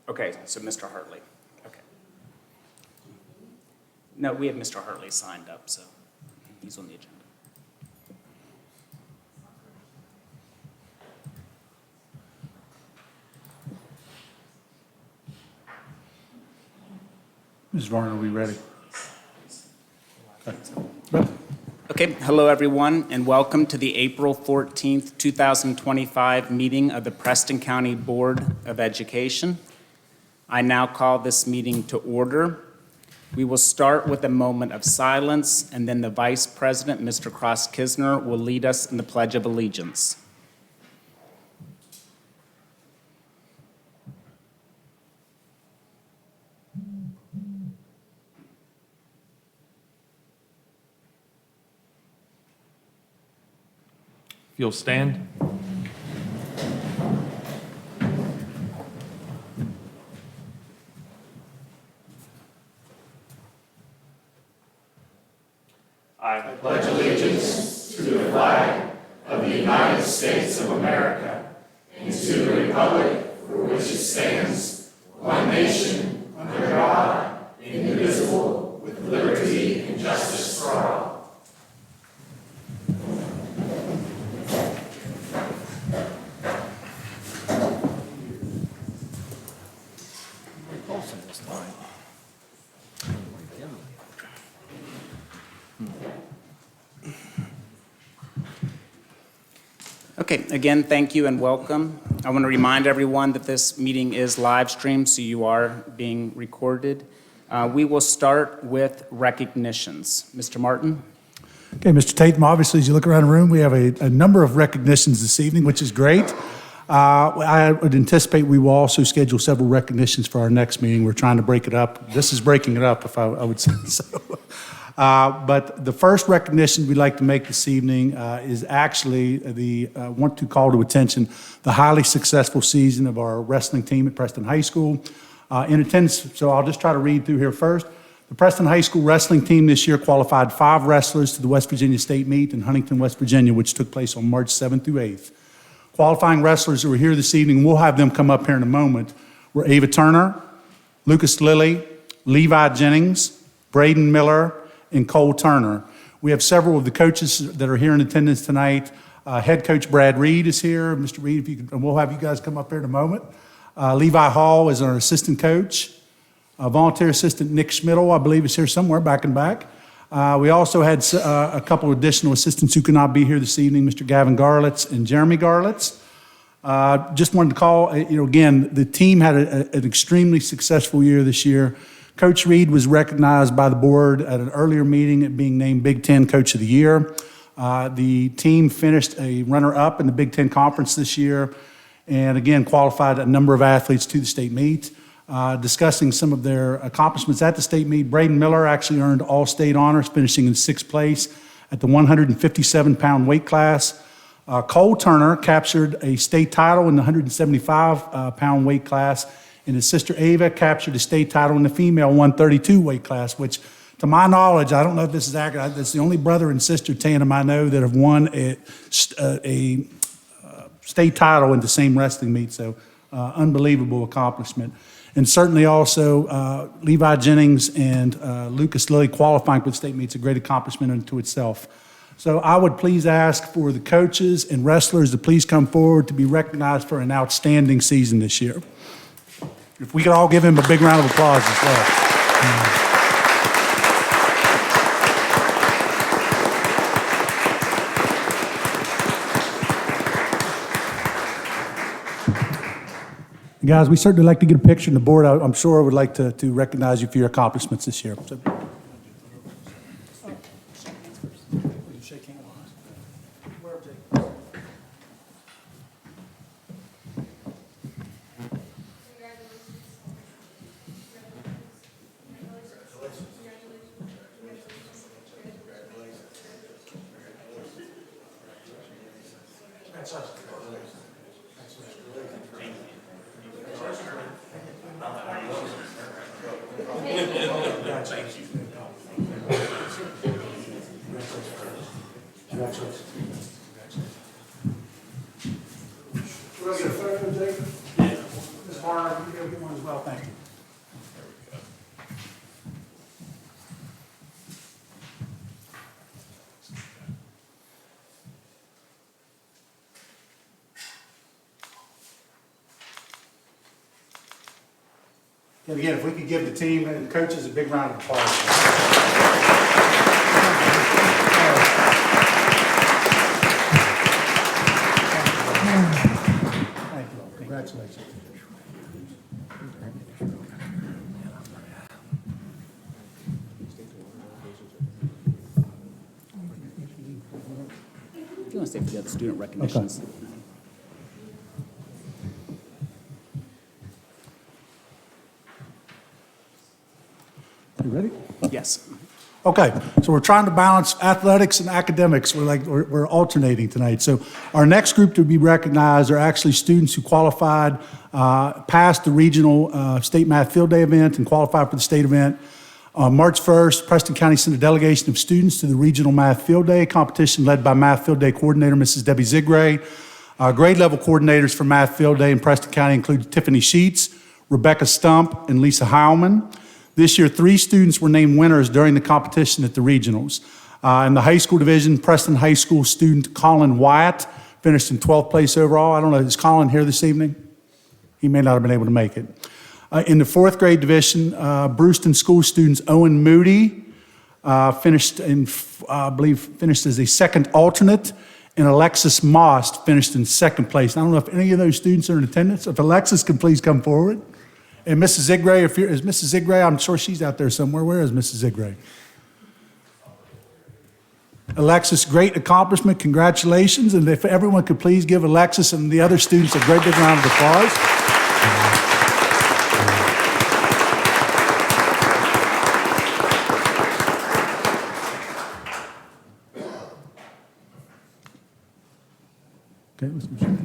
Okay, so Mr. Hartley. Okay. No, we have Mr. Hartley signed up, so he's on the agenda. Ms. Varner, are we ready? Okay, hello everyone, and welcome to the April 14th, 2025 meeting of the Preston County Board of Education. I now call this meeting to order. We will start with a moment of silence, and then the Vice President, Mr. Cross-Kisner, will lead us in the Pledge of Allegiance. If you'll stand. I pledge allegiance to the flag of the United States of America and to the republic for which it stands, one nation, under God, indivisible, with liberty and justice for all. Okay, again, thank you and welcome. I want to remind everyone that this meeting is live streamed, so you are being recorded. We will start with recognitions. Mr. Martin? Okay, Mr. Tatum, obviously, as you look around the room, we have a number of recognitions this evening, which is great. I would anticipate we will also schedule several recognitions for our next meeting. We're trying to break it up. This is breaking it up, if I would say so. But the first recognition we'd like to make this evening is actually want to call to attention the highly successful season of our wrestling team at Preston High School. In attendance, so I'll just try to read through here first. The Preston High School wrestling team this year qualified 5 wrestlers to the West Virginia State Meet in Huntington, West Virginia, which took place on March 7th through 8th. Qualifying wrestlers who are here this evening, we'll have them come up here in a moment, were Ava Turner, Lucas Lilly, Levi Jennings, Braden Miller, and Cole Turner. We have several of the coaches that are here in attendance tonight. Head coach Brad Reed is here. Mr. Reed, if you could, and we'll have you guys come up here in a moment. Levi Hall is our assistant coach. Volunteer assistant Nick Schmidl, I believe, is here somewhere, back and back. We also had a couple of additional assistants who could not be here this evening, Mr. Gavin Garlitz and Jeremy Garlitz. Just wanted to call, again, the team had an extremely successful year this year. Coach Reed was recognized by the board at an earlier meeting at being named Big Ten Coach of the Year. The team finished a runner-up in the Big Ten Conference this year, and again, qualified a number of athletes to the state meet. Discussing some of their accomplishments at the state meet, Braden Miller actually earned all-state honors, finishing in 6th place at the 157-pound weight class. Cole Turner captured a state title in the 175-pound weight class, and his sister Ava captured a state title in the female 132 weight class, which, to my knowledge, I don't know if this is accurate, that's the only brother and sister tandem I know that have won a state title in the same wrestling meet, so unbelievable accomplishment. And certainly also Levi Jennings and Lucas Lilly qualifying for the state meet's a great accomplishment unto itself. So I would please ask for the coaches and wrestlers to please come forward to be recognized for an outstanding season this year. If we could all give him a big round of applause as well. Guys, we certainly like to get a picture, and the board, I'm sure, would like to recognize you for your accomplishments this year. So. We're going to get a photo, Jacob? Varner, you get one as well, thank you. And again, if we could give the team and the coaches a big round of applause. Thank you all. Congratulations. You want to stay for the other student recognitions? You ready? Yes. Okay, so we're trying to balance athletics and academics. We're alternating tonight. So our next group to be recognized are actually students who qualified, passed the regional state math field day event and qualified for the state event. On March 1st, Preston County sent a delegation of students to the regional math field day competition led by math field day coordinator Mrs. Debbie Zigray. Grade level coordinators for math field day in Preston County include Tiffany Sheets, Rebecca Stump, and Lisa Heilman. This year, 3 students were named winners during the competition at the regionals. In the high school division, Preston High School student Colin Wyatt finished in 12th place overall. I don't know, is Colin here this evening? He may not have been able to make it. In the 4th grade division, Brewston School students Owen Moody finished as a second alternate, and Alexis Most finished in 2nd place. I don't know if any of those students are in attendance. If Alexis can please come forward. And Mrs. Zigray, is Mrs. Zigray, I'm sure she's out there somewhere. Where is Mrs. Zigray? Alexis, great accomplishment. Congratulations. And if everyone could please give Alexis and the other students a great big round of applause. Okay, Mr. Michelle.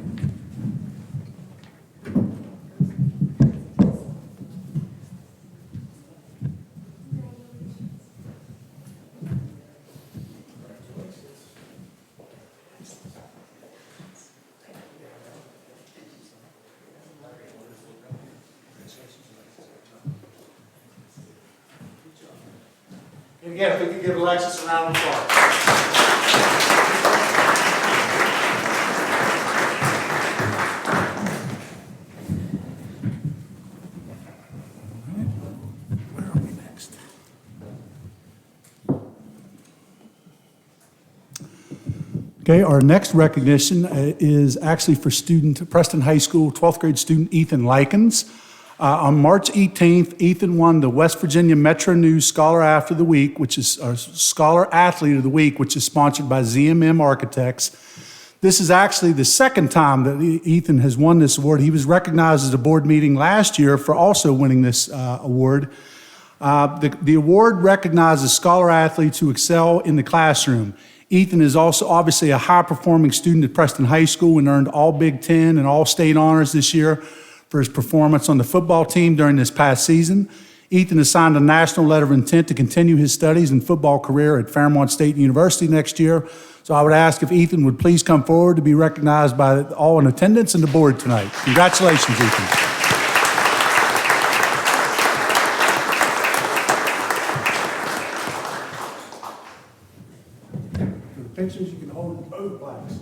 And again, if we could give Alexis a round of applause. Where are we next? Okay, our next recognition is actually for Preston High School 12th grade student Ethan Likens. On March 18th, Ethan won the West Virginia Metro News Scholar Athlete of the Week, which is sponsored by ZMM Architects. This is actually the second time that Ethan has won this award. He was recognized at a board meeting last year for also winning this award. The award recognizes scholar athletes who excel in the classroom. Ethan is also obviously a high-performing student at Preston High School and earned all Big Ten and all state honors this year for his performance on the football team during this past season. Ethan has signed a national letter of intent to continue his studies and football career at Fairmont State University next year. So I would ask if Ethan would please come forward to be recognized by all in attendance and the board tonight. Congratulations, Ethan. For the pictures, you can hold both plaques.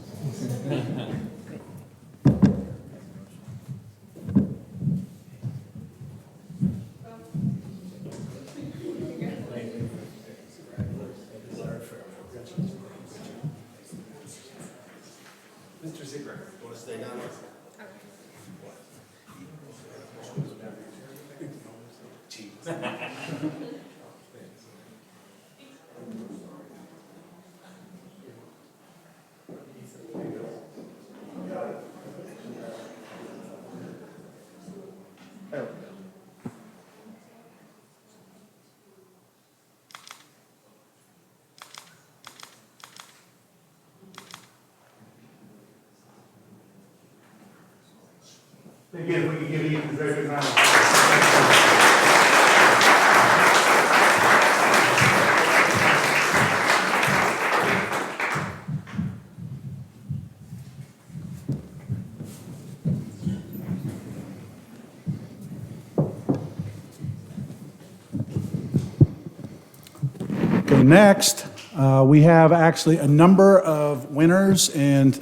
Mr. Ziegler, want to stay down there? Again, if we can give Ethan a very big round of applause. next, we have actually a number of winners and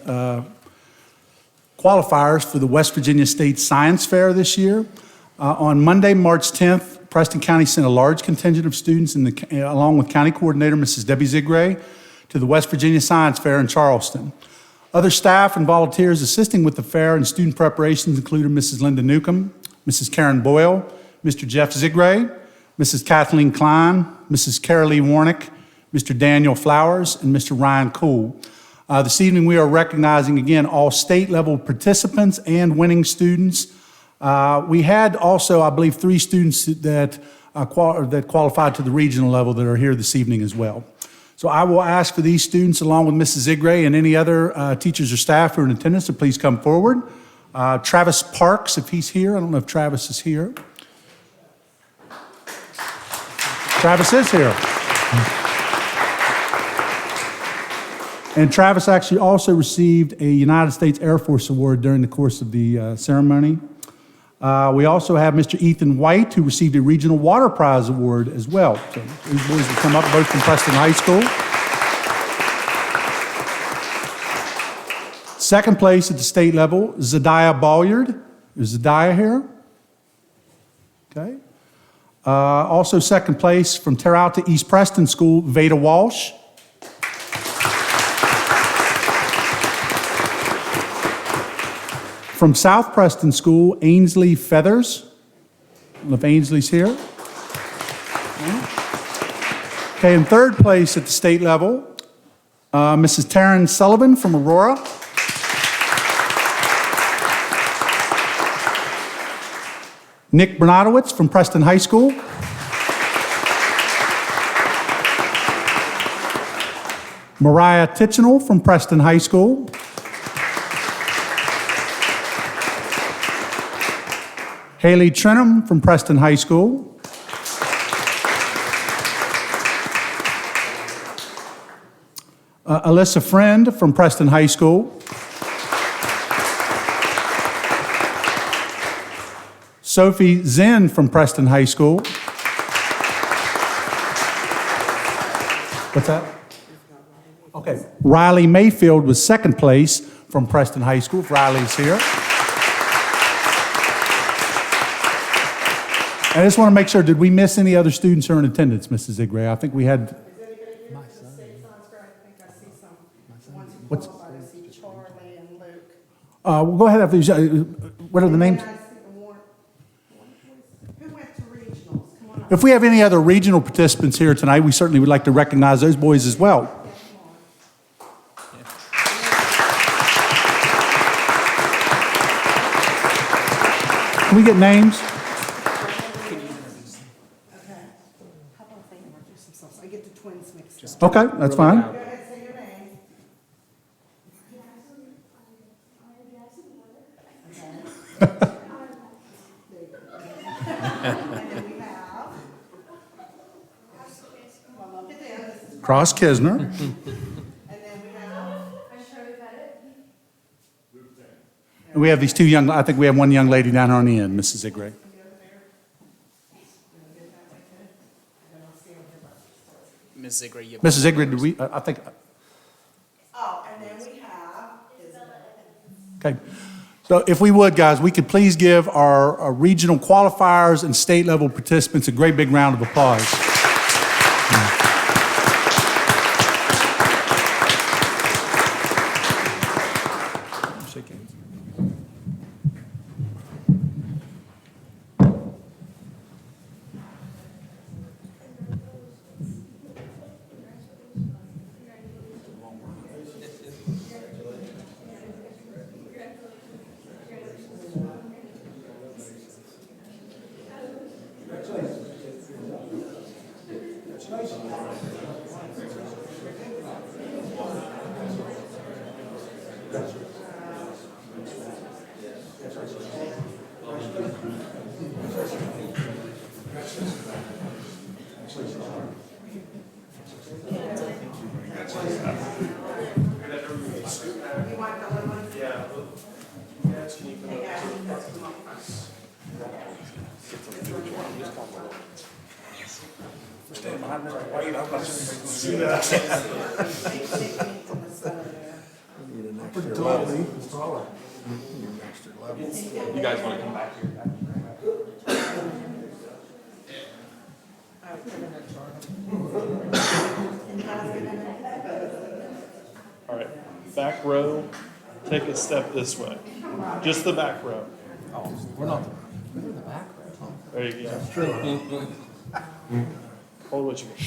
qualifiers for the West Virginia State Science Fair this year. On Monday, March 10th, Preston County sent a large contingent of students along with County Coordinator Mrs. Debbie Zigray to the West Virginia Science Fair in Charleston. Other staff and volunteers assisting with the fair and student preparations included Mrs. Linda Newcomb, Mrs. Karen Boyle, Mr. Jeff Zigray, Mrs. Kathleen Klein, Mrs. Carolee Warnick, Mr. Daniel Flowers, and Mr. Ryan Cool. This evening, we are recognizing, again, all state-level participants and winning students. We had also, I believe, 3 students that qualified to the regional level that are here this evening as well. So I will ask for these students, along with Mrs. Zigray and any other teachers or staff who are in attendance, to please come forward. Travis Parks, if he's here. I don't know if Travis is here. Travis is here. And Travis actually also received a United States Air Force Award during the course of the ceremony. We also have Mr. Ethan White, who received a Regional Water Prize Award as well. So these boys will come up both from Preston High School. Second place at the state level, Zadiah Balliard. Is Zadiah here? Okay. Also second place from Terre Haute East Preston School, Veda Walsh. From South Preston School, Ainsley Feathers. I don't know if Ainsley's here. Okay, in third place at the state level, Mrs. Taryn Sullivan from Aurora. Nick Bernatowicz from Preston High School. Mariah Tichenal from Preston High School. Haley Trenham from Preston High School. Alyssa Friend from Preston High School. Sophie Zinn from Preston High School. What's that? Okay. Riley Mayfield was second place from Preston High School, if Riley's here. I just want to make sure, did we miss any other students who are in attendance, Mrs. Zigray? I think we had. Is anybody here from the state science fair? I think I see some ones who What's- qualified. I see Charlie and Luke. Well, go ahead. What are the names? And I see the one- who went to regionals? Come on up. If we have any other regional participants here tonight, we certainly would like to recognize those boys as well. Can we get names? How about if they introduce themselves? I get the twins mixed up. Okay, that's fine. Go ahead, say your name. And then we have. Well, look at them. This is. Cross Kisner. And then we have. And we have these 2 young, I think we have 1 young lady down here on the end, Mrs. Zigray. Ms. Zigray, you Mrs. Zigray, did we, I think, Oh, and then we have. okay. So if we would, guys, we could please give our regional qualifiers and state level participants a great big round of applause. Shake hands. You want the other one? Yeah. You guys want to come back here? All right, back row, take a step this way. Just the back row. We're not. There you go. Hold what you got.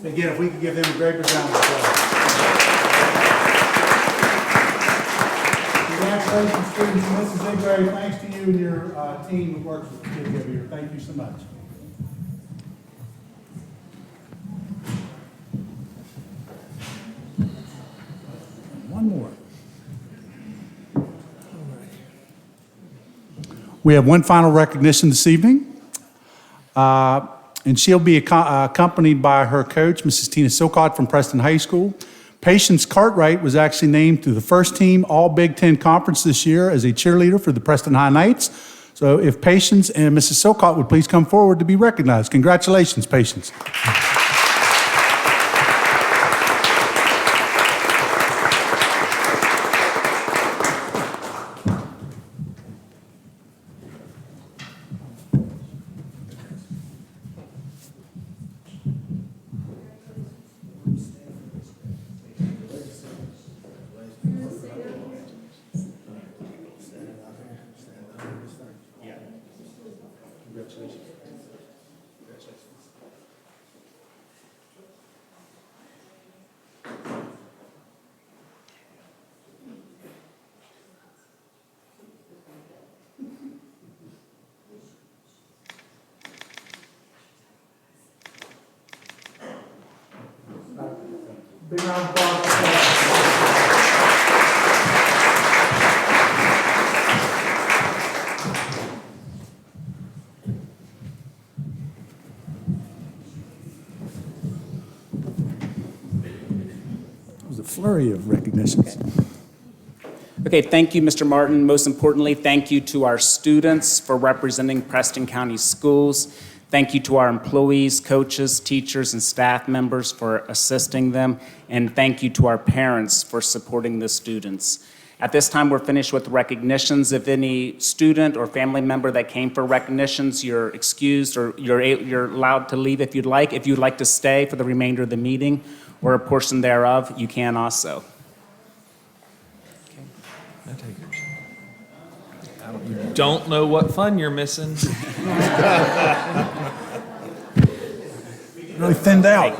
Again, if we could give them a great round of applause. Congratulations, students, and Mrs. Zigray, thanks to you and your team who works with the kids over here. Thank you so much. One more. We have one final recognition this evening. And she'll be accompanied by her coach, Mrs. Tina Silcott from Preston High School. Patience Cartwright was actually named to the first team All Big Ten Conference this year as a cheerleader for the Preston High Knights. So if Patience and Mrs. Silcott would please come forward to be recognized. Congratulations, Patience. Big round of applause. That was a flurry of recognitions. Okay, thank you, Mr. Martin. Most importantly, thank you to our students for representing Preston County Schools. Thank you to our employees, coaches, teachers, and staff members for assisting them. And thank you to our parents for supporting the students. At this time, we're finished with recognitions. If any student or family member that came for recognitions, you're excused or you're allowed to leave if you'd like. If you'd like to stay for the remainder of the meeting or a portion thereof, you can also. You don't know what fun you're missing. Really thinned out.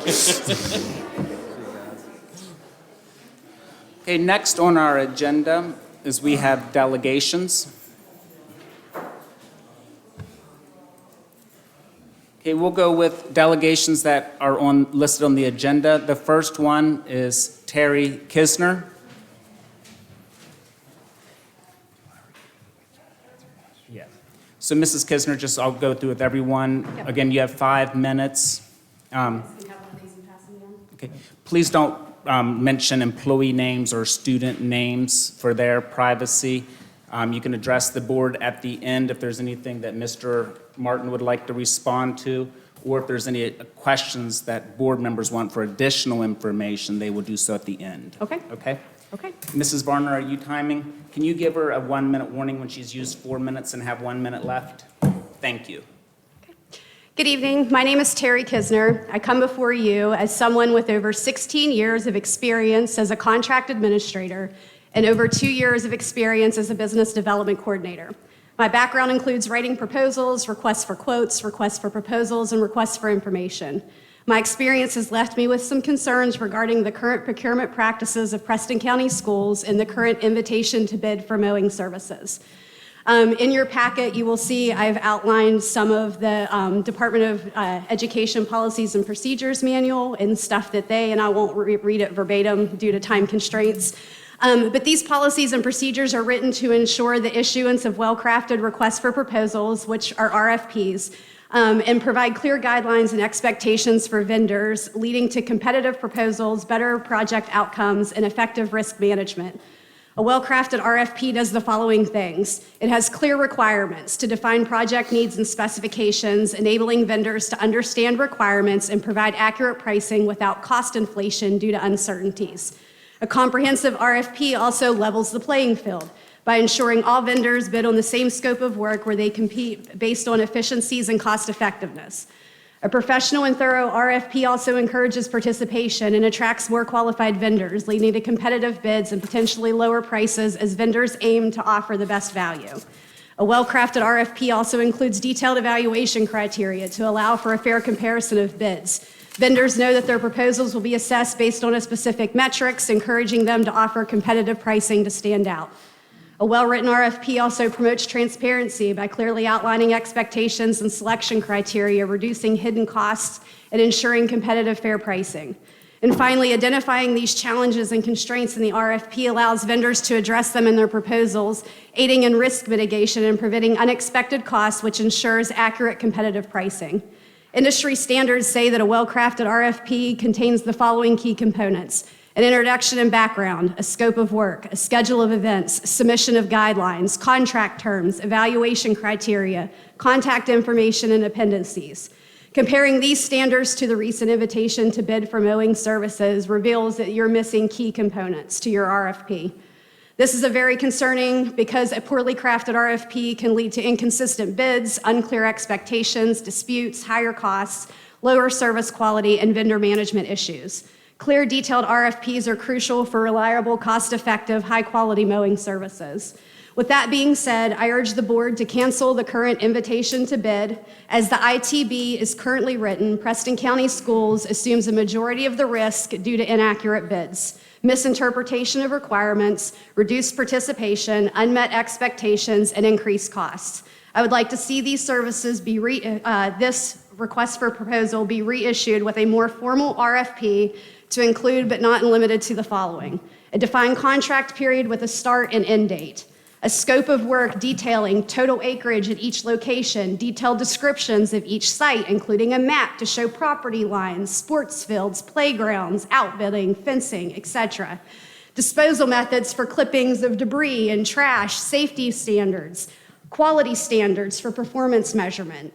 Okay, next on our agenda is we have delegations. Okay, we'll go with delegations that are listed on the agenda. The first one is Terry Kisner. Yeah. So Mrs. Kisner, just I'll go through with everyone. Yep. Again, you have 5 minutes. Okay. Please don't mention employee names or student names for their privacy. You can address the board at the end if there's anything that Mr. Martin would like to respond to, or if there's any questions that board members want for additional information, they will do so at the end. Okay. Okay? Okay. Mrs. Varner, are you timing? Can you give her a 1-minute warning when she's used 4 minutes and have 1 minute left? Thank you. Good evening. My name is Terry Kisner. I come before you as someone with over 16 years of experience as a contract administrator and over 2 years of experience as a business development coordinator. My background includes writing proposals, requests for quotes, requests for proposals, and requests for information. My experience has left me with some concerns regarding the current procurement practices of Preston County Schools and the current invitation to bid for mowing services. In your packet, you will see I've outlined some of the Department of Education Policies and Procedures Manual and stuff that they, and I won't read it verbatim due to time constraints, But these policies and procedures are written to ensure the issuance of well-crafted requests for proposals, which are RFPs, and provide clear guidelines and expectations for vendors, leading to competitive proposals, better project outcomes, and effective risk management. A well-crafted RFP does the following things. It has clear requirements to define project needs and specifications, enabling vendors to understand requirements and provide accurate pricing without cost inflation due to uncertainties. A comprehensive RFP also levels the playing field by ensuring all vendors bid on the same scope of work where they compete based on efficiencies and cost effectiveness. A professional and thorough RFP also encourages participation and attracts more qualified vendors, leading to competitive bids and potentially lower prices as vendors aim to offer the best value. A well-crafted RFP also includes detailed evaluation criteria to allow for a fair comparison of bids. Vendors know that their proposals will be assessed based on a specific metrics, encouraging them to offer competitive pricing to stand out. A well-written RFP also promotes transparency by clearly outlining expectations and selection criteria, reducing hidden costs, and ensuring competitive fair pricing. And finally, identifying these challenges and constraints in the RFP allows vendors to address them in their proposals, aiding in risk mitigation and preventing unexpected costs, which ensures accurate competitive pricing. Industry standards say that a well-crafted RFP contains the following key components: an introduction and background, a scope of work, a schedule of events, submission of guidelines, contract terms, evaluation criteria, contact information, and appendices. Comparing these standards to the recent invitation to bid for mowing services reveals that you're missing key components to your RFP. This is very concerning because a poorly crafted RFP can lead to inconsistent bids, unclear expectations, disputes, higher costs, lower service quality, and vendor management issues. Clear, detailed RFPs are crucial for reliable, cost-effective, high-quality mowing services. With that being said, I urge the board to cancel the current invitation to bid. As the ITB is currently written, Preston County Schools assumes a majority of the risk due to inaccurate bids, misinterpretation of requirements, reduced participation, unmet expectations, and increased costs. I would like to see these services this request for proposal be reissued with a more formal RFP to include but not limited to the following: a defined contract period with a start and end date, a scope of work detailing total acreage at each location, detailed descriptions of each site, including a map to show property lines, sports fields, playgrounds, outbuilding, fencing, etc., disposal methods for clippings of debris and trash, safety standards, quality standards for performance measurement.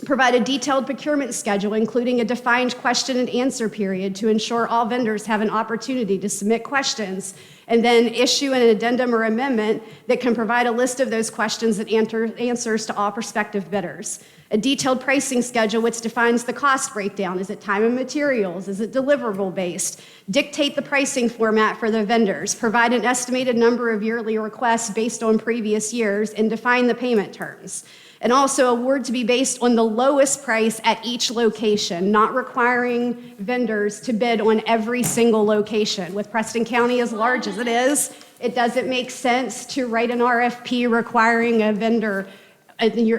Provide a detailed procurement schedule, including a defined question and answer period to ensure all vendors have an opportunity to submit questions, and then issue an addendum or amendment that can provide a list of those questions and answers to all prospective bidders. A detailed pricing schedule which defines the cost breakdown. Is it time and materials? Is it deliverable based? Dictate the pricing format for the vendors. Provide an estimated number of yearly requests based on previous years and define the payment terms. And also award to be based on the lowest price at each location, not requiring vendors to bid on every single location. With Preston County as large as it is, it doesn't make sense to write an RFP requiring a vendor,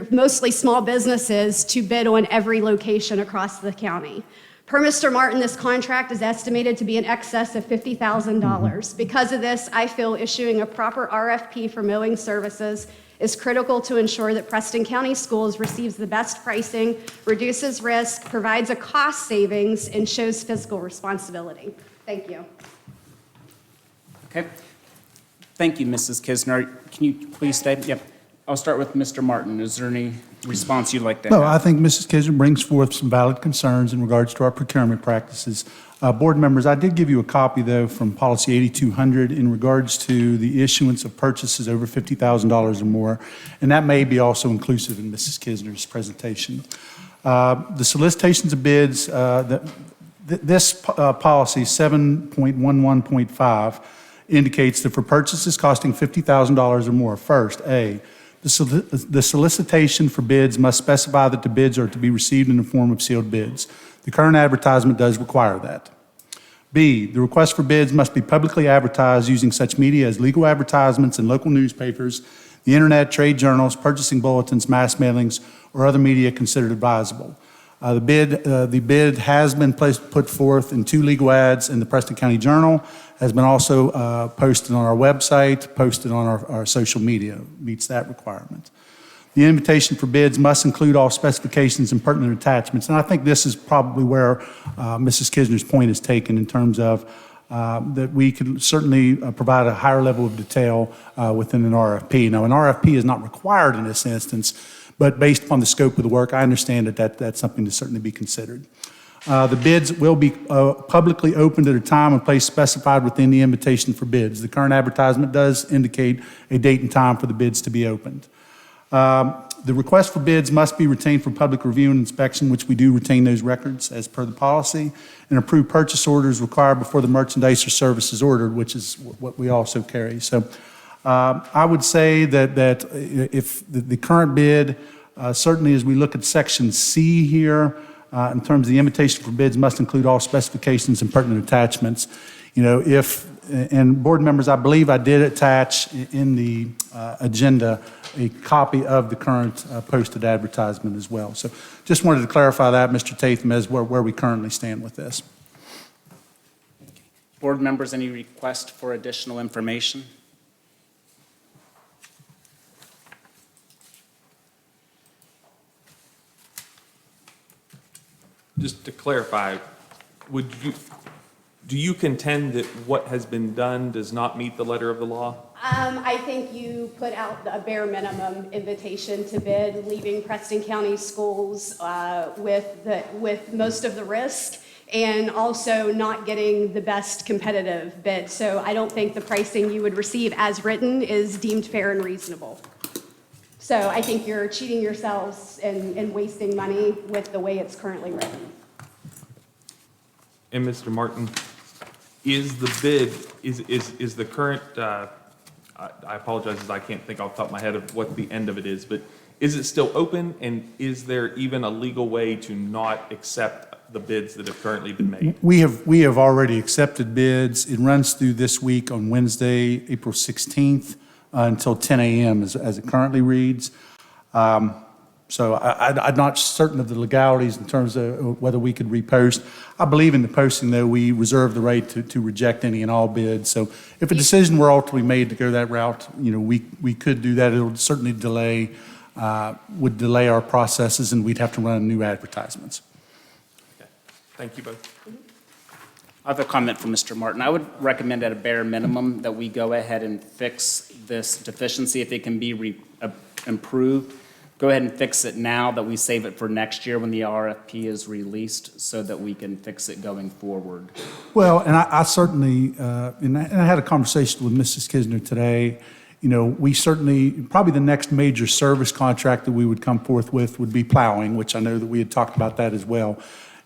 mostly small businesses, to bid on every location across the county. Per Mr. Martin, this contract is estimated to be in excess of $50,000. Because of this, I feel issuing a proper RFP for mowing services is critical to ensure that Preston County Schools receives the best pricing, reduces risk, provides a cost savings, and shows fiscal responsibility. Thank you. Okay. Thank you, Mrs. Kisner. Can you please stay? Yep. I'll start with Mr. Martin. Is there any response you'd like to No, have? I think Mrs. Kisner brings forth some valid concerns in regards to our procurement practices. Board members, I did give you a copy, though, from Policy 8200 in regards to the issuance of purchases over $50,000 or more, and that may be also inclusive in Mrs. Kisner's presentation. The solicitations of bids, this policy, 7.11.5, indicates that for purchases costing $50,000 or more, first, A, the solicitation for bids must specify that the bids are to be received in the form of sealed bids. The current advertisement does require that. B, the request for bids must be publicly advertised using such media as legal advertisements in local newspapers, the internet, trade journals, purchasing bulletins, mass mailings, or other media considered advisable. The bid has been put forth in 2 legal ads in the Preston County Journal, has been also posted on our website, posted on our social media, meets that requirement. The invitation for bids must include all specifications and pertinent attachments. And I think this is probably where Mrs. Kisner's point is taken in terms of that we can certainly provide a higher level of detail within an RFP. Now, an RFP is not required in this instance, but based upon the scope of the work, I understand that's something to certainly be considered. The bids will be publicly opened at a time and place specified within the invitation for bids. The current advertisement does indicate a date and time for the bids to be opened. The request for bids must be retained for public review and inspection, which we do retain those records as per the policy, and approved purchase orders required before the merchandise or service is ordered, which is what we also carry. So I would say that if the current bid, certainly as we look at section C here, in terms of the invitation for bids must include all specifications and pertinent attachments. And board members, I believe I did attach in the agenda a copy of the current posted advertisement as well. So just wanted to clarify that, Mr. Tatham, as where we currently stand with this. Board members, any request for additional information? Just to clarify, do you contend that what has been done does not meet the letter of the law? I think you put out a bare minimum invitation to bid, leaving Preston County schools with most of the risk and also not getting the best competitive bid. So I don't think the pricing you would receive as written is deemed fair and reasonable. So I think you're cheating yourselves and wasting money with the way it's currently written. And Mr. Martin, is the bid, is the current, I apologize, as I can't think off the top of my head of what the end of it is, but is it still open, and is there even a legal way to not accept the bids that have currently been made? We have already accepted bids. It runs through this week on Wednesday, April 16th, until 10 a.m. as it currently reads. So I'm not certain of the legalities in terms of whether we could repost. I believe in the posting, though, we reserve the right to reject any and all bids. So if a decision were ultimately made to go that route, we could do that. It would certainly would delay our processes, and we'd have to run new advertisements. Okay. Thank you both. I have a comment from Mr. Martin. I would recommend at a bare minimum that we go ahead and fix this deficiency if it can be improved. Go ahead and fix it now, that we save it for next year when the RFP is released so that we can fix it going forward. Well, and I certainly, and I had a conversation with Mrs. Kisner today. We certainly, probably the next major service contract that we would come forth with would be plowing, which I know that we had talked about that as well.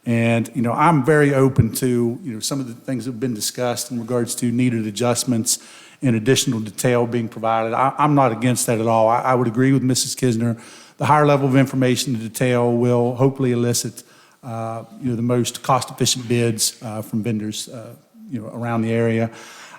And, I'm very open to, some of the things that have been discussed in regards to needed adjustments and additional detail being provided. I'm not against that at all. I would agree with Mrs. Kisner. The higher level of information and detail will hopefully elicit, the most cost-efficient bids from vendors, around the area.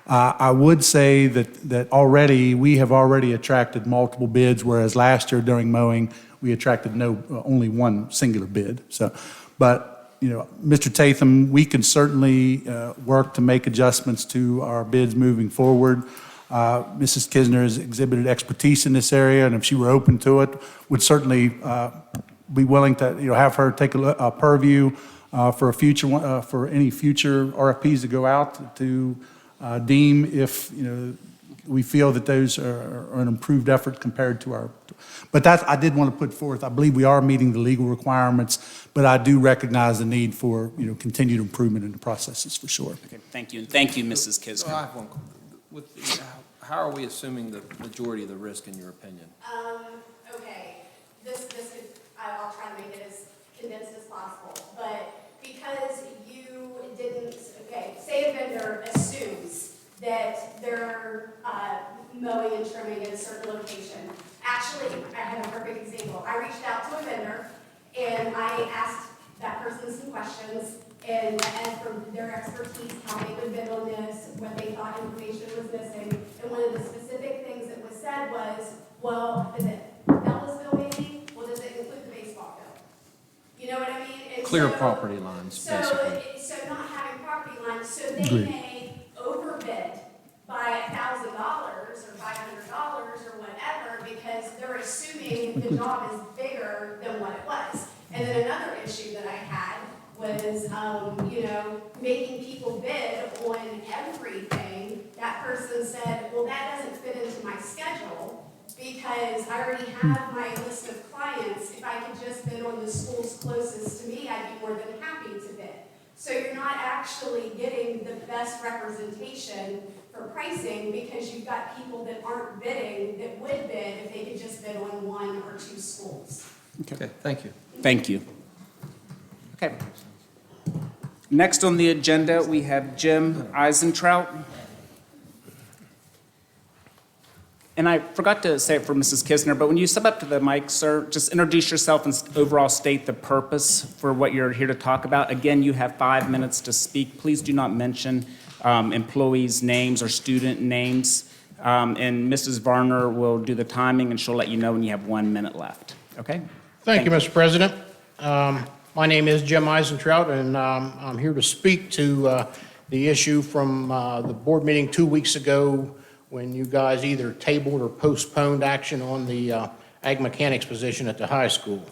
I would say that already, we have already attracted multiple bids, whereas last year during mowing, we attracted only one singular bid. So, but, Mr. Tatham, we can certainly work to make adjustments to our bids moving forward. Mrs. Kisner has exhibited expertise in this area, and if she were open to it, would certainly be willing to, have her take a purview for a future one, for any future RFPs to go out to deem if, we feel that those are an improved effort compared to our, but I did want to put forth, I believe we are meeting the legal requirements, but I do recognize the need for, continued improvement in the processes for sure. Okay, thank you. And thank you, Mrs. So I Kisner. have one. How are we assuming the majority of the risk, in your opinion? Okay, this could, I'll try to make it as condensed as possible, but because you didn't, say a vendor assumes that they're mowing and trimming at a certain location. Actually, I have a perfect example. I reached out to a vendor and I asked that person some questions, and from their expertise, how they would bid on this, what they thought information was missing. And one of the specific things that was said was, well, is it Ellisville maybe? Well, does it include the baseball field? You know what I mean? clear property lines, basically. So not having property lines, so they may overbid by $1,000 or $500 or whatever, because they're assuming the job is bigger than what it was. And then another issue that I had was, making people bid on everything. That person said, well, that doesn't fit into my schedule because I already have my list of clients. If I could just bid on the schools closest to me, I'd be more than happy to bid. So you're not actually getting the best representation for pricing because you've got people that aren't bidding that would bid if they could just bid on 1 or 2 schools. Okay, thank you. Thank you. Okay. Next on the agenda, we have Jim Eisentraut. And I forgot to say it for Mrs. Kisner, but when you step up to the mic, sir, just introduce yourself and overall state the purpose for what you're here to talk about. Again, you have 5 minutes to speak. Please do not mention employees' names or student names. And Mrs. Varner will do the timing, and she'll let you know when you have 1 minute left. Okay? Thank you, Mr. President. My name is Jim Eisentraut, and I'm here to speak to the issue from the board meeting 2 weeks ago when you guys either tabled or postponed action on the ag mechanics position at the high school.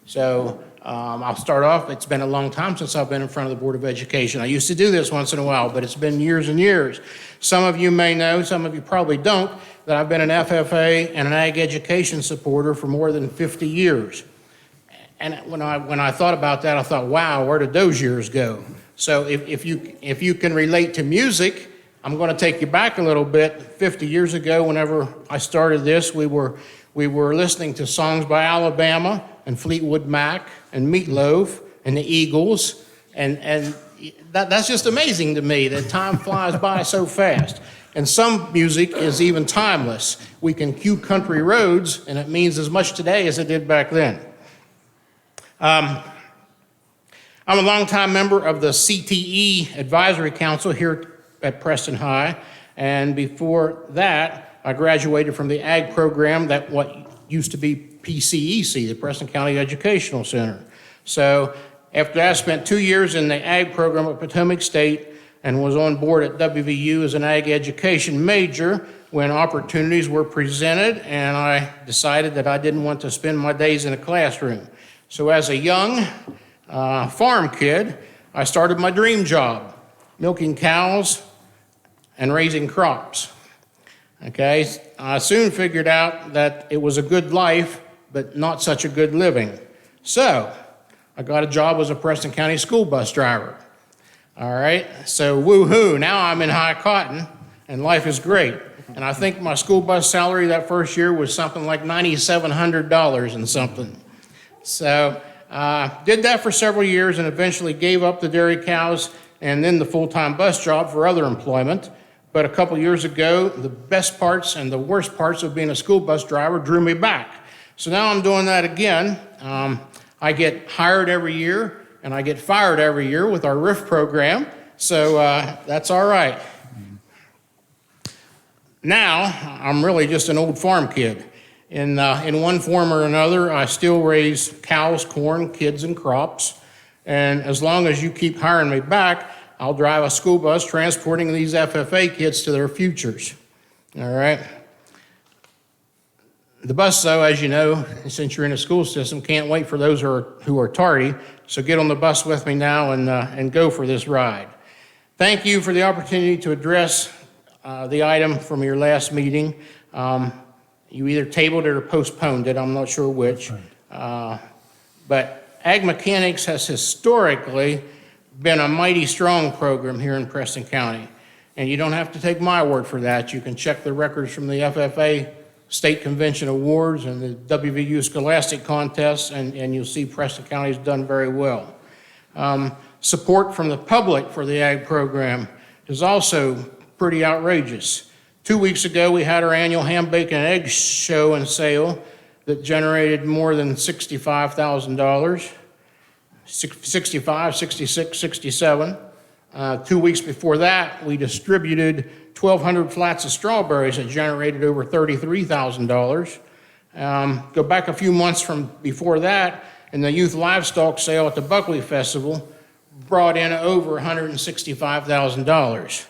So I'll start off. It's been a long time since I've been in front of the Board of Education. I used to do this once in a while, but it's been years and years. Some of you may know, some of you probably don't, that I've been an FFA and an ag education supporter for more than 50 years. And when I thought about that, I thought, wow, where did those years go? So if you can relate to music, I'm going to take you back a little bit. 50 years ago, whenever I started this, we were listening to songs by Alabama and Fleetwood Mac and Meatloaf and the Eagles, and that's just amazing to me that time flies by so fast. And some music is even timeless. We can cue country roads, and it means as much today as it did back then. I'm a longtime member of the CTE Advisory Council here at Preston High, and before that, I graduated from the ag program that what used to be PCEC, the Preston County Educational Center. So after that, I spent 2 years in the ag program at Potomac State and was on board at WVU as an ag education major when opportunities were presented, and I decided that I didn't want to spend my days in a classroom. So as a young farm kid, I started my dream job, milking cows and raising crops. Okay, I soon figured out that it was a good life, but not such a good living. So I got a job as a Preston County school bus driver. All right, so woo-hoo, now I'm in high cotton and life is great. And I think my school bus salary that first year was something like $9,700 and something. So did that for several years and eventually gave up the dairy cows and then the full-time bus job for other employment. But a couple years ago, the best parts and the worst parts of being a school bus driver drew me back. So now I'm doing that again. I get hired every year and I get fired every year with our RIF program. So that's all right. Now, I'm really just an old farm kid. In one form or another, I still raise cows, corn, kids, and crops. And as long as you keep hiring me back, I'll drive a school bus transporting these FFA kids to their futures. All right? The bus, though, as you know, since you're in a school system, can't wait for those who are tardy. So get on the bus with me now and go for this ride. Thank you for the opportunity to address the item from your last meeting. You either tabled it or postponed it, I'm not sure which. But ag mechanics has historically been a mighty strong program here in Preston County. And you don't have to take my word for that. You can check the records from the FFA State Convention Awards and the WVU Scholastic Contests, and you'll see Preston County's done very well. Support from the public for the ag program is also pretty outrageous. 2 weeks ago, we had our annual ham, bacon, and egg show and sale that generated more than $65,000, 65, 66, 67. 2 weeks before that, we distributed 1,200 flats of strawberries that generated over $33,000. Go back a few months from before that, and the youth livestock sale at the Buckley Festival brought in over $165,000.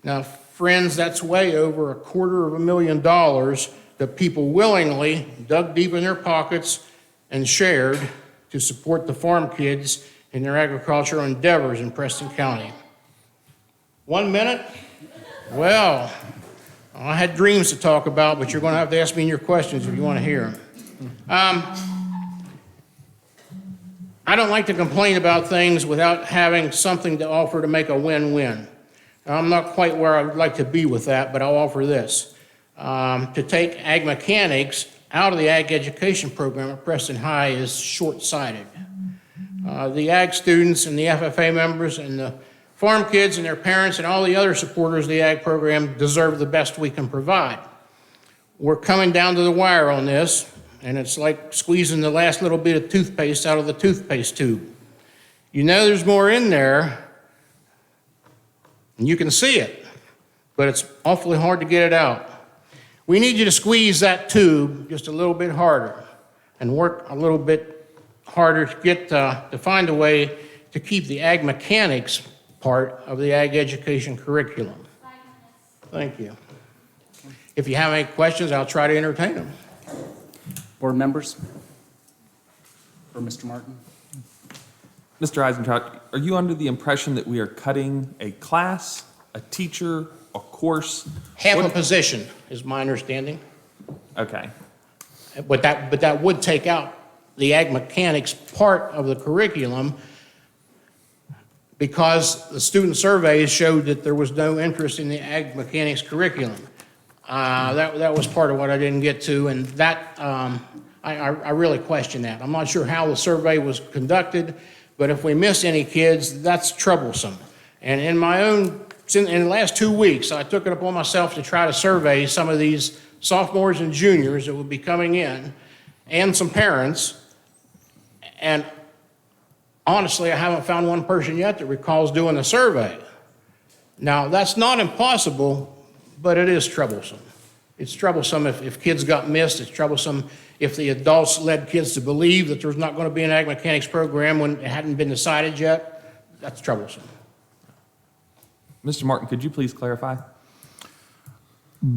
Now, friends, that's way over $250,000 that people willingly dug deep in their pockets and shared to support the farm kids in their agricultural endeavors in Preston County. 1 minute? Well, I had dreams to talk about, but you're going to have to ask me your questions if you want to hear them. I don't like to complain about things without having something to offer to make a win-win. I'm not quite where I would like to be with that, but I'll offer this. To take ag mechanics out of the ag education program at Preston High is short-sighted. The ag students and the FFA members and the farm kids and their parents and all the other supporters of the ag program deserve the best we can provide. We're coming down to the wire on this, and it's like squeezing the last little bit of toothpaste out of the toothpaste tube. You know there's more in there, and you can see it, but it's awfully hard to get it out. We need you to squeeze that tube just a little bit harder and work a little bit harder to get to find a way to keep the ag mechanics part of the ag education curriculum. Thank you. If you have any questions, I'll try to entertain them. Board members? Or Mr. Martin? Mr. Eisentraut, are you under the impression that we are cutting a class, a teacher, a course? Half a What- position is my understanding, Okay. but that would take out the ag mechanics part of the curriculum because the student surveys showed that there was no interest in the ag mechanics curriculum. That was part of what I didn't get to, and that, I really question that. I'm not sure how the survey was conducted, but if we miss any kids, that's troublesome. And in the last 2 weeks, I took it upon myself to try to survey some of these sophomores and juniors that would be coming in, and some parents, and honestly, I haven't found one person yet that recalls doing a survey. Now, that's not impossible, but it is troublesome. It's troublesome if kids got missed. It's troublesome if the adults led kids to believe that there's not going to be an ag mechanics program when it hadn't been decided yet. That's troublesome. Mr. Martin, could you please clarify?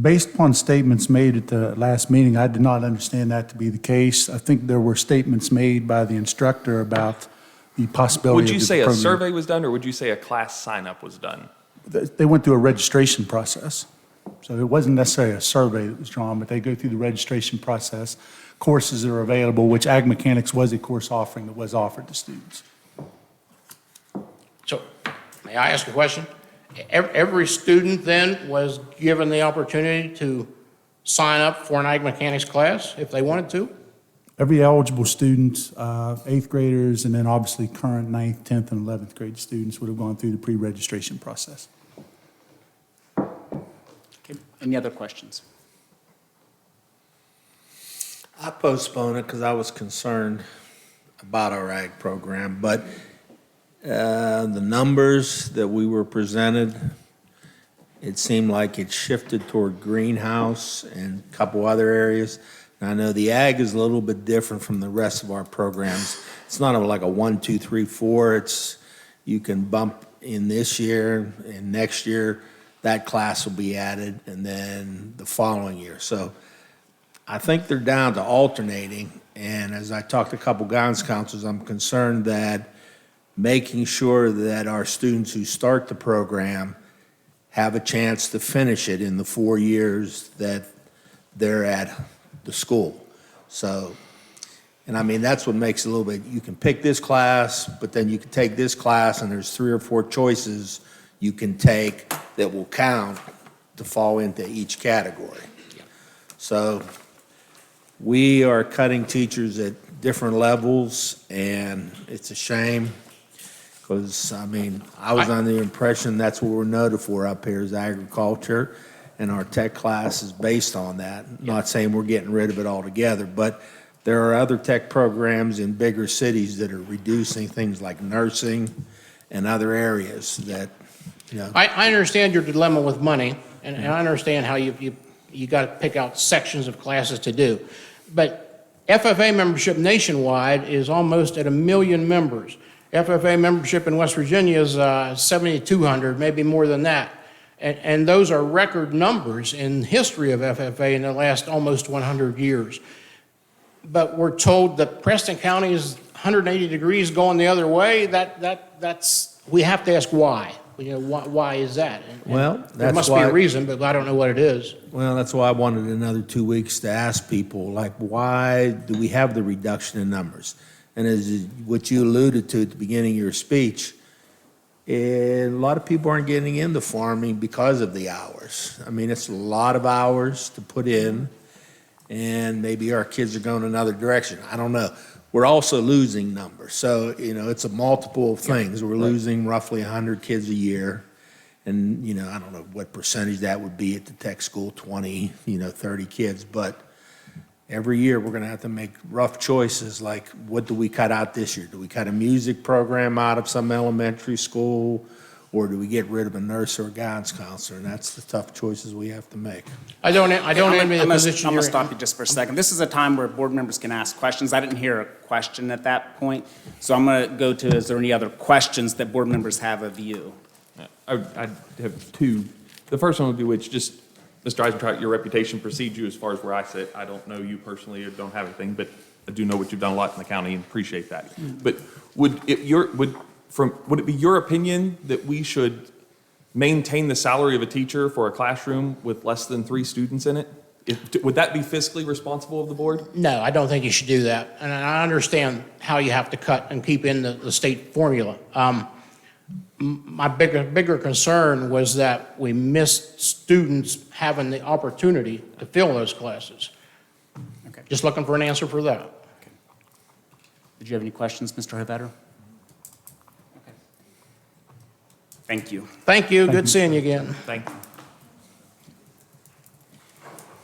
Based upon statements made at the last meeting, I did not understand that to be the case. I think there were statements made by the instructor about the possibility Would of you the say a program. survey was done, or would you say a class sign-up was done? They went through a registration process. So it wasn't necessarily a survey that was drawn, but they go through the registration process. Courses that are available, which ag mechanics was a course offering that was offered to students. So, may I ask a question? Every student then was given the opportunity to sign up for an ag mechanics class if they wanted to? Every eligible student, 8th graders, and then obviously current 9th, 10th, and 11th grade students would have gone through the pre-registration process. Okay, any other questions? I postponed it because I was concerned about our ag program, but the numbers that we were presented, it seemed like it shifted toward greenhouse and a couple other areas. And I know the ag is a little bit different from the rest of our programs. It's not like a 1, 2, 3, 4. It's, you can bump in this year, and next year that class will be added, and then the following year. So I think they're down to alternating, and as I talked to a couple guidance counselors, I'm concerned that making sure that our students who start the program have a chance to finish it in the 4 years that they're at the school. So, and I mean, that's what makes it a little bit, you can pick this class, but then you can take this class, and there's 3 or 4 choices you can take that will count to fall into each category. So we are cutting teachers at different levels, and it's a shame, because, I mean, I was under the impression that's what we're noted for up here is agriculture, and our tech class is based on that. Not saying we're getting rid of it altogether, but there are other tech programs in bigger cities that are reducing things like nursing and other areas that, you know. I understand your dilemma with money, and I understand how you got to pick out sections of classes to do. But FFA membership nationwide is almost at 1 million members. FFA membership in West Virginia is 7,200, maybe more than that. And those are record numbers in history of FFA in the last almost 100 years. But we're told that Preston County is 180 degrees going the other way. That's we have to ask why. You know, why is that? Well, there that's must be why- a reason, but I don't know what it is. Well, that's why I wanted another 2 weeks to ask people, like, why do we have the reduction in numbers? And as what you alluded to at the beginning of your speech, a lot of people aren't getting into farming because of the hours. I mean, it's a lot of hours to put in, and maybe our kids are going another direction. I don't know. We're also losing numbers. So, you know, it's a multiple of things. We're losing roughly 100 kids a year. And, you know, I don't know what percentage that would be at the tech school, 20, 30 kids. But every year we're going to have to make rough choices like, what do we cut out this year? Do we cut a music program out of some elementary school? Or do we get rid of a nurse or a guidance counselor? And that's the tough choices we have to make. I don't envy the position I'm you're going to in. stop you just for a second. This is a time where board members can ask questions. I didn't hear a question at that point, so I'm going to go to, is there any other questions that board members have of you? I have two. The first one would be which just, Mr. Eisentraut, your reputation precedes you as far as where I sit. I don't know you personally or don't have anything, but I do know what you've done a lot in the county and appreciate that. But would it be your opinion that we should maintain the salary of a teacher for a classroom with less than 3 students in it? Would that be fiscally responsible of the board? No, I don't think you should do that. And I understand how you have to cut and keep in the state formula. My bigger concern was that we missed students having the opportunity to fill those classes. Okay. Just looking for an answer for that. Did you have any questions, Mr. Hovetter? Okay. Thank you. Thank you. Good seeing you again. Thank you.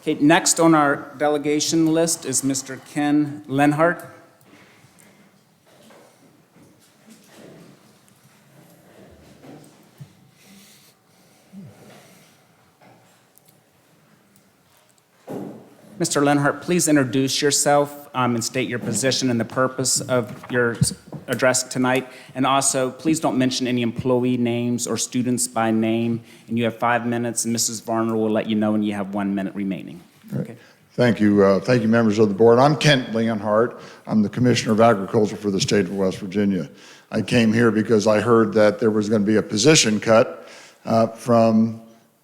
Okay, next on our delegation list is Mr. Ken Lenhart. Mr. Lenhart, please introduce yourself and state your position and the purpose of your address tonight. And also, please don't mention any employee names or students by name. And you have 5 minutes, and Mrs. Varner will let you know when you have 1 minute remaining. Okay. Thank you. Thank you, members of the board. I'm Kent Leonhardt. I'm the Commissioner of Agriculture for the state of West Virginia. I came here because I heard that there was going to be a position cut from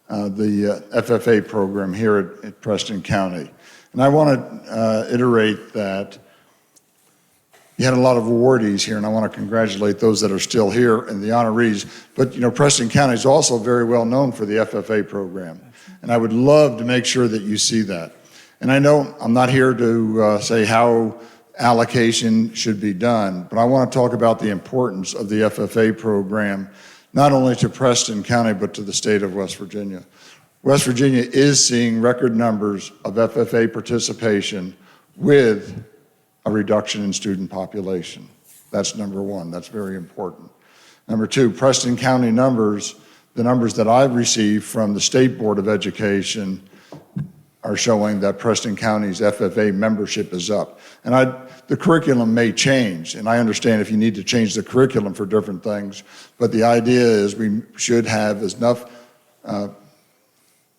the FFA program here at Preston County. And I want to iterate that you had a lot of awardees here, and I want to congratulate those that are still here and the honorees. But, you know, Preston County is also very well known for the FFA program. And I would love to make sure that you see that. And I know I'm not here to say how allocation should be done, but I want to talk about the importance of the FFA program, not only to Preston County, but to the state of West Virginia. West Virginia is seeing record numbers of FFA participation with a reduction in student population. That's number one. That's very important. Number two, Preston County numbers, the numbers that I've received from the State Board of Education are showing that Preston County's FFA membership is up. And the curriculum may change, and I understand if you need to change the curriculum for different things, but the idea is we should have enough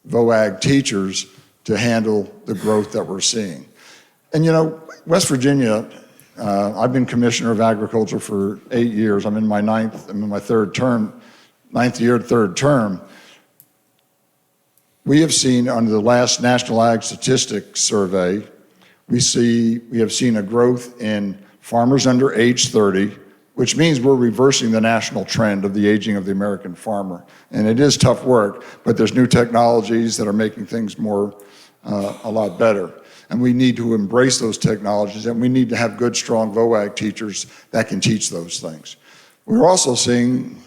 VOAG teachers to handle the growth that we're seeing. And you know, West Virginia, I've been Commissioner of Agriculture for 8 years. I'm in my ninth year, third term. We have seen under the last National Ag Statistics Survey, we have seen a growth in farmers under age 30, which means we're reversing the national trend of the aging of the American farmer. And it is tough work, but there's new technologies that are making things a lot better. And we need to embrace those technologies, and we need to have good, strong VOAG teachers that can teach those things. We're also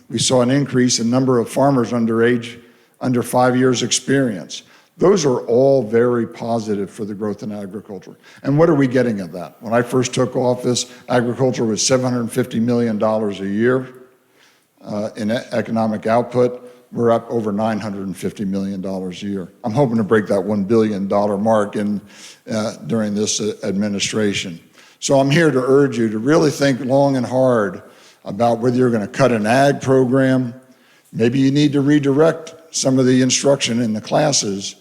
we saw an increase in number of farmers under 5 years experience. Those are all very positive for the growth in agriculture. And what are we getting at that? When I first took office, agriculture was $750 million a year in economic output. we're up over $950 million a year. I'm hoping to break that $1 billion mark during this administration. So I'm here to urge you to really think long and hard about whether you're going to cut an ag program. Maybe you need to redirect some of the instruction in the classes,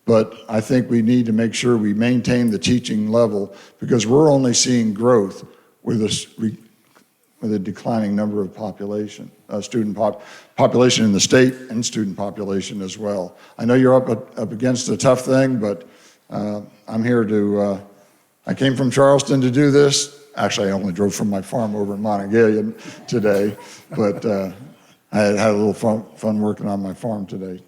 but I think we need to make sure we maintain the teaching level because we're only seeing growth with a declining number of student population in the state and student population as well. I know you're up against a tough thing, but I'm here to, I came from Charleston to do this. Actually, I only drove from my farm over in Montague today, but I had a little fun working on my farm today,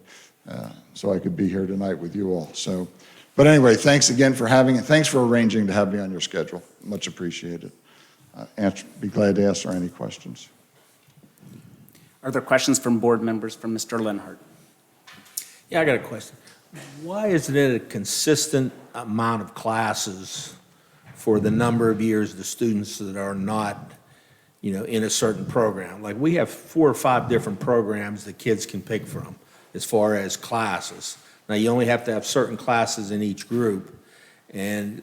so I could be here tonight with you all. So, but anyway, thanks again for having it. Thanks for arranging to have me on your schedule. Much appreciated. Be glad to answer any questions. Are there questions from board members from Mr. Lenhart? Yeah, I got a question. Why isn't it a consistent amount of classes for the number of years the students that are not, in a certain program? Like we have 4 or 5 different programs that kids can pick from as far as classes. Now you only have to have certain classes in each group, and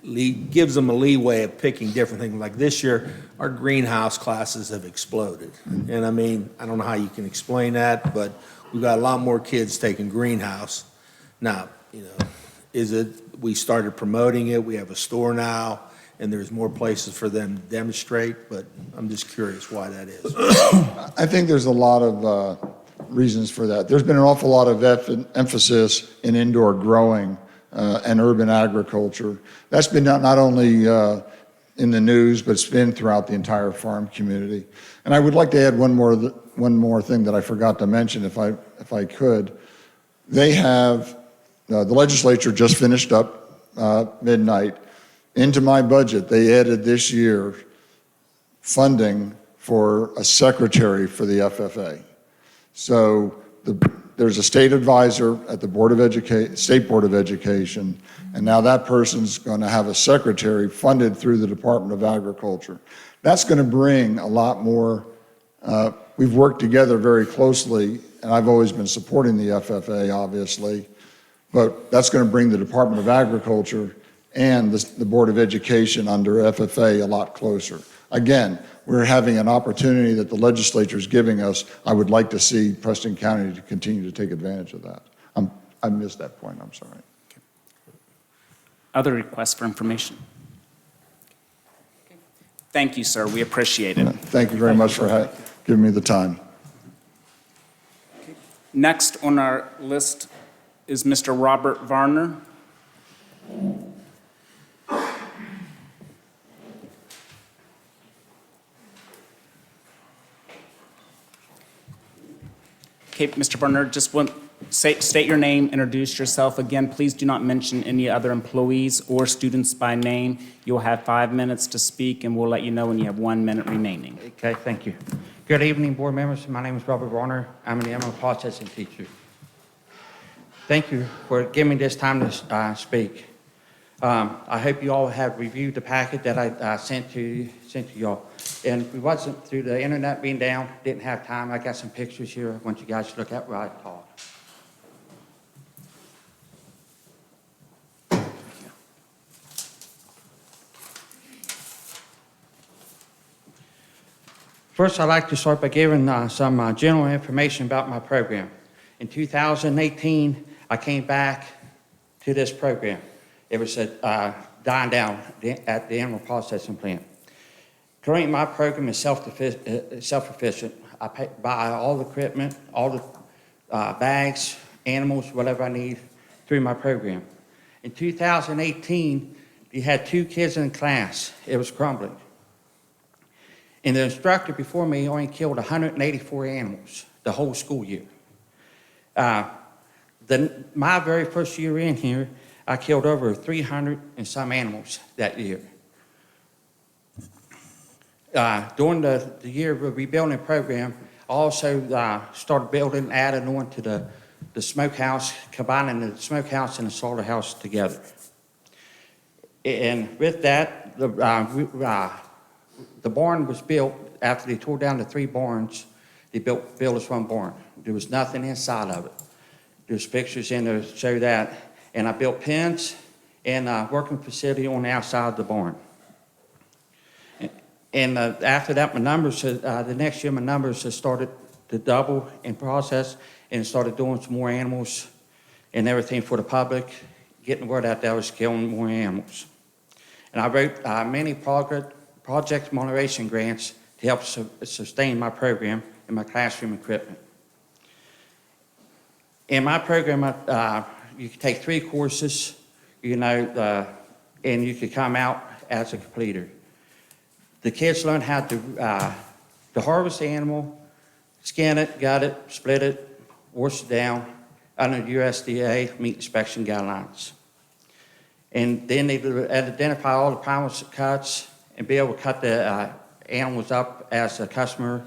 gives them a leeway of picking different things. Like this year, our greenhouse classes have exploded. And I mean, I don't know how you can explain that, but we've got a lot more kids taking greenhouse. Now, is it, we started promoting it, we have a store now, and there's more places for them to demonstrate, but I'm just curious why that is. I think there's a lot of reasons for that. There's been an awful lot of emphasis in indoor growing and urban agriculture. That's been not only in the news, but it's been throughout the entire farm community. And I would like to add one more thing that I forgot to mention, if I could. They have the legislature just finished up midnight. Into my budget, they added this year funding for a secretary for the FFA. So there's a state advisor at the State Board of Education, and now that person's going to have a secretary funded through the Department of Agriculture. That's going to bring a lot more. We've worked together very closely, and I've always been supporting the FFA, obviously, but that's going to bring the Department of Agriculture and the Board of Education under FFA a lot closer. Again, we're having an opportunity that the legislature is giving us. I would like to see Preston County to continue to take advantage of that. I missed that point, I'm sorry. Okay. Other requests for information? Okay. Thank you, sir. We appreciate it. Thank you very much for giving me the time. Okay. Next on our list is Mr. Robert Varner. Okay, Mr. Varner, just state your name, introduce yourself again. Please do not mention any other employees or students by name. You'll have 5 minutes to speak, and we'll let you know when you have 1 minute remaining. Okay, thank you. Good evening, board members. My name is Robert Warner. I'm an animal processing teacher. Thank you for giving me this time to speak. I hope you all have reviewed the packet that I sent to y'all. And if it wasn't through the internet being down, didn't have time, I got some pictures here I want you guys to look at while I talk. First, I'd like to start by giving some general information about my program. In 2018, I came back to this program. It was dying down at the animal processing plant. Currently, my program is self-sufficient. I buy all the equipment, all the bags, animals, whatever I need through my program. In 2018, we had 2 kids in class. It was crumbling. And the instructor before me only killed 184 animals the whole school year. My very first year in here, I killed over 300 and some animals that year. During the year of the rebuilding program, I also started building, adding on to the smokehouse, combining the smokehouse and the slaughterhouse together. And with that, the barn was built after they tore down the 3 barns They built this one barn. There was nothing inside of it. There's pictures in there to show that. And I built pens and a working facility on the outside of the barn. And after that, my numbers, the next year, my numbers have started to double in process and started doing some more animals and everything for the public, getting the word out that I was killing more animals. And I wrote many project moderation grants to help sustain my program and my classroom equipment. In my program, you can take 3 courses, and you could come out as a completer. The kids learn how to harvest the animal, skin it, gut it, split it, wash it down under USDA meat inspection guidelines. And then they identify all the primals and cuts and be able to cut the animals up as a customer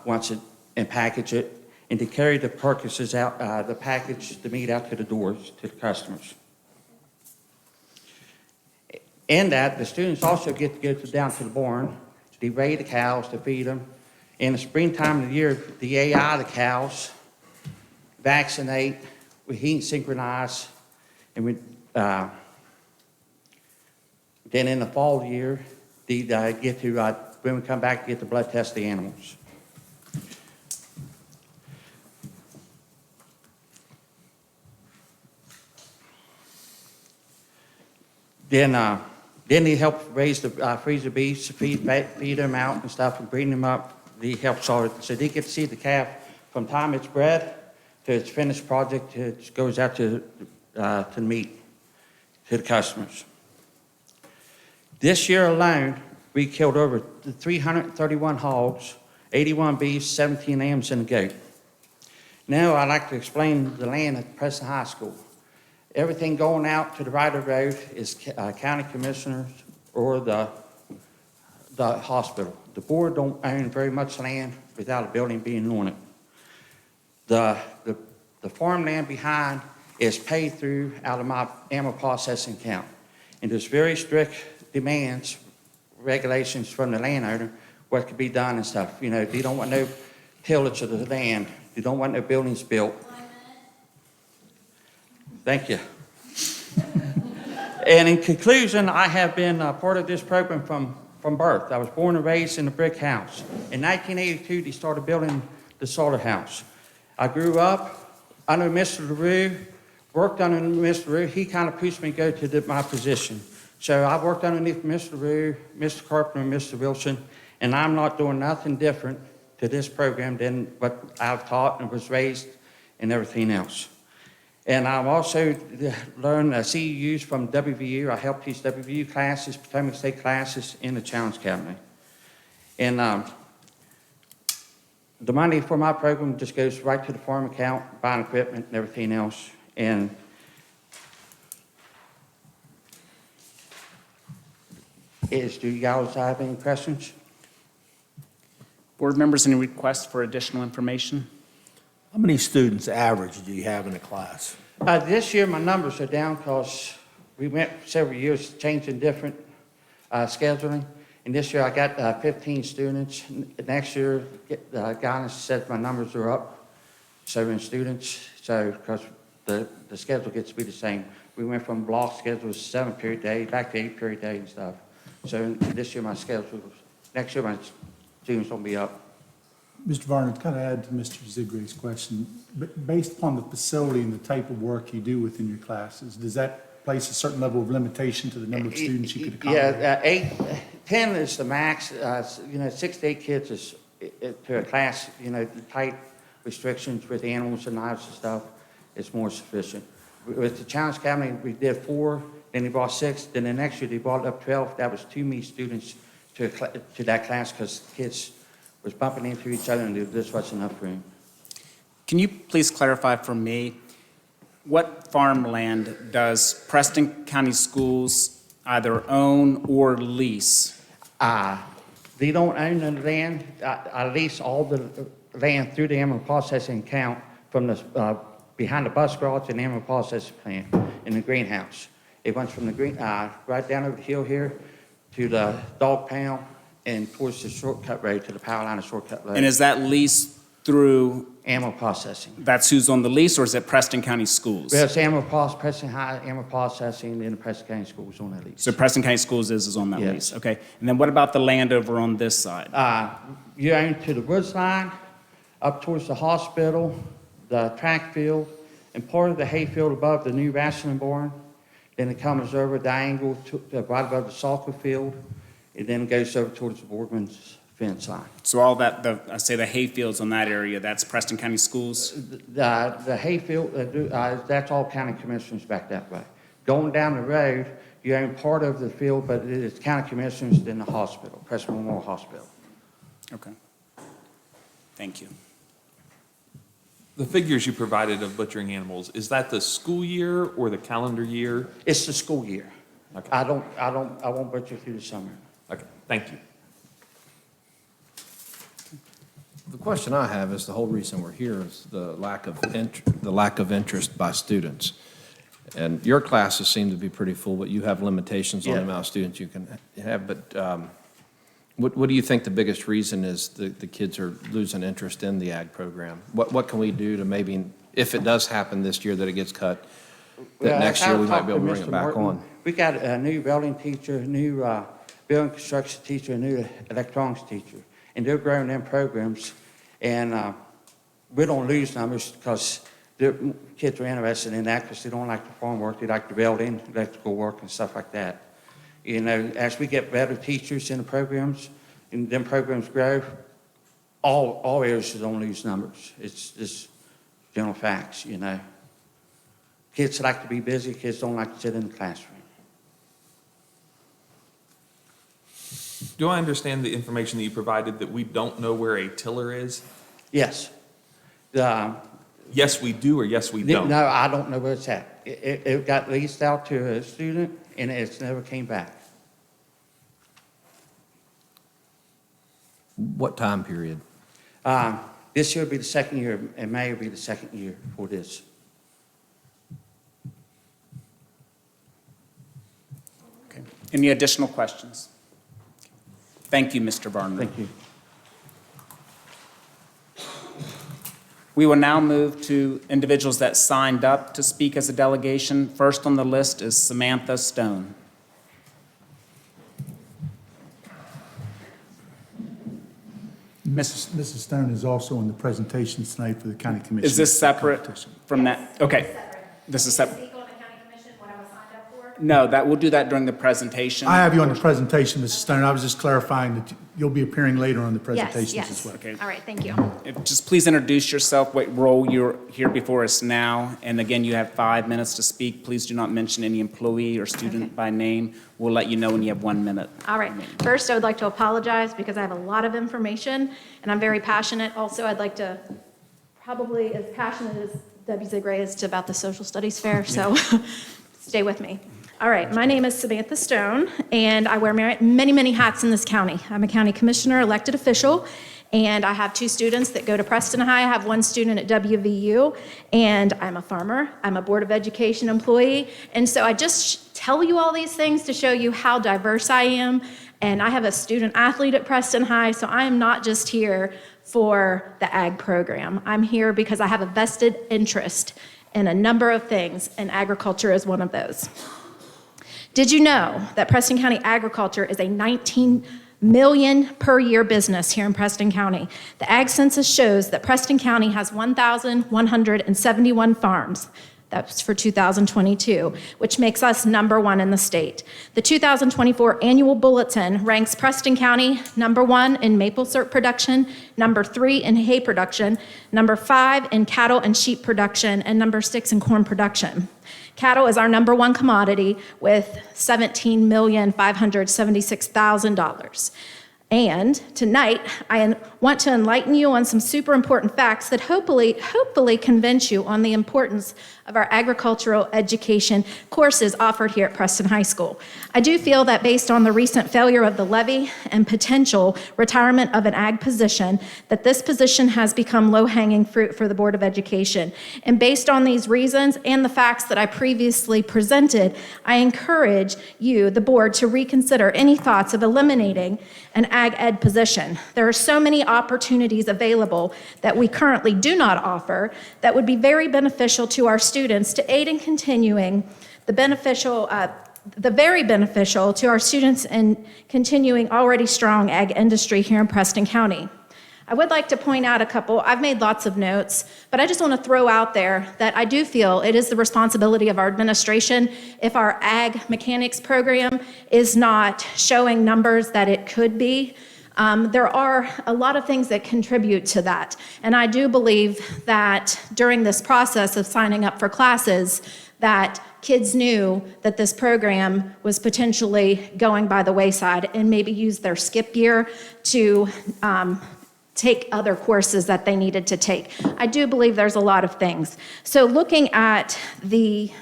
wants it and package it, and to carry the carcasses out, the meat out to the doors to the customers. In that, the students also get to go down to the barn, to weigh the cows, to feed them. In the springtime of the year, the AI the cows, vaccinate, we heat and synchronize, and we, then in the fall of the year, they get to, when we come back, get the blood test of the animals. Then they help raise the freezer beefs, feed them out and stuff, and bring them up. They help sort it. So they get to see the calf from time it's bred to its finished project. It goes out to meat to the customers. This year alone, we killed over 331 hogs, 81 beefs, 17 lambs, and a goat. Now I'd like to explain the land at Preston High School. Everything going out to the right of the road is county commissioners or the hospital. The board don't own very much land without a building being on it. The farmland behind is paid through out of my animal processing account. And there's very strict demands, regulations from the landowner, what could be done and stuff. They don't want no tillage of the land. They don't want no buildings built. Thank you. And in conclusion, I have been part of this program from birth. I was born and raised in a brick house. In 1982, they started building the slaughterhouse. I grew up under Mr. LaRue, worked under Mr. LaRue. He kind of pushed me to go to my position. So I worked underneath Mr. LaRue, Mr. Carpenter, and Mr. Wilson, and I'm not doing nothing different to this program than what I've taught and was raised and everything else. And I've also learned CEUs from WVU. I helped teach WVU classes, Potomac State classes in the Challenge Cabinet. And the money for my program just goes right to the farm account, buying equipment and everything else. And do you guys have any questions? Board members, any requests for additional information? How many students average do you have in a class? This year, my numbers are down because we went several years changing different scheduling. And this year, I got 15 students. Next year, guidance said my numbers are up, 7 students. So, because the schedule gets to be the same. We went from block schedule 7-period day back to 8-period day and stuff. So this year, my schedule, next year, my students will be up. Mr. Varner, to kind of add to Mr. Zigre's question, but based upon the facility and the type of work you do within your classes, does that place a certain level of limitation to the number of students you could accommodate? 10 is the max. 6 to 8 kids is to a class. The tight restrictions with animals and knives and stuff is more sufficient. With the Challenge Cabinet, we did 4, then they brought 6, then the next year they brought up 12. That was too many students to that class because kids was bumping into each other and there just wasn't enough room. Can you please clarify for me, what farmland does Preston County Schools either own or lease? They don't own the land. I lease all the land through the animal processing account from the behind the bus garage and the animal processing plant in the greenhouse. It runs from the right down over the hill here to the dog pound and towards the shortcut road to the power line of shortcut road. And is that lease through, Animal processing. that's who's on the lease, or is it Preston County Schools? Well, it's Preston High, animal processing, and the Preston County Schools on that lease. So Preston County Schools is on that Yes. lease, okay. And then what about the land over on this side? You own to the woods line, up towards the hospital, the track field, and part of the hayfield above the new wrestling barn. Then it comes over diagonal to, right above the soccer field, and then it goes over towards the Boardman's fence line. So all that, I say the hay fields on that area, that's Preston County Schools? The hayfield, that's all county commissioners back that way. Going down the road, you own part of the field, but it is county commissioners then the hospital, Preston Memorial Hospital. Okay. Thank you. The figures you provided of butchering animals, is that the school year or the calendar year? It's the school year. Okay. I won't butcher through the summer. Okay, thank you. The question I have is, the whole reason we're here is the lack of interest by students. And your classes seem to be pretty full, but you have limitations on the Yeah. amount of students you can have. But what do you think the biggest reason is the kids are losing interest in the ag program? What can we do to maybe, if it does happen this year that it gets cut, that Well, next year we I've might talked be able to to bring it Mr. back Martin. on? We got a new welding teacher, a new building construction teacher, a new electronics teacher, and they're growing them programs. And we don't lose numbers because the kids are interested in that because they don't like the farm work, they like the welding, electrical work and stuff like that. You know, as we get better teachers in the programs, and them programs grow, all areas don't lose numbers. It's just general facts, you know. Kids like to be busy, kids don't like to sit in the classroom. Do I understand the information that you provided that we don't know where a tiller is? Yes. Yes, we do, or yes, we don't? No, I don't know where it's at. It got leased out to a student and it's never came back. What time period? This year will be the second year, and May will be the second year for this. Okay. Any additional questions? Thank you, Mr. Barnard. Thank you. We will now move to individuals that signed up to speak as a delegation. First on the list is Samantha Stone. Mrs. Stone is also in the presentation tonight for the county commission. Is this separate competition. from that? Okay. This is separate. Speak on the county commission, what I was signed up for? No, we'll do that during the presentation. I have you on the presentation, Mrs. Stone. I was just clarifying that you'll be appearing later on the presentations Yes, as well. Okay. All right, thank you. Just please introduce yourself, what role you're here before us now, and again, you have 5 minutes to speak. Please do not mention any employee or student Okay. by name. We'll let you know when you have 1 minute. All right, first, I would like to apologize because I have a lot of information and I'm very passionate. Also, I'd like to, probably as passionate as Debbie Zigray is about the social studies fair, so stay with me. All right, my name is Samantha Stone, and I wear many, many hats in this county. I'm a county commissioner, elected official, and I have 2 students that go to Preston High. I have 1 student at WVU, and I'm a farmer. I'm a Board of Education employee, and so I just tell you all these things to show you how diverse I am, and I have a student athlete at Preston High, so I am not just here for the ag program. I'm here because I have a vested interest in a number of things, and agriculture is one of those. Did you know that Preston County agriculture is a 19 million per year business here in Preston County? The ag census shows that Preston County has 1,171 farms. That's for 2022, which makes us #1 in the state. The 2024 annual bulletin ranks Preston County #1 in maple syrup production, #3 in hay production, #5 in cattle and sheep production, and #6 in corn production. Cattle is our #1 commodity with $17,576,000. And tonight, I want to enlighten you on some super important facts that hopefully convince you on the importance of our agricultural education courses offered here at Preston High School. I do feel that based on the recent failure of the levy and potential retirement of an ag position, that this position has become low-hanging fruit for the Board of Education. And based on these reasons and the facts that I previously presented, I encourage you, the board, to reconsider any thoughts of eliminating an ag ed position. There are so many opportunities available that we currently do not offer that would be very beneficial to our students to aid in continuing the very beneficial to our students in continuing already strong ag industry here in Preston County. I would like to point out a couple. I've made lots of notes, but I just want to throw out there that I do feel it is the responsibility of our administration if our ag mechanics program is not showing numbers that it could be. There are a lot of things that contribute to that. And I do believe that during this process of signing up for classes, that kids knew that this program was potentially going by the wayside and maybe use their skip year to take other courses that they needed to take. I do believe there's a lot of things. So looking at the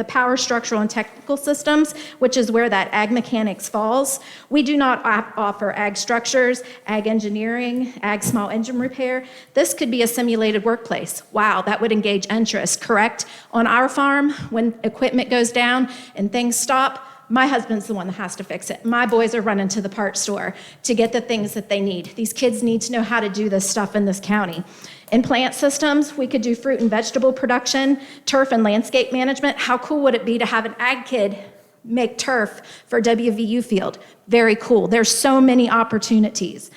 power structural and technical systems, which is where that ag mechanics falls, we do not offer ag structures, ag engineering, ag small engine repair. This could be a simulated workplace. Wow, that would engage interest, correct? On our farm, when equipment goes down and things stop, my husband's the one that has to fix it. My boys are running to the parts store to get the things that they need. These kids need to know how to do this stuff in this county. In plant systems, we could do fruit and vegetable production, turf and landscape management. How cool would it be to have an ag kid make turf for WVU field? Very cool. There's so many opportunities.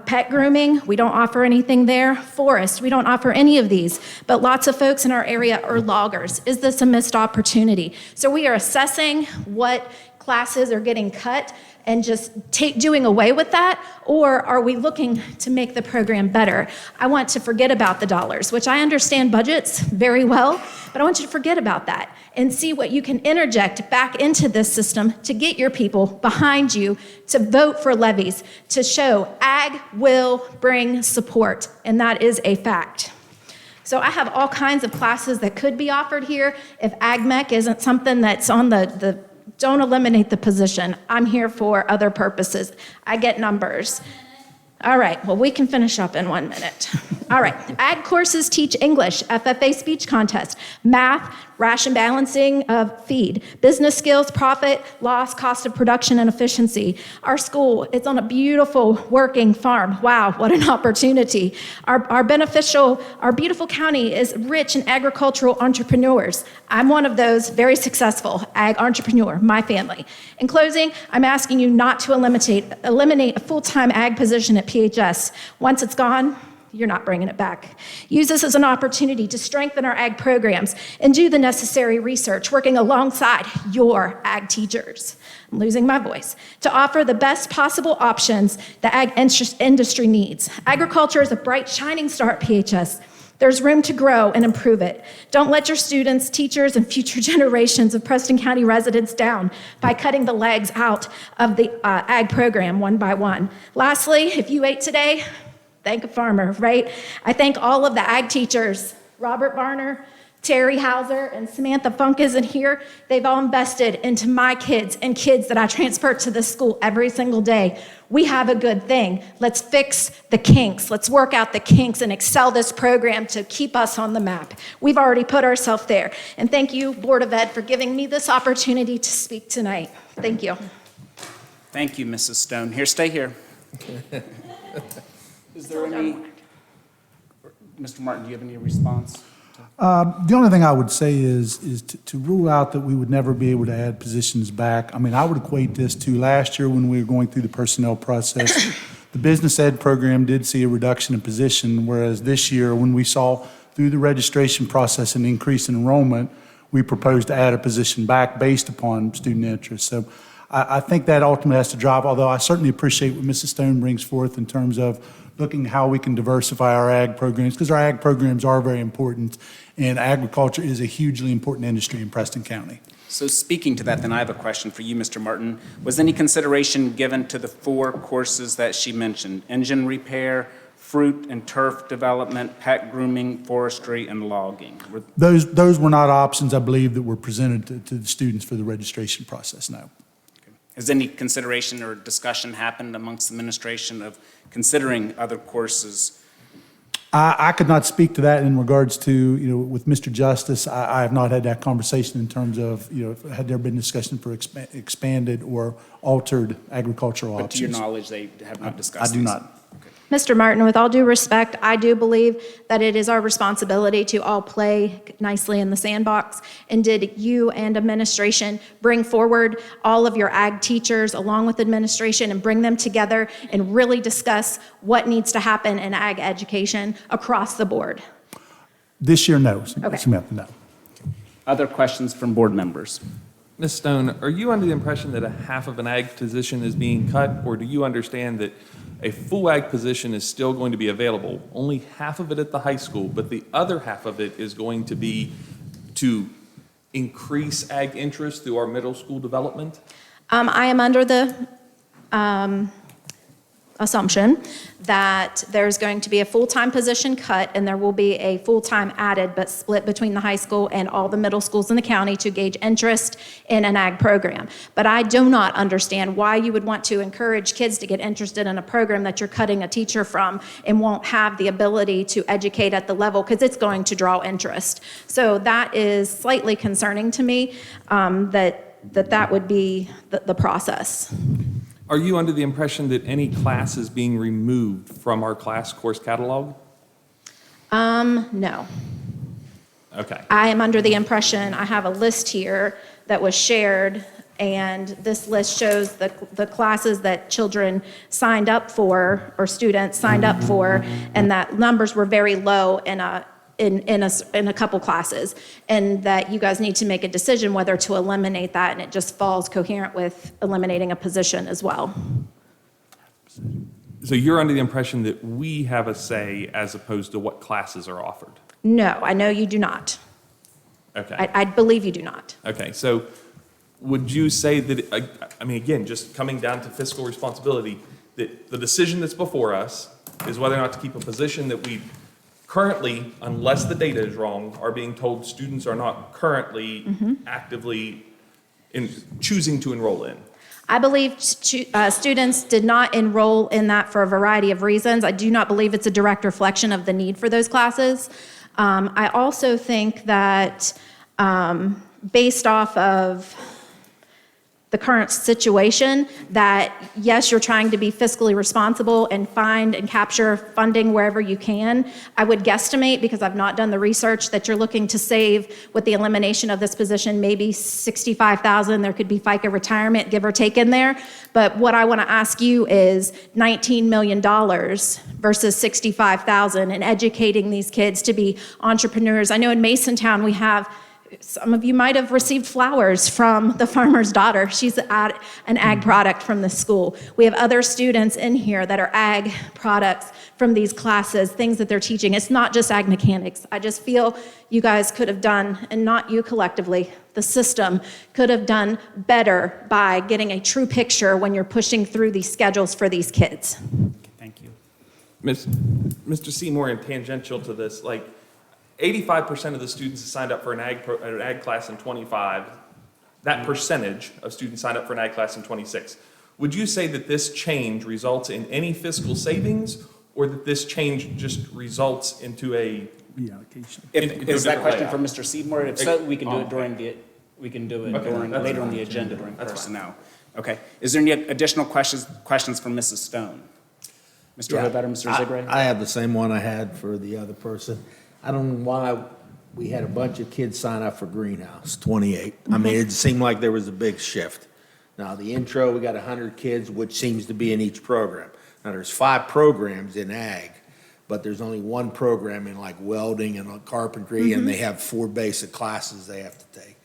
Pet grooming, we don't offer anything there. Forest, we don't offer any of these, but lots of folks in our area are loggers. Is this a missed opportunity? So we are assessing what classes are getting cut and just doing away with that, or are we looking to make the program better? I want to forget about the dollars, which I understand budgets very well, but I want you to forget about that and see what you can interject back into this system to get your people behind you to vote for levies, to show ag will bring support, and that is a fact. So I have all kinds of classes that could be offered here. If ag mech isn't something that's on don't eliminate the position. I'm here for other purposes. I get numbers. All right, well, we can finish up in 1 minute. All right, ag courses teach English, FFA speech contest, math, ration balancing of feed, business skills, profit, loss, cost of production, and efficiency. Our school is on a beautiful working farm. Wow, what an opportunity. Our beautiful county is rich in agricultural entrepreneurs. I'm one of those very successful ag entrepreneur, my family. In closing, I'm asking you not to eliminate a full-time ag position at PHS. Once it's gone, you're not bringing it back. Use this as an opportunity to strengthen our ag programs and do the necessary research, working alongside your ag teachers. I'm losing my voice. To offer the best possible options the ag industry needs. Agriculture is a bright, shining star at PHS. There's room to grow and improve it. Don't let your students, teachers, and future generations of Preston County residents down by cutting the legs out of the ag program one by one. Lastly, if you ate today, thank a farmer, right? I thank all of the ag teachers, Robert Varner, Terry Hauser, and Samantha Funk isn't here. They've all invested into my kids and kids that I transfer to this school every single day. We have a good thing. Let's fix the kinks. Let's work out the kinks and excel this program to keep us on the map. We've already put ourselves there. And thank you, Board of Ed, for giving me this opportunity to speak tonight. Thank you. Thank you, Mrs. Stone. Here, stay here. Is there any, Mr. Martin, do you have any response? The only thing I would say is to rule out that we would never be able to add positions back. I mean, I would equate this to last year when we were going through the personnel process. The business ed program did see a reduction in position, whereas this year, when we saw through the registration process an increase in enrollment, we proposed to add a position back based upon student interest. So I think that ultimately has to drive, although I certainly appreciate what Mrs. Stone brings forth in terms of looking how we can diversify our ag programs, because our ag programs are very important, and agriculture is a hugely important industry in Preston County. So speaking to that, then I have a question for you, Mr. Martin. Was any consideration given to the 4 courses that she mentioned? Engine repair, fruit and turf development, pet grooming, forestry, and logging? Those were not options, I believe, that were presented to the students for the registration process, no. Has any consideration or discussion happened amongst the administration of considering other courses? I could not speak to that in regards to, with Mr. Justice. I have not had that conversation in terms of, had there been discussion for expanded or altered agricultural But to your options. knowledge, they have not discussed I do these? not. Mr. Martin, with all due respect, I do believe that it is our responsibility to all play nicely in the sandbox. And did you and administration bring forward all of your ag teachers along with administration and bring them together and really discuss what needs to happen in ag education across the board? This year, no. Okay. Samantha, no. Other questions from board members? Ms. Stone, are you under the impression that a half of an ag position is being cut, or do you understand that a full ag position is still going to be available, only half of it at the high school, but the other half of it is going to be to increase ag interest through our middle school development? I am under the assumption that there's going to be a full-time position cut and there will be a full-time added but split between the high school and all the middle schools in the county to gauge interest in an ag program. But I do not understand why you would want to encourage kids to get interested in a program that you're cutting a teacher from and won't have the ability to educate at the level because it's going to draw interest. So that is slightly concerning to me, that would be the process. Are you under the impression that any class is being removed from our class course catalog? No. Okay. I am under the impression, I have a list here that was shared, and this list shows the classes that children signed up for, or students signed up for, and that numbers were very low in a couple classes, and that you guys need to make a decision whether to eliminate that, and it just falls coherent with eliminating a position as well. So you're under the impression that we have a say as opposed to what classes are offered? No, I know you do not. Okay. I believe you do not. Okay, so would you say that, I mean, again, just coming down to fiscal responsibility, that the decision that's before us is whether or not to keep a position that we currently, unless the data is wrong, are being told students are not currently actively choosing to enroll in? I believe students did not enroll in that for a variety of reasons. I do not believe it's a direct reflection of the need for those classes. I also think that based off of the current situation, that yes, you're trying to be fiscally responsible and find and capture funding wherever you can. I would guesstimate, because I've not done the research, that you're looking to save with the elimination of this position, maybe $65,000. There could be FICA retirement, give or take in there. But what I want to ask you is $19 million versus $65,000 and educating these kids to be entrepreneurs. I know in Masontown we have, some of you might have received flowers from the farmer's daughter. She's an ag product from the school. We have other students in here that are ag products from these classes, things that they're teaching. It's not just ag mechanics. I just feel you guys could have done, and not you collectively, the system could have done better by getting a true picture when you're pushing through these schedules for these kids. Thank you. Mr. Seymour, and tangential to this, 85% of the students that signed up for an ag class in 25, that percentage of students signed up for an ag class in 26. Would you say that this change results in any fiscal savings, or that this change just results into a Reallocation. Is that question for layout? Mr. Seymour? If so, we can do it during later on the agenda during That's personnel. Okay. Is there any additional questions from Mrs. Stone? Mr. Hobetter, Mr. Zigray? I have the same one I had for the other person. I don't know why we had a bunch of kids sign up for Greenhouse, 28. I mean, it seemed like there was a big shift. Now, the intro, we got 100 kids, which seems to be in each program. Now, there's 5 programs in ag, but there's only 1 program in welding and carpentry, and they have 4 basic classes they have to take.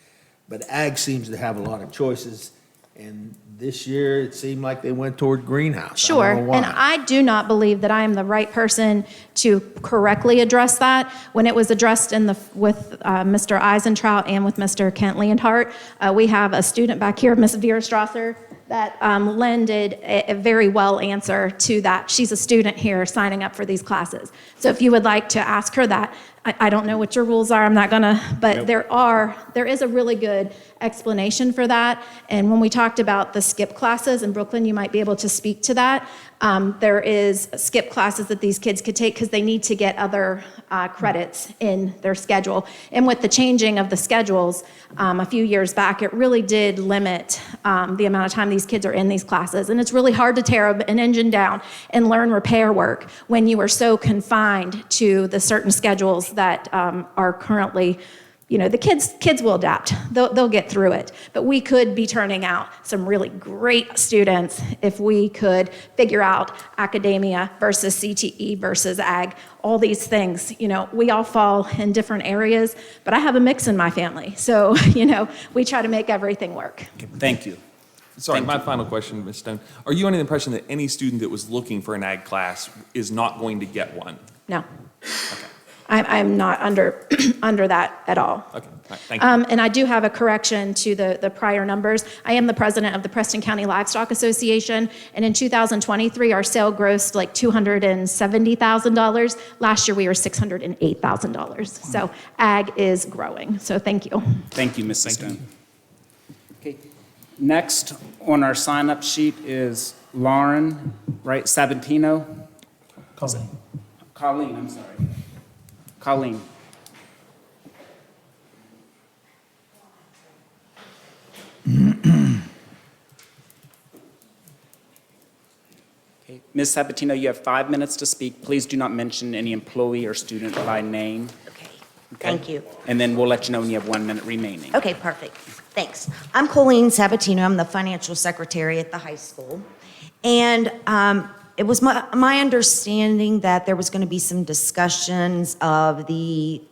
But ag seems to have a lot of choices, and this year it seemed like they went toward Greenhouse. Sure, I don't know why. and I do not believe that I am the right person to correctly address that. When it was addressed with Mr. Eisentraut and with Mr. Kent Leonhardt, we have a student back here, Ms. Vera Strasser, that lended a very well answer to that. She's a student here signing up for these classes. So if you would like to ask her that, I don't know what your rules are, I'm not gonna, but there is a really good explanation for that. And when we talked about the skip classes, in Brooklyn, you might be able to speak to that. There is skip classes that these kids could take because they need to get other credits in their schedule. And with the changing of the schedules a few years back, it really did limit the amount of time these kids are in these classes. And it's really hard to tear an engine down and learn repair work when you are so confined to the certain schedules that are currently, the kids will adapt. They'll get through it. But we could be turning out some really great students if we could figure out academia versus CTE versus ag, all these things. We all fall in different areas, but I have a mix in my family. So, we try to make everything work. Okay, thank you. Sorry, my final question, Ms. Stone. Are you under the impression that any student that was looking for an ag class is not going to get one? No. I'm not under that at all. Okay, all right, thank you. And I do have a correction to the prior numbers. I am the president of the Preston County Livestock Association, and in 2023, our sale grossed like $270,000. Last year, we were $608,000. So ag is growing, so thank you. Thank you, Mrs. Stone. Okay, next on our sign-up sheet is Lauren, right, Sabatino? Colleen, I'm sorry. Colleen. Okay, Ms. Sabatino, you have 5 minutes to speak. Please do not mention any employee or student by name. Okay, thank you. And then we'll let you know when you have 1 minute remaining. Okay, perfect. Thanks. I'm Colleen Sabatino. I'm the financial secretary at the high school. And it was my understanding that there was going to be some discussions of the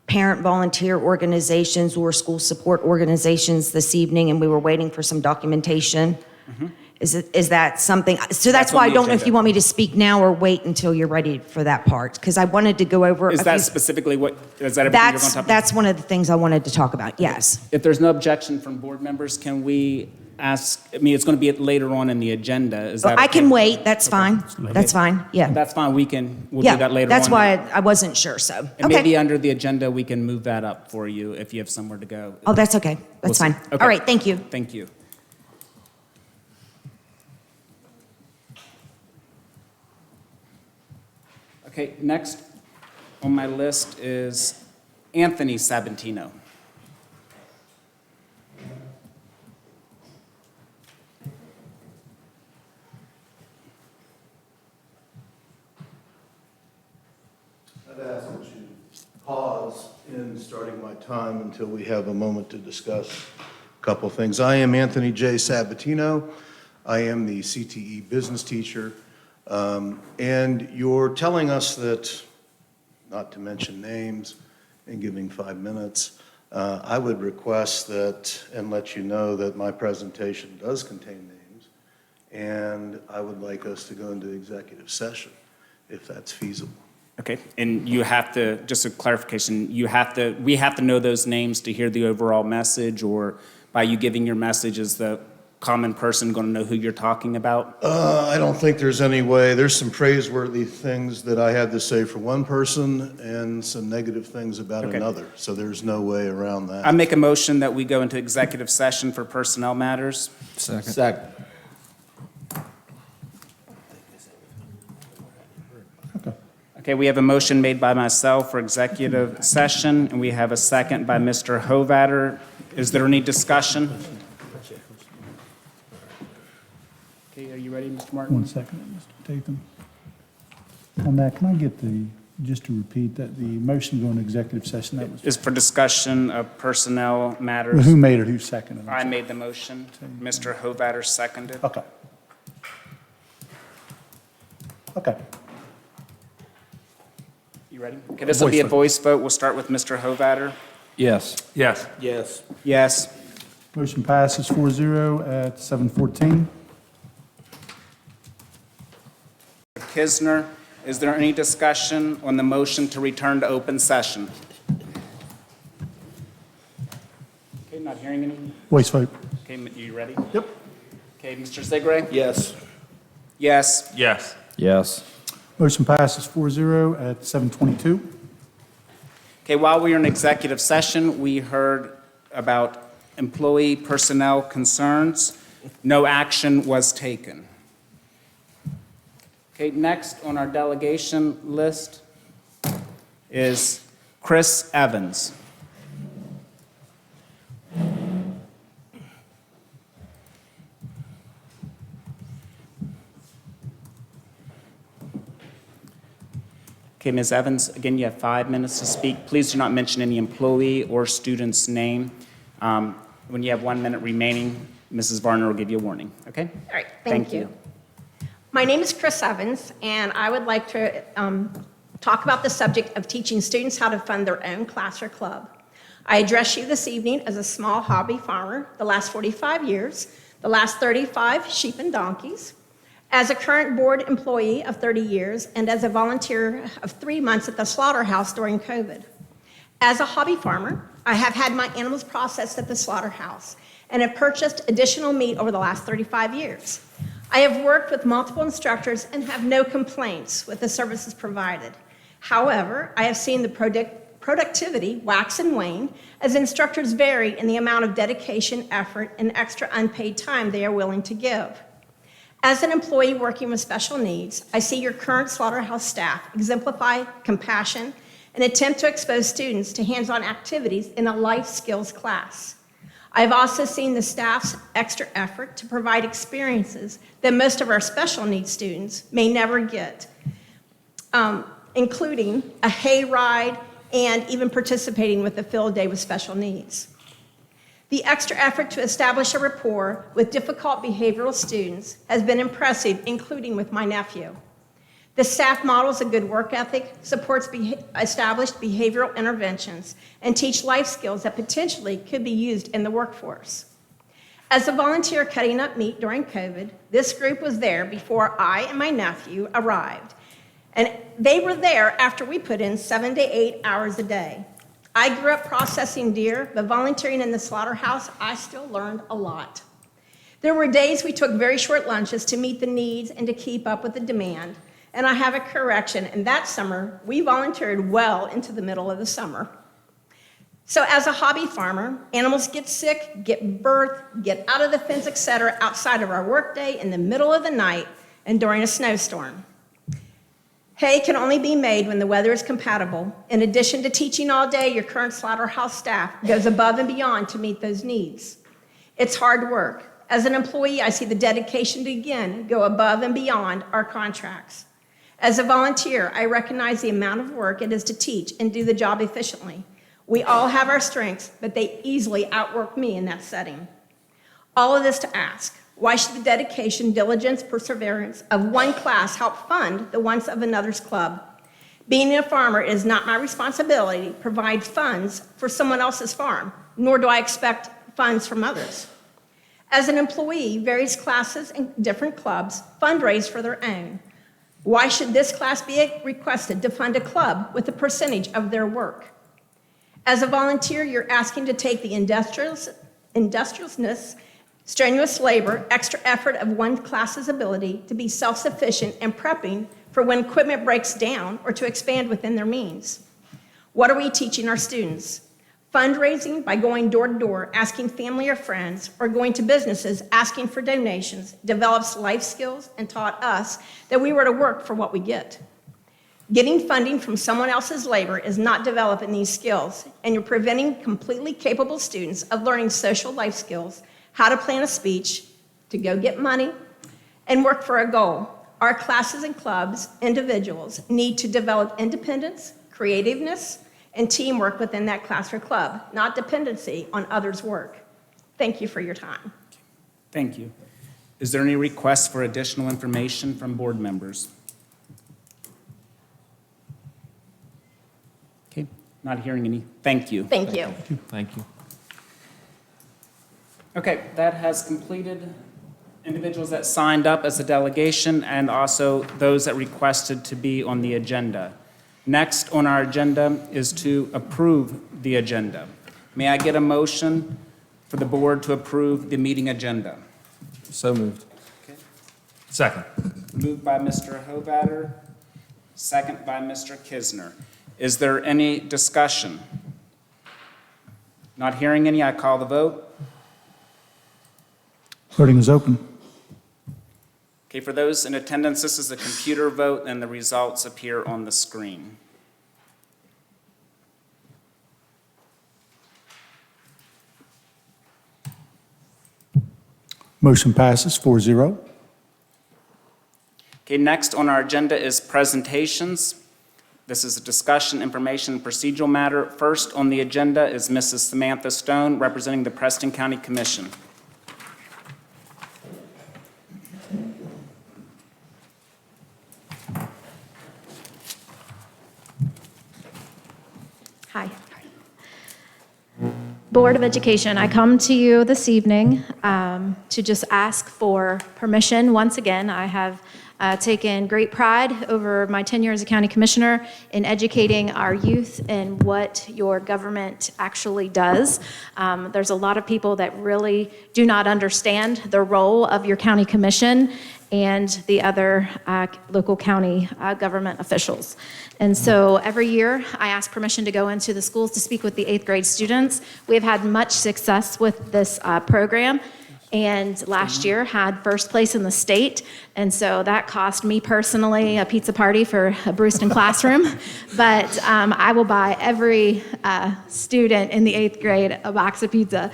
parent volunteer organizations or school support organizations this evening, and we were waiting for some documentation. Mm-hmm. Is that something? So that's why I don't know if you want me to speak now or wait until you're ready for that part, because I wanted to go over. Is that specifically what, is that everything you're going to talk about? That's one of the things I wanted to talk about, yes. If there's no objection from board members, can we ask, it's going to be later on in the agenda. Is that I okay? can wait, that's fine. That's fine, yeah. That's fine, we'll do that later on. That's why I wasn't sure, so. And Okay. maybe under the agenda, we can move that up for you if you have somewhere to go. Oh, that's okay. That's We'll fine. see. Okay. All right, thank you. Thank you. Okay, next on my list is Anthony Sabatino. I'd ask that you pause in starting my time until we have a moment to discuss a couple of things. I am Anthony J. Sabatino. I am the CTE business teacher. And you're telling us that, not to mention names and giving 5 minutes, I would request that and let you know that my presentation does contain names, and I would like us to go into executive session if that's feasible. Okay, and you have to, just a clarification, we have to know those names to hear the overall message, or by you giving your message, is the common person going to know who you're talking about? I don't think there's any way. There's some praiseworthy things that I had to say for one person and some negative things about another, so there's no way around that. I make a motion that we go into executive session for personnel matters. Second. Okay, we have a motion made by myself for executive session, and we have a second by Mr. Hovatter. Is there any discussion? Okay, are you ready, Mr. Martin? 1 second, Mr. Tatham. On that, can I get just to repeat that the motion going to executive session, that was, Is for discussion of personnel matters. who made it, who seconded it? I made the motion. Mr. Hovatter seconded. Okay. Okay. You ready? Okay, this will be a voice vote. We'll start with Mr. Hovatter. Yes. Yes. Yes. Yes. Motion passes 4-0 at 7:14. Kisner, is there any discussion on the motion to return to open session? Okay, not hearing any. Voice vote. Okay, you ready? Yep. Okay, Mr. Segre? Yes. Yes. Yes. Yes. Motion passes 4-0 at 7:22. Okay, while we were in executive session, we heard about employee personnel concerns. No action was taken. Okay, next on our delegation list is Chris Evans. Okay, Ms. Evans, again, you have 5 minutes to speak. Please do not mention any employee or student's name. When you have 1 minute remaining, Mrs. Varner will give you a warning, okay? All right, thank you. My name is Chris Evans, and I would like to talk about the subject of teaching students how to fund their own class or club. I address you this evening as a small hobby farmer the last 45 years, the last 35 sheep and donkeys, as a current board employee of 30 years, and as a volunteer of 3 months at the slaughterhouse during COVID. As a hobby farmer, I have had my animals processed at the slaughterhouse and have purchased additional meat over the last 35 years. I have worked with multiple instructors and have no complaints with the services provided. However, I have seen the productivity wax and wane as instructors vary in the amount of dedication, effort, and extra unpaid time they are willing to give. As an employee working with special needs, I see your current slaughterhouse staff exemplify compassion and attempt to expose students to hands-on activities in a life skills class. I've also seen the staff's extra effort to provide experiences that most of our special needs students may never get, including a hay ride and even participating with the field day with special needs. The extra effort to establish a rapport with difficult behavioral students has been impressive, including with my nephew. The staff models a good work ethic, supports established behavioral interventions, and teach life skills that potentially could be used in the workforce. As a volunteer cutting up meat during COVID, this group was there before I and my nephew arrived. And they were there after we put in 7 to 8 hours a day. I grew up processing deer, but volunteering in the slaughterhouse, I still learned a lot. There were days we took very short lunches to meet the needs and to keep up with the demand. And I have a correction, and that summer, we volunteered well into the middle of the summer. So as a hobby farmer, animals get sick, get birthed, get out of the fence, etc., outside of our workday in the middle of the night and during a snowstorm. Hay can only be made when the weather is compatible. In addition to teaching all day, your current slaughterhouse staff goes above and beyond to meet those needs. It's hard work. As an employee, I see the dedication to, again, go above and beyond our contracts. As a volunteer, I recognize the amount of work it is to teach and do the job efficiently. We all have our strengths, but they easily outwork me in that setting. All of this to ask, why should the dedication, diligence, perseverance of one class help fund the wants of another's club? Being a farmer is not my responsibility to provide funds for someone else's farm, nor do I expect funds from others. As an employee, various classes and different clubs fundraise for their own. Why should this class be requested to fund a club with a percentage of their work? As a volunteer, you're asking to take the industriousness, strenuous labor, extra effort of one class's ability to be self-sufficient and prepping for when equipment breaks down or to expand within their means. What are we teaching our students? Fundraising by going door to door, asking family or friends, or going to businesses asking for donations develops life skills and taught us that we were to work for what we get. Getting funding from someone else's labor is not developing these skills, and you're preventing completely capable students of learning social life skills, how to plan a speech, to go get money, and work for a goal. Our classes and clubs, individuals, need to develop independence, creativeness, and teamwork within that class or club, not dependency on others' work. Thank you for your time. Thank you. Is there any requests for additional information from board members? Okay, not hearing any. Thank you. Thank you. Thank you. Okay, that has completed individuals that signed up as a delegation and also those that requested to be on the agenda. Next on our agenda is to approve the agenda. May I get a motion for the board to approve the meeting agenda? So moved. Okay. Second. Moved by Mr. Hovatter, second by Mr. Kisner. Is there any discussion? Not hearing any, I call the vote. Voting is open. Okay, for those in attendance, this is a computer vote, and the results appear on the screen. Motion passes 4-0. Okay, next on our agenda is presentations. This is a discussion, information, and procedural matter. First on the agenda is Mrs. Samantha Stone, representing the Preston County Commission. Hi. Board of Education, I come to you this evening to just ask for permission. Once again, I have taken great pride over my tenure as a county commissioner in educating our youth in what your government actually does. There's a lot of people that really do not understand the role of your county commission and the other local county government officials. And so every year, I ask permission to go into the schools to speak with the 8th grade students. We've had much success with this program, and last year had first place in the state. And so that cost me personally a pizza party for a Brewston classroom. But I will buy every student in the 8th grade a box of pizza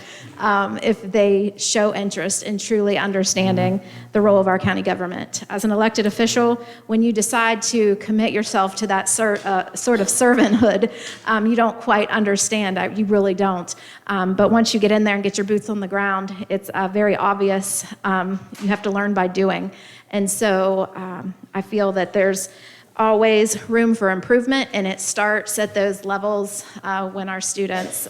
if they show interest in truly understanding the role of our county government. As an elected official, when you decide to commit yourself to that sort of servanthood, you don't quite understand. You really don't. But once you get in there and get your boots on the ground, it's very obvious. You have to learn by doing. And so I feel that there's always room for improvement, and it starts at those levels when our students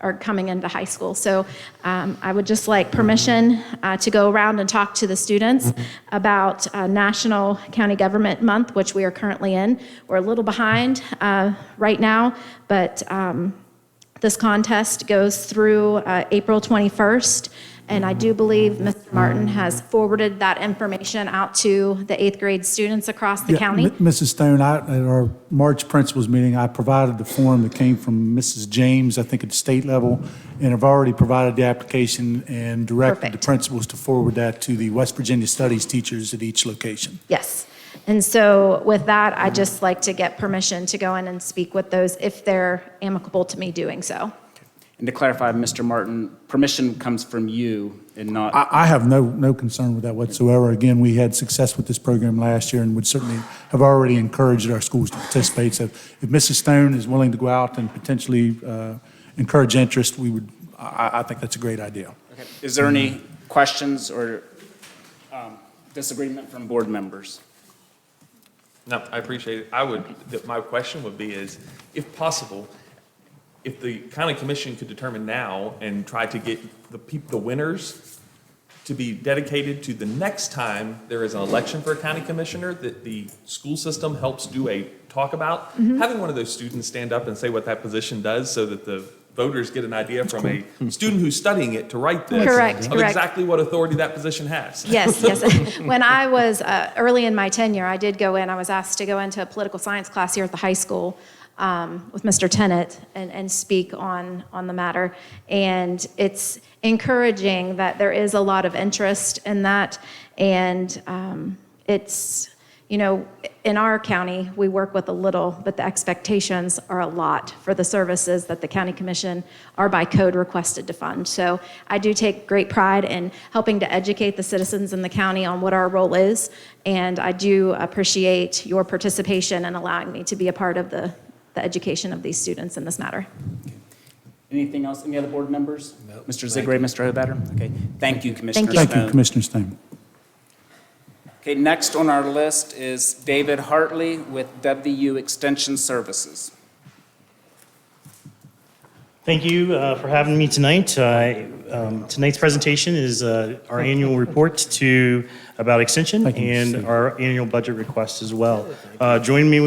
are coming into high school. So I would just like permission to go around and talk to the students about National County Government Month, which we are currently in. We're a little behind right now, but this contest goes through April 21st. And I do believe Mr. Martin has forwarded that information out to the 8th grade students across the county. Mrs. Stone, at our March principals meeting, I provided the form that came from Mrs. James, I think at the state level, and I've already provided the application and directed the principals to forward that to the West Virginia Studies teachers at each location. Yes. And so with that, I'd just like to get permission to go in and speak with those if they're amicable to me doing so. And to clarify, Mr. Martin, permission comes from you and not... I have no concern with that whatsoever. Again, we had success with this program last year and would certainly have already encouraged our schools to participate. So if Mrs. Stone is willing to go out and potentially encourage interest, I think that's a great idea. Okay. Is there any questions or disagreement from board members? No, I appreciate it. My question would be is, if possible, if the county commission could determine now and try to get the winners to be dedicated to the next time there is an election for a county commissioner that the school system helps do a talk about, having one of those students stand up and say what that position does so that the voters get an idea from a student who's studying it to write this Correct. exactly what authority that position has. Yes. When I was early in my tenure, I did go in. I was asked to go into a political science class here at the high school with Mr. Tennant and speak on the matter. And it's encouraging that there is a lot of interest in that. And it's, in our county, we work with a little, but the expectations are a lot for the services that the county commission are by code requested to fund. So I do take great pride in helping to educate the citizens in the county on what our role is. And I do appreciate your participation and allowing me to be a part of the education of these students in this matter. Anything else? Any other board members? No. Mr. Zigray, Mr. Hobatter? Okay. Thank you, Commissioner Thank you, Commissioner Stone. Okay, next on our list is David Hartley with WU Extension Services. Thank you for having me tonight. Tonight's presentation is our annual report about extension and our annual budget request as well. Joining me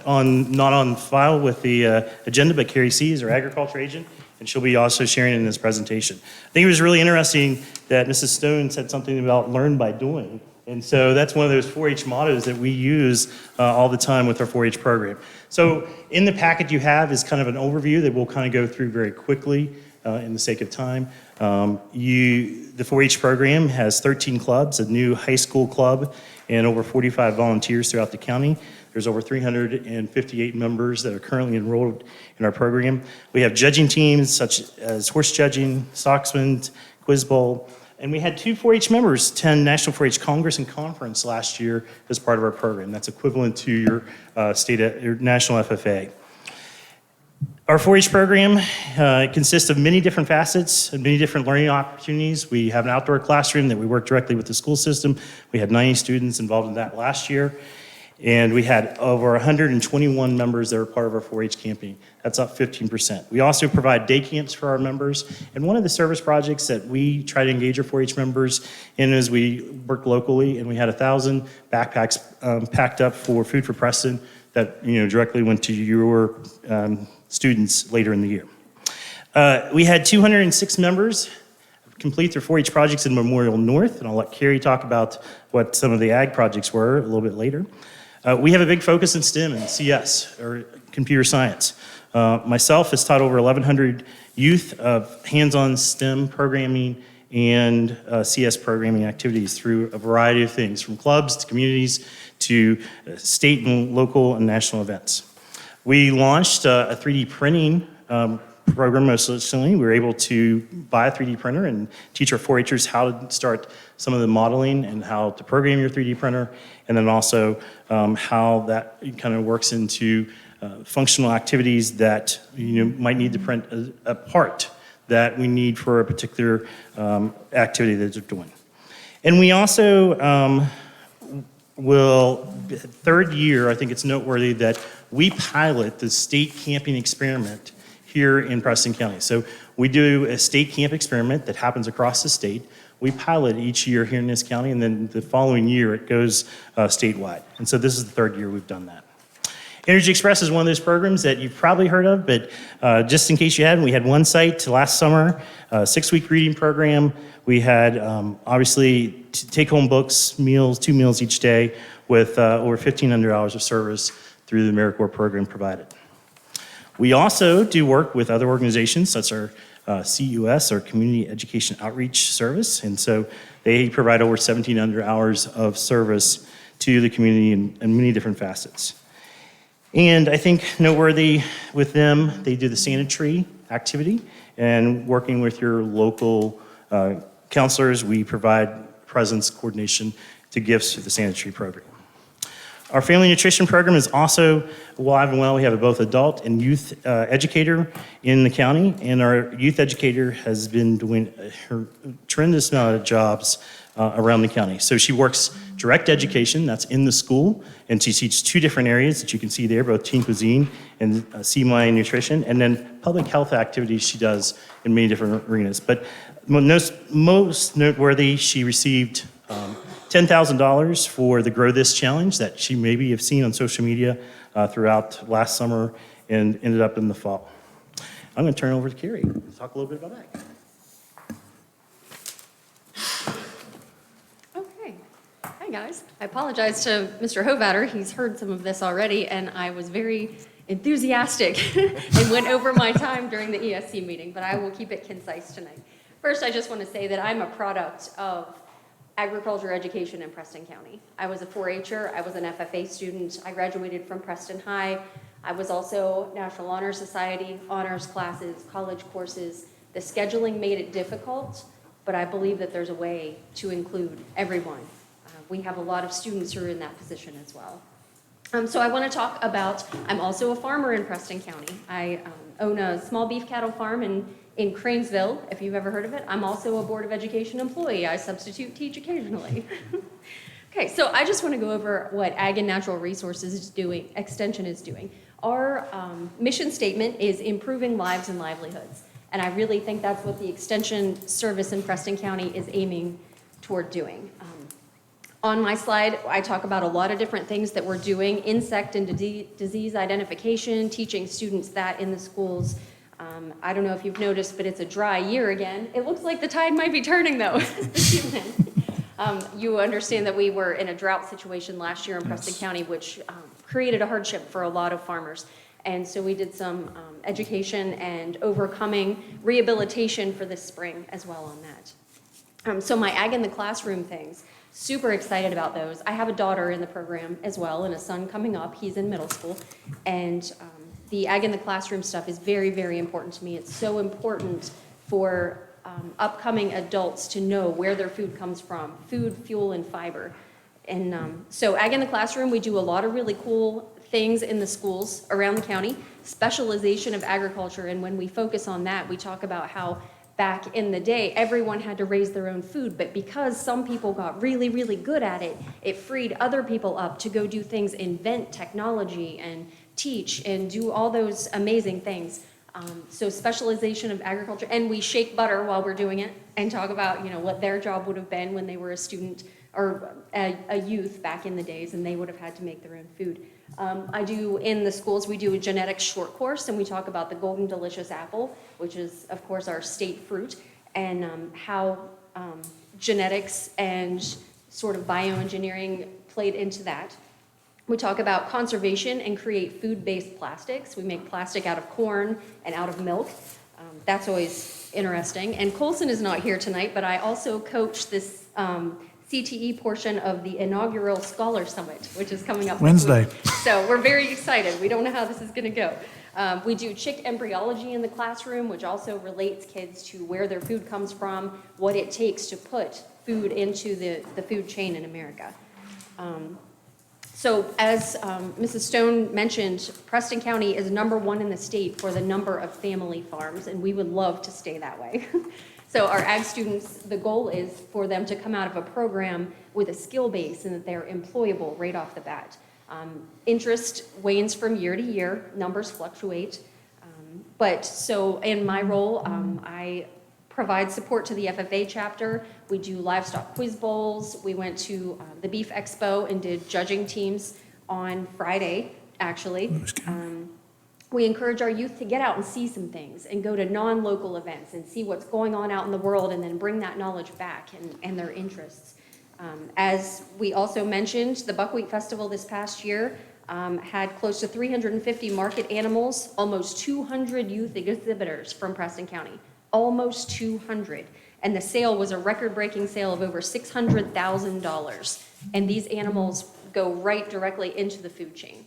not on file with the agenda, but Carrie C. is our agriculture agent, and she'll be also sharing in this presentation. I think it was really interesting that Mrs. Stone said something about learn by doing. And so that's one of those 4-H mottos that we use all the time with our 4-H program. So in the packet you have is kind of an overview that we'll kind of go through very quickly in the sake of time. The 4-H program has 13 clubs, a new high school club, and over 45 volunteers throughout the county. There's over 358 members that are currently enrolled in our program. We have judging teams such as horse judging, Soxman, Quiz Bowl, and we had 2 4-H members attend National 4-H Congress and Conference last year as part of our program. That's equivalent to your your national FFA. Our 4-H program consists of many different facets and many different learning opportunities. We have an outdoor classroom that we work directly with the school system. We had 90 students involved in that last year. And we had over 121 members that were part of our 4-H camping. That's up 15%. We also provide day camps for our members. And one of the service projects that we try to engage our 4-H members in is we work locally, and we had 1,000 backpacks packed up for Food for Preston that directly went to your students later in the year. We had 206 members complete their 4-H projects in Memorial North, and I'll let Carrie talk about what some of the ag projects were a little bit later. We have a big focus in STEM and CS, or computer science. Myself has taught over 1,100 youth of hands-on STEM programming and CS programming activities through a variety of things, from clubs to communities to state and local and national events. We launched a 3D printing program most recently. We were able to buy a 3D printer and teach our 4-Hers how to start some of the modeling and how to program your 3D printer, and then also how that kind of works into functional activities that might need to print a part that we need for a particular activity that they're doing. And we also third year, I think it's noteworthy that we pilot the state camping experiment here in Preston County. So we do a state camp experiment that happens across the state. We pilot each year here in this county, and then the following year it goes statewide. And so this is the third year we've done that. Energy Express is one of those programs that you've probably heard of, but just in case you hadn't, we had one site last summer, a 6-week reading program. We had obviously take-home books, meals, 2 meals each day, with over 1,500 hours of service through the AmeriCorps program provided. We also do work with other organizations such as our CUS, our Community Education Outreach Service, and so they provide over 1,700 hours of service to the community in many different facets. And I think noteworthy with them, they do the Santa Tree activity, and working with your local counselors, we provide presence coordination to gifts through the Santa Tree program. Our family nutrition program is also alive and well. We have a both adult and youth educator in the county, and our youth educator has been doing a tremendous amount of jobs around the county. So she works direct education, that's in the school, and she teaches 2 different areas that you can see there, both teen cuisine and CMI nutrition, and then public health activities she does in many different arenas. But most noteworthy, she received $10,000 for the Grow This Challenge that she maybe have seen on social media throughout last summer and ended up in the fall. I'm going to turn it over to Carrie to talk a little bit about that. Okay. Hi, guys. I apologize to Mr. Hovatter. He's heard some of this already, and I was very enthusiastic and went over my time during the ESC meeting, but I will keep it concise tonight. First, I just want to say that I'm a product of agriculture education in Preston County. I was a 4-H'er, I was an FFA student, I graduated from Preston High. I was also National Honor Society, honors classes, college courses. The scheduling made it difficult, but I believe that there's a way to include everyone. We have a lot of students who are in that position as well. So I want to talk about, I'm also a farmer in Preston County. I own a small beef cattle farm in Cranesville, if you've ever heard of it. I'm also a Board of Education employee. I substitute teach occasionally. Okay, so I just want to go over what Ag and Natural Resources is doing, Extension is doing. Our mission statement is improving lives and livelihoods. And I really think that's what the Extension service in Preston County is aiming toward doing. On my slide, I talk about a lot of different things that we're doing, insect and disease identification, teaching students that in the schools. I don't know if you've noticed, but it's a dry year again. It looks like the tide might be turning, though, this evening. You understand that we were in a drought situation last year in Preston County, which created a hardship for a lot of farmers. And so we did some education and overcoming rehabilitation for this spring as well on that. So my Ag in the Classroom things, super excited about those. I have a daughter in the program as well and a son coming up. He's in middle school. And the Ag in the Classroom stuff is very, very important to me. It's so important for upcoming adults to know where their food comes from, food, fuel, and fiber. And so Ag in the Classroom, we do a lot of really cool things in the schools around the county, specialization of agriculture. And when we focus on that, we talk about how back in the day, everyone had to raise their own food, but because some people got really, really good at it, it freed other people up to go do things, invent technology and teach and do all those amazing things. So specialization of agriculture, and we shake butter while we're doing it and talk about, you know, what their job would have been when they were a student or a youth back in the days, and they would have had to make their own food. I do, in the schools, we do a genetics short course, and we talk about the Golden Delicious apple, which is, of course, our state fruit, and how genetics and sort of bioengineering played into that. We talk about conservation and create food-based plastics. We make plastic out of corn and out of milk. That's always interesting. And Colson is not here tonight, but I also coach this CTE portion of the inaugural Scholar Summit, which is coming up Wednesday. next week. So we're very excited. We don't know how this is going to go. We do chick embryology in the classroom, which also relates kids to where their food comes from, what it takes to put food into the food chain in America. So as Mrs. Stone mentioned, Preston County is #1 in the state for the number of family farms, and we would love to stay that way. So our ag students, the goal is for them to come out of a program with a skill base and that they're employable right off the bat. Interest wanes from year to year, numbers fluctuate. But so in my role, I provide support to the FFA chapter. We do livestock quiz bowls. We went to the Beef Expo and did judging teams on Friday, actually. We encourage our youth to get out and see some things and go to non-local events and see what's going on out in the world and then bring that knowledge back and their interests. As we also mentioned, the Buckwheat Festival this past year had close to 350 market animals, almost 200 youth exhibitors from Preston County. Almost 200. And the sale was a record-breaking sale of over $600,000. And these animals go right directly into the food chain.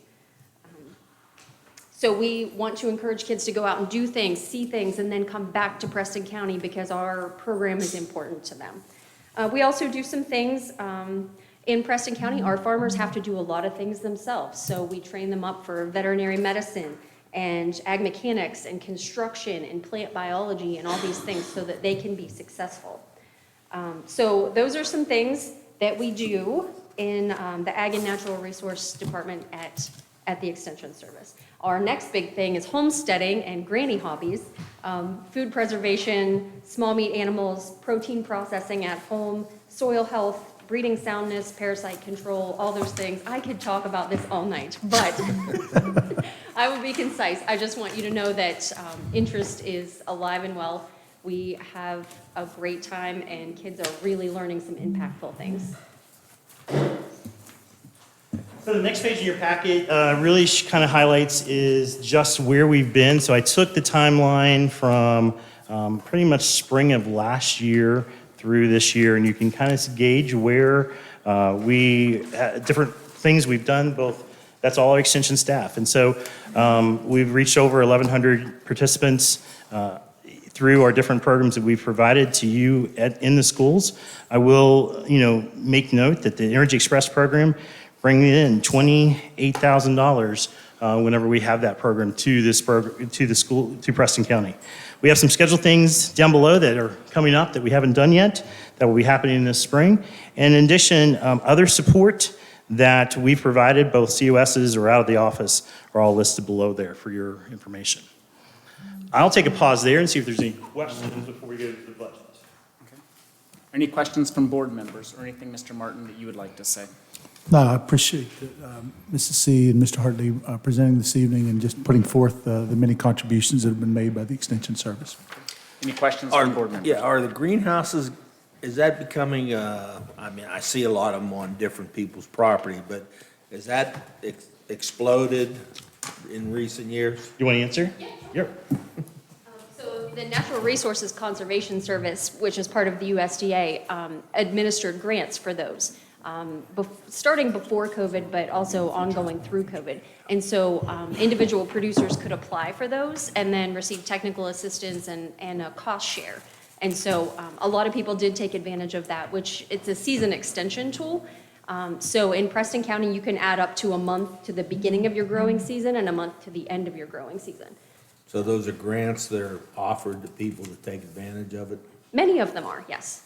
So we want to encourage kids to go out and do things, see things, and then come back to Preston County because our program is important to them. We also do some things in Preston County. Our farmers have to do a lot of things themselves. So we train them up for veterinary medicine and ag mechanics and construction and plant biology and all these things so that they can be successful. So those are some things that we do in the Ag and Natural Resource Department at the Extension Service. Our next big thing is homesteading and granny hobbies, food preservation, small meat animals, protein processing at home, soil health, breeding soundness, parasite control, all those things. I could talk about this all night, but I will be concise. I just want you to know that interest is alive and well. We have a great time and kids are really learning some impactful things. So the next page in your packet really kind of highlights is just where we've been. So I took the timeline from pretty much spring of last year through this year, and you can kind of gauge where different things we've done, both, that's all our extension staff. And so we've reached over 1,100 participants through our different programs that we've provided to you in the schools. I will, make note that the Energy Express program bringing in $28,000 whenever we have that program to the school, to Preston County. We have some scheduled things down below that are coming up that we haven't done yet that will be happening this spring. And in addition, other support that we've provided, both COSs or out of the office, are all listed below there for your information. I'll take a pause there and see if there's any questions before we go to the budget. Okay. Any questions from board members or anything, Mr. Martin, that you would like to say? No, I appreciate Mrs. C. and Mr. Hartley presenting this evening and just putting forth the many contributions that have been made by the Extension Service. Any questions from board members? Yeah, are the greenhouses is that becoming, I mean, I see a lot of them on different people's property, but has that exploded in recent years? You want to answer? Yeah. So the Natural Resources Conservation Service, which is part of the USDA, administered grants for those, starting before COVID, but also ongoing through COVID. And so individual producers could apply for those and then receive technical assistance and a cost share. And so a lot of people did take advantage of that, which it's a season extension tool. So in Preston County, you can add up to a month to the beginning of your growing season and a month to the end of your growing season. So those are grants that are offered to people to take advantage of it? Many of them are, yes.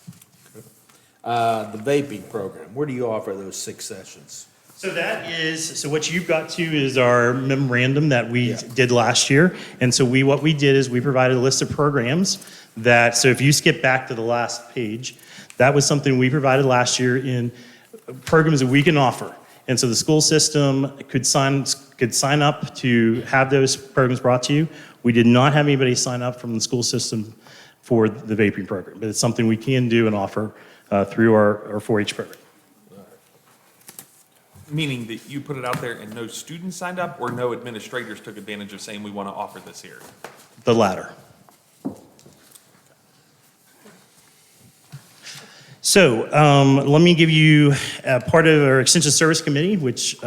The vaping program, where do you offer those 6 sessions? So what you've got to is our memorandum that we did last year. And so what we did is we provided a list of programs that, so if you skip back to the last page, that was something we provided last year in programs that we can offer. And so the school system could sign up to have those programs brought to you. We did not have anybody sign up from the school system for the vaping program, but it's something we can do and offer through our 4-H program. Meaning that you put it out there and no students signed up, or no administrators took advantage of saying we want to offer this here? The latter. So let me give you part of our Extension Service Committee, which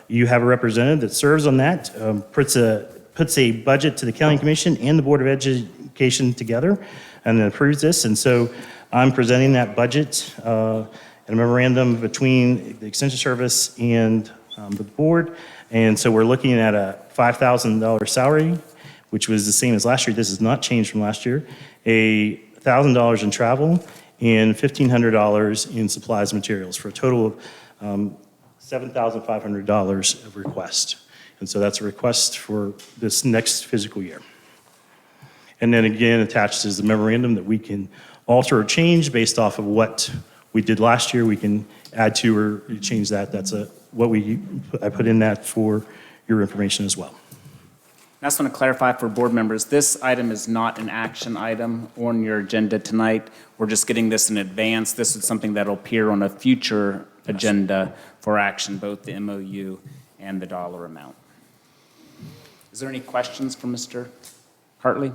you have a representative that serves on that, puts a budget to the County Commission and the Board of Education together, and then approves this. And so I'm presenting that budget and a memorandum between the Extension Service and the board. And so we're looking at a $5,000 salary, which was the same as last year. This has not changed from last year. $1,000 in travel, and $1,500 in supplies and materials, for a total of $7,500 of request. And so that's a request for this next fiscal year. And then again, attached is the memorandum that we can alter or change based off of what we did last year. We can add to or change that. That's I put in that for your information as well. I just want to clarify for board members, this item is not an action item on your agenda tonight. We're just getting this in advance. This is something that'll appear on a future agenda for action, both the MOU and the dollar amount. Is there any questions for Mr. Hartley?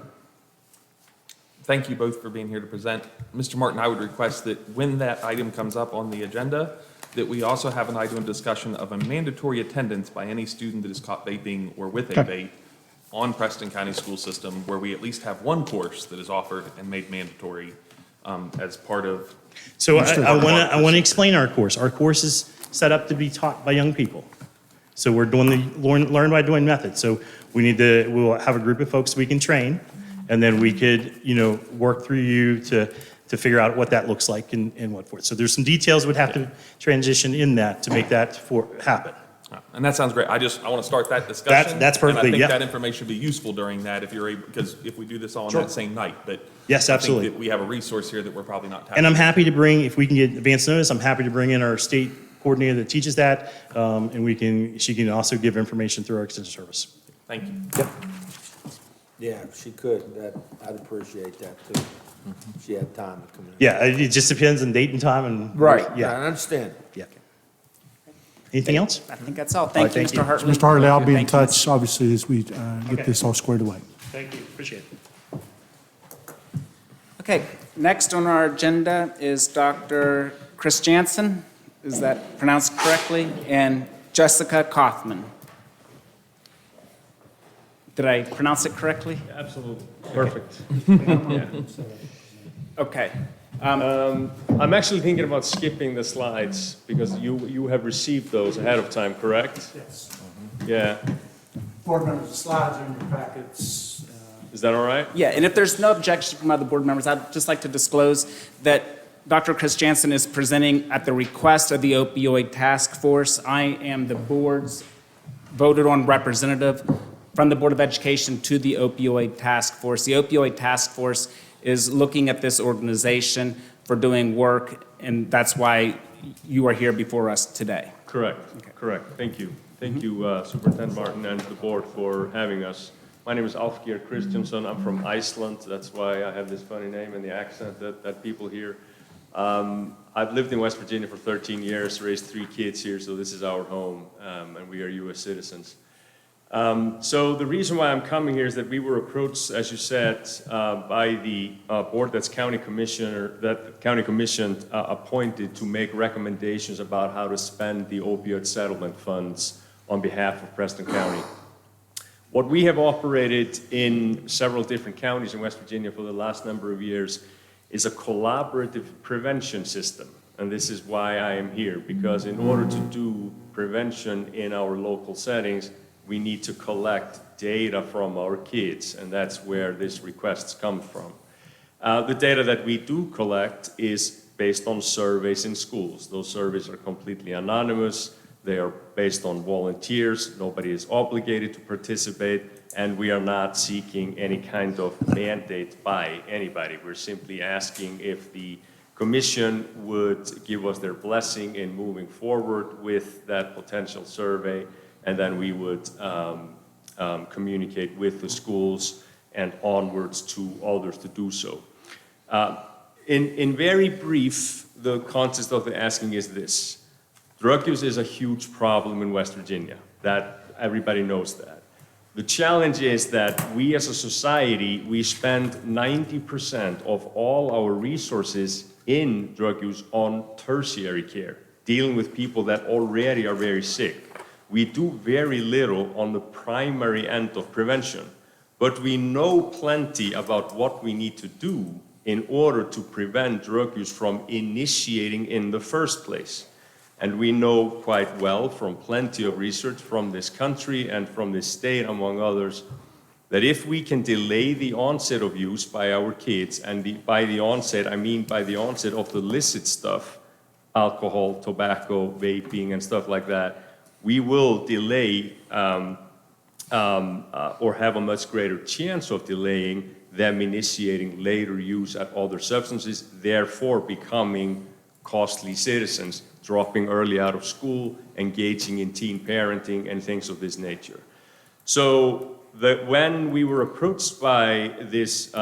Thank you both for being here to present. Mr. Martin, I would request that when that item comes up on the agenda, that we also have an item of discussion of a mandatory attendance by any student that is caught vaping or with a vape on Preston County School System, where we at least have one course that is offered and made mandatory as part of. So I want to explain our course. Our course is set up to be taught by young people. So we're doing the learn by doing method. So we'll have a group of folks we can train, and then we could, work through you to figure out what that looks like and what for it. So there's some details we'd have to transition in that to make that happen. And that sounds great. I want to start that discussion. That's perfectly, and I think that information would be useful during that if you're able, because if we do this all on that same night. But yes, absolutely. I think that we have a resource here that we're probably not tapping. And I'm happy to bring, if we can get advance notice, I'm happy to bring in our state coordinator that teaches that, and she can also give information through our extension service. Thank you. Yep. Yeah, if she could, I'd appreciate that too. If she had time to come in. Yeah, it just depends on date and time and. Right, Yeah. I understand. Yeah. Anything else? I think that's all. Thank you, Mr. Hartley. Mr. Hartley, I'll be in Thank you. touch, obviously, as we get this all squared away. Thank you, appreciate it. Okay, next on our agenda is Dr. Chris Jansen. Is that pronounced correctly? And Jessica Kaufman. Did I pronounce it correctly? Absolutely. Perfect. Okay. I'm actually thinking about skipping the slides because you have received those ahead of time, correct? Yes. Yeah. Board members, the slides are in your packets. Is that all right? Yeah, and if there's no objection from other board members, I'd just like to disclose that Dr. Chris Jansen is presenting at the request of the opioid task force. I am the board's voted on representative from the Board of Education to the opioid task force. The opioid task force is looking at this organization for doing work, and that's why you are here before us today. Correct. Okay. Correct. Thank you. Thank you, Superintendent Martin and the board for having us. My name is Alfgeir Kristjánsson. I'm from Iceland. That's why I have this funny name and the accent that people hear. I've lived in West Virginia for 13 years, raised 3 kids here, so this is our home, and we are U.S. citizens. So the reason why I'm coming here is that we were approached, as you said, by the board that the county commission appointed to make recommendations about how to spend the opioid settlement funds on behalf of Preston County. What we have operated in several different counties in West Virginia for the last number of years is a collaborative prevention system. And this is why I am here, because in order to do prevention in our local settings, we need to collect data from our kids, and that's where these requests come from. The data that we do collect is based on surveys in schools. Those surveys are completely anonymous. They are based on volunteers. Nobody is obligated to participate, and we are not seeking any kind of mandate by anybody. We're simply asking if the commission would give us their blessing in moving forward with that potential survey, and then we would communicate with the schools and onwards to others to do so. In very brief, the context of the asking is this. Drug use is a huge problem in West Virginia. That everybody knows that. The challenge is that we as a society, we spend 90% of all our resources in drug use on tertiary care, dealing with people that already are very sick. We do very little on the primary end of prevention, but we know plenty about what we need to do in order to prevent drug use from initiating in the first place. And we know quite well from plenty of research from this country and from this state, among others, that if we can delay the onset of use by our kids, and by the onset, I mean by the onset of the illicit stuff, alcohol, tobacco, vaping, and stuff like that, we will delay or have a much greater chance of delaying them initiating later use at other substances, therefore becoming costly citizens, dropping early out of school, engaging in teen parenting, and things of this nature. So when we were approached by this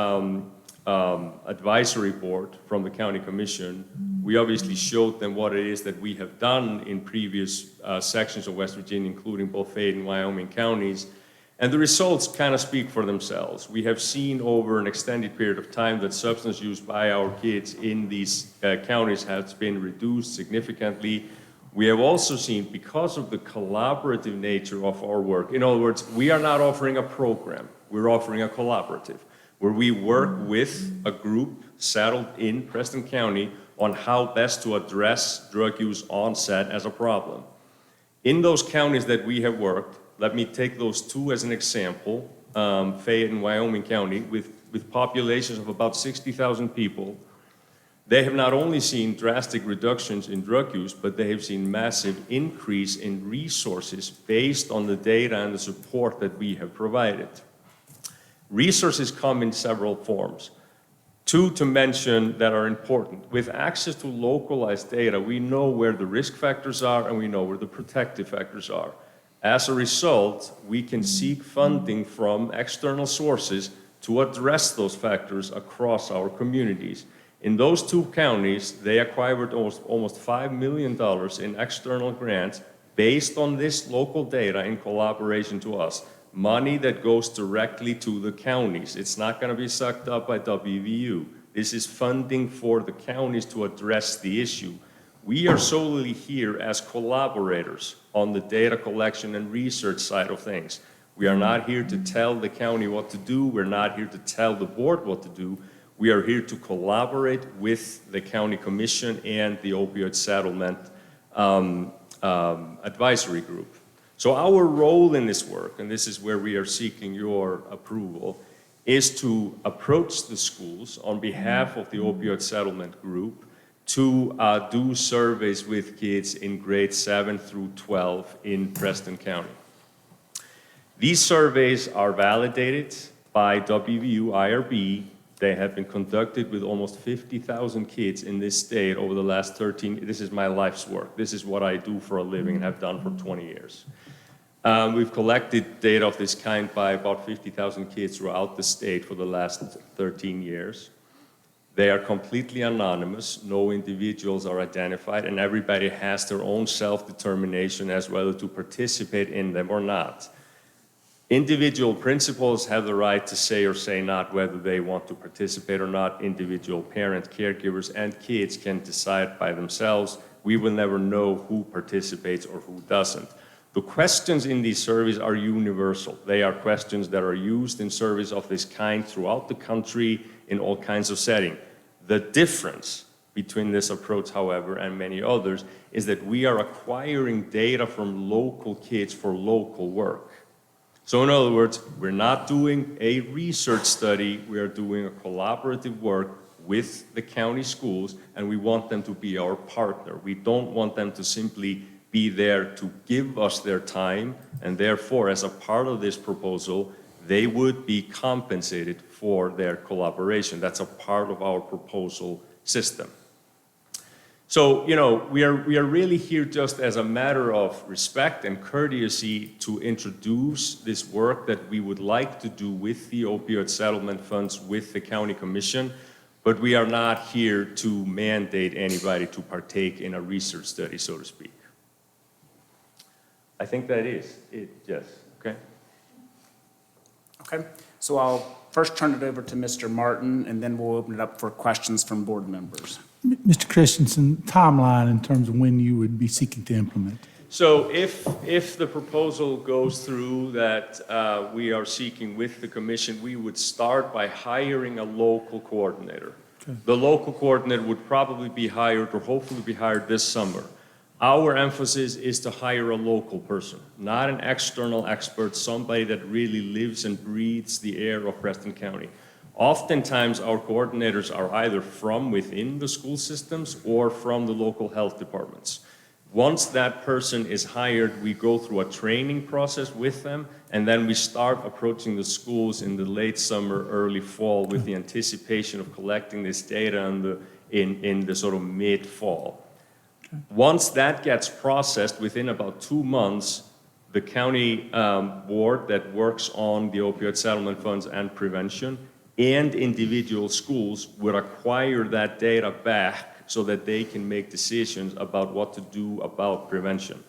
advisory board from the county commission, we obviously showed them what it is that we have done in previous sections of West Virginia, including both Fayette and Wyoming counties, and the results kind of speak for themselves. We have seen over an extended period of time that substance use by our kids in these counties has been reduced significantly. We have also seen, because of the collaborative nature of our work, in other words, we are not offering a program, we're offering a collaborative, where we work with a group settled in Preston County on how best to address drug use onset as a problem. In those counties that we have worked, let me take those two as an example, Fayette and Wyoming County, with populations of about 60,000 people. They have not only seen drastic reductions in drug use, but they have seen massive increase in resources based on the data and the support that we have provided. Resources come in several forms. Two to mention that are important. With access to localized data, we know where the risk factors are and we know where the protective factors are. As a result, we can seek funding from external sources to address those factors across our communities. In those two counties, they acquired almost $5 million in external grants based on this local data in collaboration to us. Money that goes directly to the counties. It's not going to be sucked up by WVU. This is funding for the counties to address the issue. We are solely here as collaborators on the data collection and research side of things. We are not here to tell the county what to do. We're not here to tell the board what to do. We are here to collaborate with the county commission and the opioid settlement advisory group. So our role in this work, and this is where we are seeking your approval, is to approach the schools on behalf of the opioid settlement group to do surveys with kids in grades 7 through 12 in Preston County. These surveys are validated by WVU IRB. They have been conducted with almost 50,000 kids in this state over the last 13 years. This is my life's work. This is what I do for a living and have done for 20 years. We've collected data of this kind by about 50,000 kids throughout the state for the last 13 years. They are completely anonymous, no individuals are identified, and everybody has their own self-determination as whether to participate in them or not. Individual principals have the right to say or say not whether they want to participate or not. Individual parents, caregivers, and kids can decide by themselves. We will never know who participates or who doesn't. The questions in these surveys are universal. They are questions that are used in surveys of this kind throughout the country in all kinds of settings. The difference between this approach, however, and many others, is that we are acquiring data from local kids for local work. So in other words, we're not doing a research study, we are doing a collaborative work with the county schools, and we want them to be our partner. We don't want them to simply be there to give us their time, and therefore, as a part of this proposal, they would be compensated for their collaboration. That's a part of our proposal system. So, we are really here just as a matter of respect and courtesy to introduce this work that we would like to do with the opioid settlement funds with the county commission, but we are not here to mandate anybody to partake in a research study, so to speak. I think that is it, yes, okay? Okay, so I'll first turn it over to Mr. Martin, and then we'll open it up for questions from board members. Mr. Christensen, timeline in terms of when you would be seeking to implement? So if the proposal goes through that we are seeking with the commission, we would start by hiring a local coordinator. Okay. The local coordinator would probably be hired or hopefully be hired this summer. Our emphasis is to hire a local person, not an external expert, somebody that really lives and breathes the air of Preston County. Oftentimes, our coordinators are either from within the school systems or from the local health departments. Once that person is hired, we go through a training process with them, and then we start approaching the schools in the late summer, early fall with the anticipation of collecting this data in the sort of mid-fall. Once that gets processed, within about 2 months, the county board that works on the opioid settlement funds and prevention and individual schools would acquire that data back so that they can make decisions about what to do about prevention.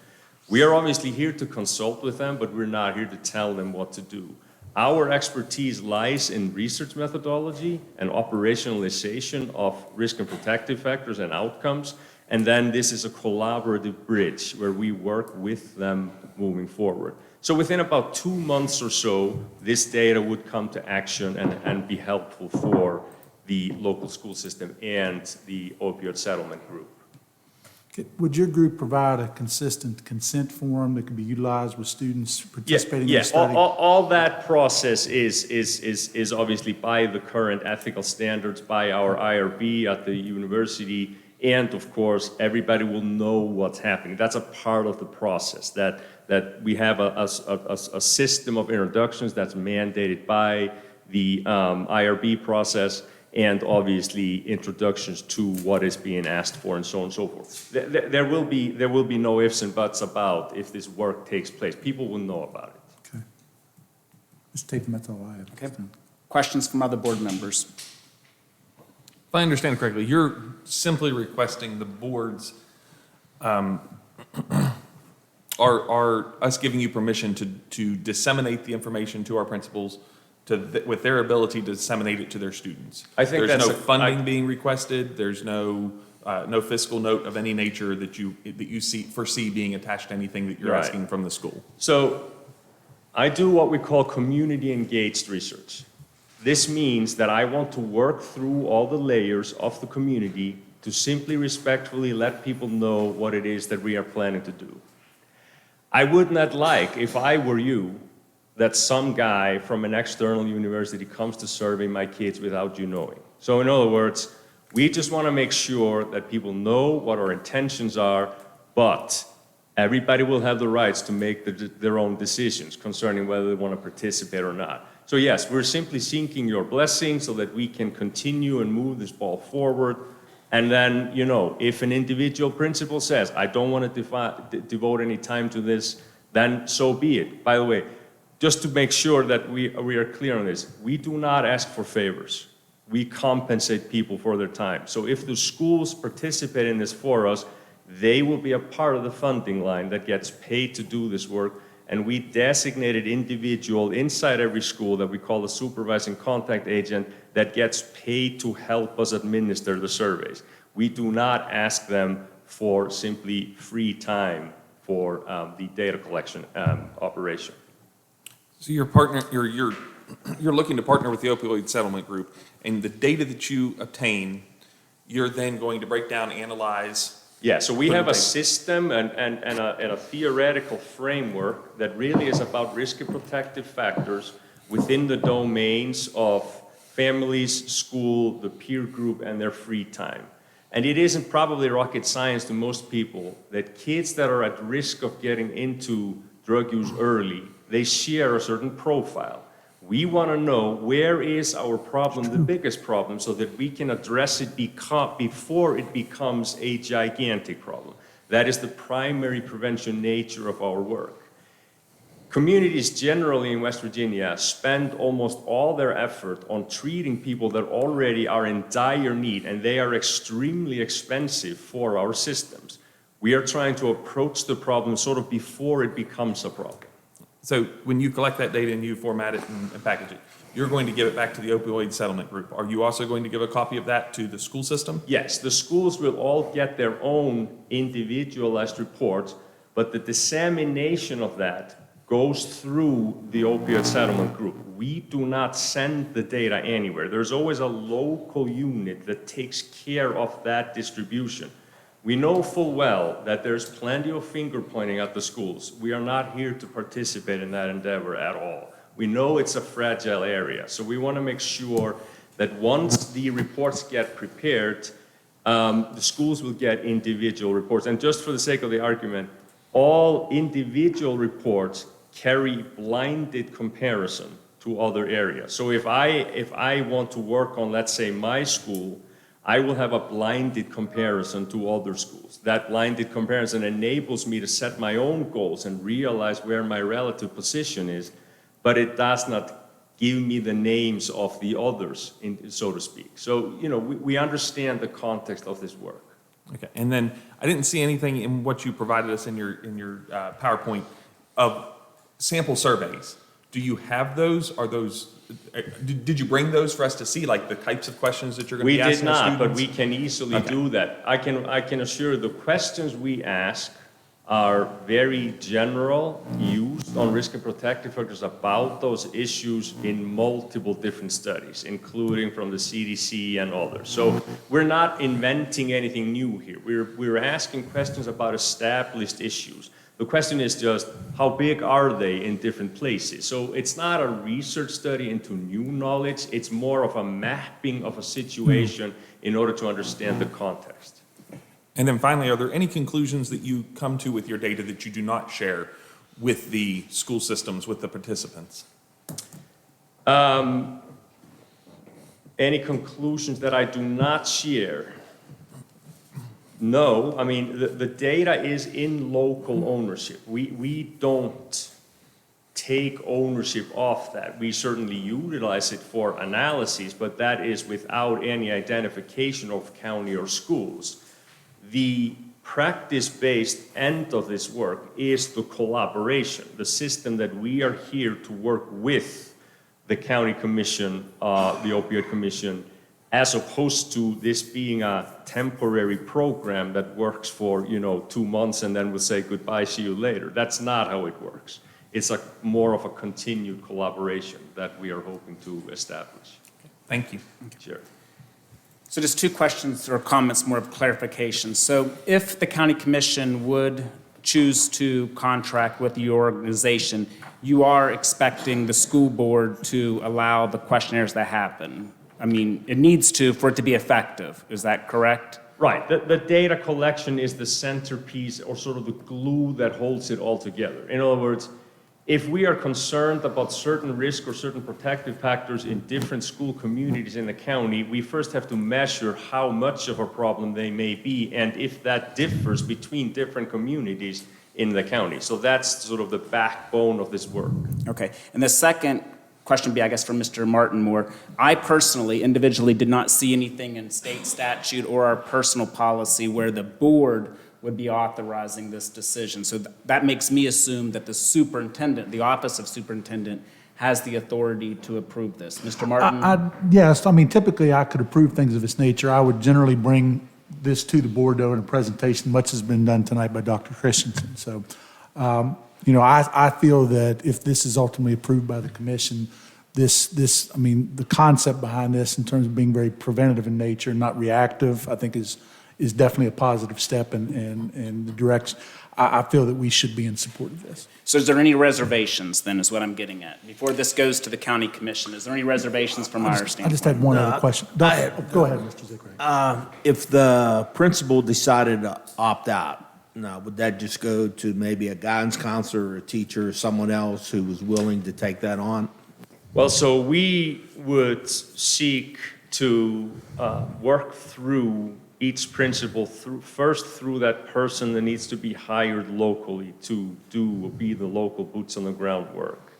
We are obviously here to consult with them, but we're not here to tell them what to do. Our expertise lies in research methodology and operationalization of risk and protective factors and outcomes. And then this is a collaborative bridge where we work with them moving forward. So within about 2 months or so, this data would come to action and be helpful for the local school system and the opioid settlement group. Would your group provide a consistent consent form that could be utilized with students participating in the study? All that process is obviously by the current ethical standards, by our IRB at the university, and of course, everybody will know what's happening. That's a part of the process, that we have a system of introductions that's mandated by the IRB process, and obviously introductions to what is being asked for and so on and so forth. There will be no ifs and buts about if this work takes place. People will know about it. Okay. Mr. Tatum, that's all I have. Okay. Questions from other board members? If I understand correctly, you're simply requesting the boards, are us giving you permission to disseminate the information to our principals with their ability to disseminate it to their students. I think there's that's no funding being requested. There's no fiscal note of any nature that you foresee being attached to anything that you're Right. asking from the school. So I do what we call community engaged research. This means that I want to work through all the layers of the community to simply respectfully let people know what it is that we are planning to do. I would not like, if I were you, that some guy from an external university comes to survey my kids without you knowing. So in other words, we just want to make sure that people know what our intentions are, but everybody will have the rights to make their own decisions concerning whether they want to participate or not. So yes, we're simply seeking your blessing so that we can continue and move this ball forward. And then, if an individual principal says, I don't want to devote any time to this, then so be it. By the way, just to make sure that we are clear on this, we do not ask for favors. we compensate people for their time. So if the schools participate in this for us, they will be a part of the funding line that gets paid to do this work. And we designated individual inside every school that we call a supervising contact agent that gets paid to help us administer the surveys. We do not ask them for simply free time for the data collection operation. So you're looking to partner with the opioid settlement group, and the data that you obtain, you're then going to break down, analyze. Yeah, so we have a system and a theoretical framework that really is about risk and protective factors within the domains of families, school, the peer group, and their free time. And it isn't probably rocket science to most people that kids that are at risk of getting into drug use early, they share a certain profile. We want to know where is our problem, the biggest problem, so that we can address it before it becomes a gigantic problem. That is the primary prevention nature of our work. Communities generally in West Virginia spend almost all their effort on treating people that already are in dire need, and they are extremely expensive for our systems. We are trying to approach the problem sort of before it becomes a problem. So when you collect that data and you format it and package it, you're going to give it back to the opioid settlement group. Are you also going to give a copy of that to the school system? Yes, the schools will all get their own individualized reports, but the dissemination of that goes through the opioid settlement group. We do not send the data anywhere. There's always a local unit that takes care of that distribution. We know full well that there's plenty of finger pointing at the schools. We are not here to participate in that endeavor at all. We know it's a fragile area, so we want to make sure that once the reports get prepared, the schools will get individual reports. And just for the sake of the argument, all individual reports carry blinded comparison to other areas. So if I want to work on, let's say, my school, I will have a blinded comparison to other schools. That blinded comparison enables me to set my own goals and realize where my relative position is, but it does not give me the names of the others, so to speak. So, we understand the context of this work. Okay, and then I didn't see anything in what you provided us in your PowerPoint of sample surveys. Do you have those? Are those? Did you bring those for us to see, like the types of questions that you're going to be asking students? We did not, but we can easily do that. I can assure the questions we ask are very general, used on risk and protective factors about those issues in multiple different studies, including from the CDC and others. So we're not inventing anything new here. We're asking questions about established issues. The question is just, how big are they in different places? So it's not a research study into new knowledge, it's more of a mapping of a situation in order to understand the context. And then finally, are there any conclusions that you come to with your data that you do not share with the school systems, with the participants? Any conclusions that I do not share? No, I mean, the data is in local ownership. We don't take ownership of that. We certainly utilize it for analyses, but that is without any identification of county or schools. The practice-based end of this work is the collaboration, the system that we are here to work with the county commission, the opioid commission, as opposed to this being a temporary program that works for 2 months and then we'll say goodbye, see you later. That's not how it works. It's more of a continued collaboration that we are hoping to establish. Thank you. Sure. So just two questions or comments, more of clarification. So if the county commission would choose to contract with your organization, you are expecting the school board to allow the questionnaires to happen. I mean, it needs to for it to be effective. Is that correct? Right. The data collection is the centerpiece or sort of the glue that holds it all together. In other words, if we are concerned about certain risk or certain protective factors in different school communities in the county, we first have to measure how much of a problem they may be and if that differs between different communities in the county. So that's sort of the backbone of this work. Okay. And the second question be, I guess, for Mr. Martin more. I personally, individually, did not see anything in state statute or our personal policy where the board would be authorizing this decision. So that makes me assume that the superintendent, the office of superintendent, has the authority to approve this. Mr. Martin? Yes, I mean, typically I could approve things of this nature. I would generally bring this to the board though in a presentation, much has been done tonight by Dr. Christensen. So, you know, I feel that if this is ultimately approved by the commission, I mean, the concept behind this in terms of being very preventative in nature, not reactive, I think is definitely a positive step in the direction. I feel that we should be in support of this. So is there any reservations then, is what I'm getting at? Before this goes to the county commission, is there any reservations from our standpoint? I just had one other question. Go ahead, Mr. Zickrey. If the principal decided to opt out, now, would that just go to maybe a guidance counselor or a teacher or someone else who was willing to take that on? Well, so we would seek to work through each principal first through that person that needs to be hired locally to be the local boots on the ground work.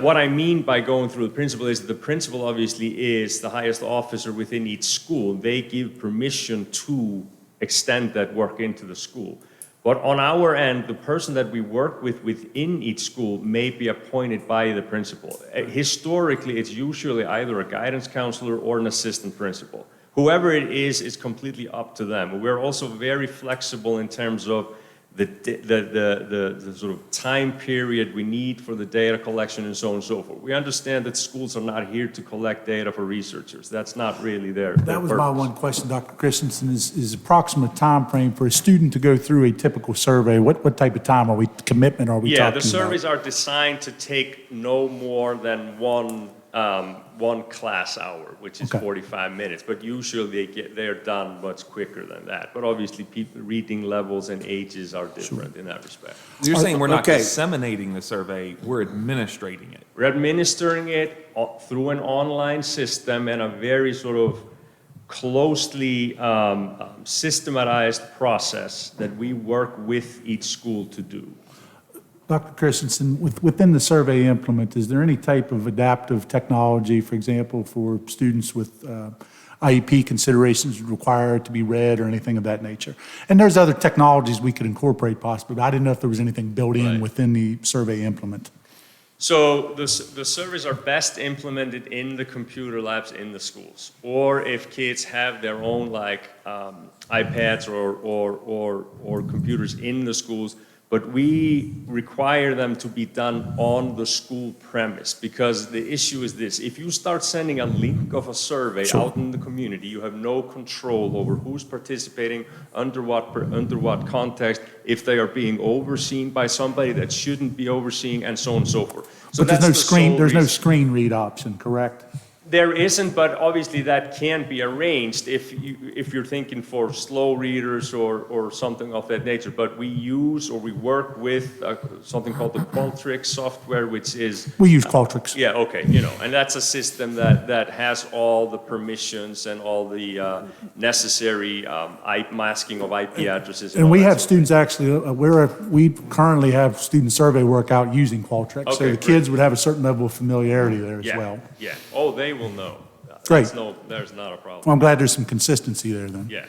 What I mean by going through the principal is the principal obviously is the highest officer within each school. They give permission to extend that work into the school. But on our end, the person that we work with within each school may be appointed by the principal. Historically, it's usually either a guidance counselor or an assistant principal. Whoever it is completely up to them. We're also very flexible in terms of the sort of time period we need for the data collection and so on and so forth. We understand that schools are not here to collect data for researchers. That's not really their That was my one question, Dr. Christensen, is approximate time frame for a student to go through a typical survey. What type of time commitment are we talking about? Yeah, the surveys are designed to take no more than one class hour, which is 45 minutes, but usually they're done much quicker than that. But obviously, people reading levels and ages are different in that respect. You're saying we're not disseminating the survey, we're administrating it. We're administering it through an online system and a very sort of closely systematized process that we work with each school to do. Dr. Christensen, within the survey implement, is there any type of adaptive technology, for example, for students with IEP considerations require it to be read or anything of that nature? And there's other technologies we could incorporate possibly, but I didn't know if there was anything built in within the survey implement. So the surveys are best implemented in the computer labs in the schools, or if kids have their own iPads or computers in the schools. But we require them to be done on the school premise, because the issue is this: if you start sending a link of a survey out in the community, you have no control over who's participating, under what context, if they are being overseen by somebody that shouldn't be overseeing, and so on and so forth. So but there's no screen read option, correct? There isn't, but obviously that can be arranged if you're thinking for slow readers or something of that nature. But we work with something called the Qualtrics software, which is... We use Qualtrics. Yeah, okay, and that's a system that has all the permissions and all the necessary masking of IP addresses. And we have students actually, we currently have student survey work out using Qualtrics. So the kids would have a certain level of familiarity there as well. Yeah, oh, they will know. Great. There's not a problem. Well, I'm glad there's some consistency there then. Yeah.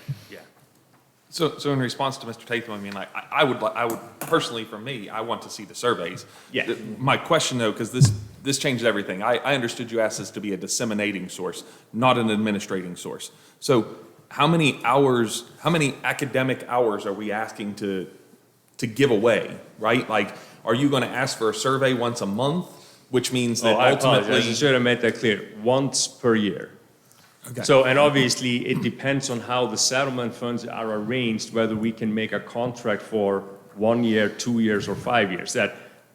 So in response to Mr. Tatham, I mean, I would personally, for me, I want to see the surveys. Yeah. My question though, because this changes everything. I understood you asked us to be a disseminating source, not an administrating source. So how many academic hours are we asking to give away, right? Like, are you going to ask for a survey once a month? Which means that I ultimately... apologize. I should have made that clear. Once per year. Okay. So, and obviously, it depends on how the settlement funds are arranged, whether we can make a contract for 1 year, 2 years, or 5 years.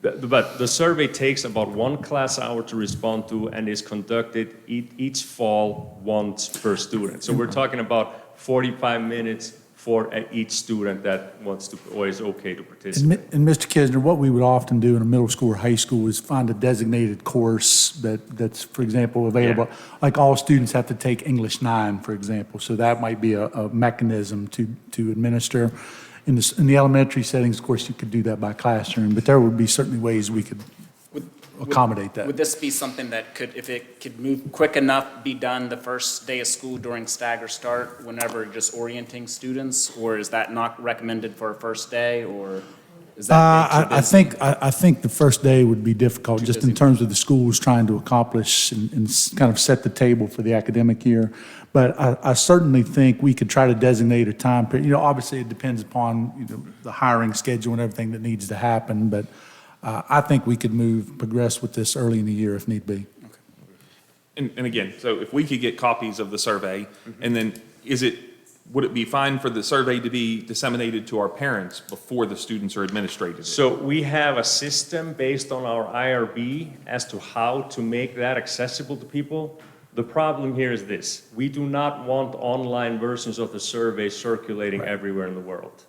But the survey takes about 1 class hour to respond to and is conducted each fall once per student. So we're talking about 45 minutes for each student that wants to or is okay to participate. And Mr. Kisner, what we would often do in a middle school or high school is find a designated course that's, for example, available. Yeah. Like all students have to take English 9, for example. So that might be a mechanism to administer. In the elementary settings, of course, you could do that by classroom, but there would be certainly ways we could accommodate that. Would this be something that could, if it could move quick enough, be done the first day of school during stagger start, whenever just orienting students? Or is that not recommended for a first day, or is that too busy? I think the first day would be difficult, just in terms of the schools trying to accomplish and kind of set the table for the academic year. But I certainly think we could try to designate a time period. You know, obviously, it depends upon, you know, the hiring schedule and everything that needs to happen, but I think we could progress with this early in the year if need be. And again, so if we could get copies of the survey, and then would it be fine for the survey to be disseminated to our parents before the students are administrated? So we have a system based on our IRB as to how to make that accessible to people. The problem here is this: we do not want online versions of the survey circulating everywhere in the world.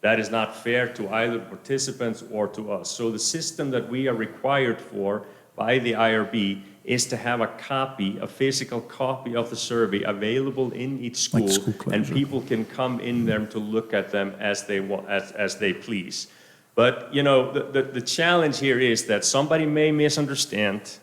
That is not fair to either participants or to us. So the system that we are required for by the IRB is to have a copy, a physical copy of the survey available in each school, and people can come in there to look at them as they want, as they please. But you know, the challenge here is that somebody may misunderstand,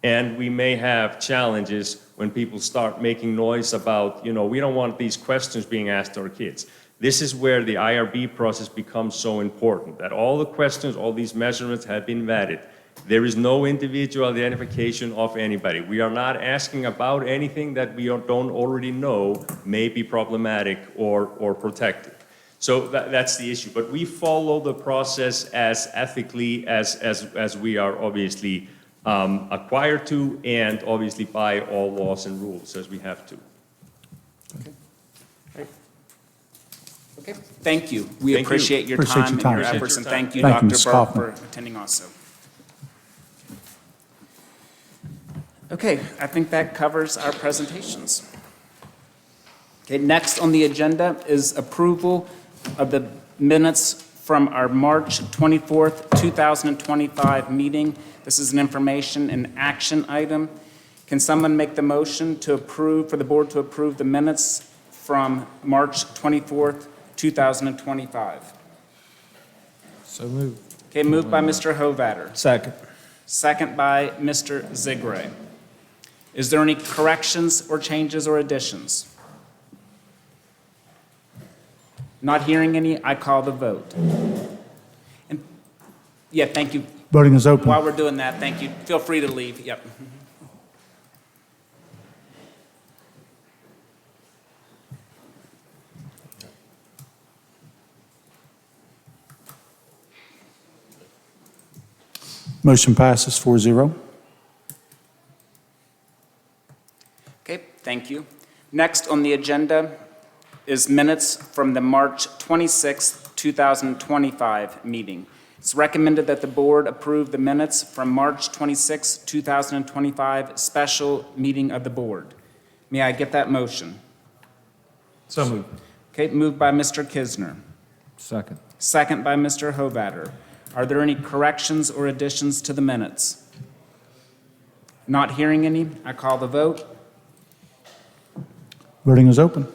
and we may have challenges when people start making noise about, you know, we don't want these questions being asked to our kids. This is where the IRB process becomes so important, that all the questions, all these measurements have been vetted. There is no individual identification of anybody. We are not asking about anything that we don't already know may be problematic or protected. So that's the issue. But we follow the process as ethically as we are obviously acquired to, and obviously by all laws and rules as we have to. Okay, thank you. We Thank you. appreciate your Appreciate time your and time, your sir. efforts, and thank you, Thank you, Dr. Mr. Burke, Kaufman. for attending also. Okay, I think that covers our presentations. Okay, next on the agenda is approval of the minutes from our March 24th, 2025 meeting. This is an information and action item. Can someone make the motion to approve, for the board to approve the minutes from March 24th, 2025? So moved. Okay, moved by Mr. Hovatter. Second. Second by Mr. Zigray. Is there any corrections or changes or additions? Not hearing any, I call the vote. And, yeah, thank you. Voting is open. While we're doing that, thank you. Feel free to leave. Yep. Motion passes 4-0. Okay, thank you. Next on the agenda is minutes from the March 26th, 2025 meeting. It's recommended that the board approve the minutes from March 26th, 2025 special meeting of the board. May I get that motion? So moved. Okay, moved by Mr. Kisner. Second. Second by Mr. Hovatter. Are there any corrections or additions to the minutes? Not hearing any, I call the vote. Voting is open.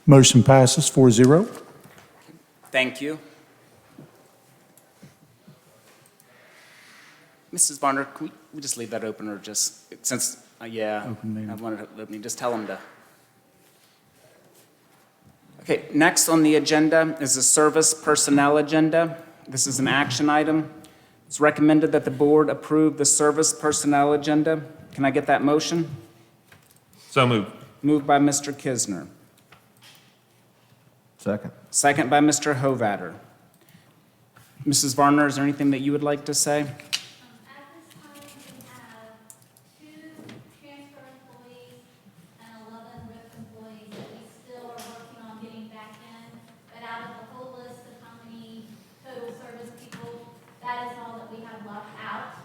Motion passes 4-0. Thank you. Mrs. Varner, can we just leave that open, or just, since, yeah, Open I wanted to open, just tell them to. Okay, next on the agenda is the service personnel agenda. This is an action item. It's recommended that the board approve the service personnel agenda. Can I get that motion? So moved. Moved by Mr. Kisner. Second. Second by Mr. Hovatter. Mrs. Varner, is there anything that you would like to say? At this time, we have 2 transfer employees and 11 RIF employees that we still are working on getting back in. But out of the whole list of how many total service people, that is all that we have left out.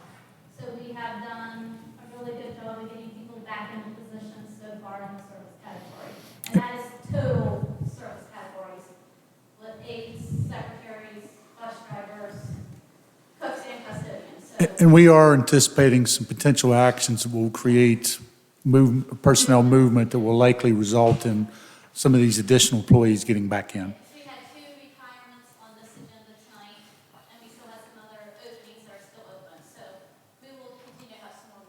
So we have done a really good job of getting people back into positions so far in the service category. And that is total service categories, with aides, secretaries, bus drivers, cooks, and custodians. So And we are anticipating some potential actions that will create personnel movement that will likely result in some of these additional employees getting back in. We had 2 retirements on this agenda tonight, and we still have some other openings that are still open. So we will continue to have some more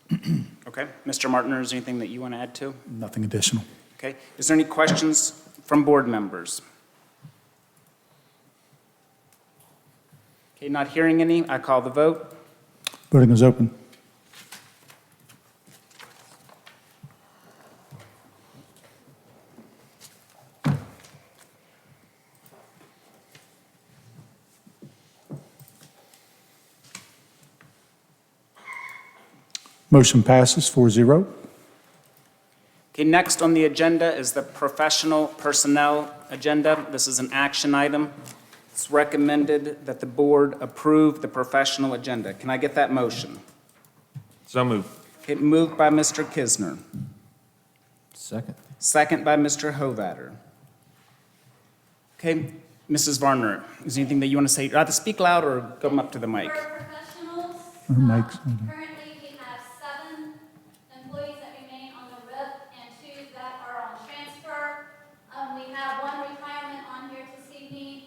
movements. Okay. Mr. Martiner, is there anything that you want to add to? Nothing additional. Okay. Is there any questions from board members? Okay, not hearing any, I call the vote. Voting is open. Motion passes 4-0. Okay, next on the agenda is the professional personnel agenda. This is an action item. It's recommended that the board approve the professional agenda. Can I get that motion? So moved. Okay, moved by Mr. Kisner. Second. Second by Mr. Hovatter. Okay, Mrs. Varner, is there anything that you want to say? Either speak loud or come up to the mic. For professionals, Mike's. currently we have 7 employees that remain on the RIP and 2 that are on transfer. We have 1 retirement on here this evening,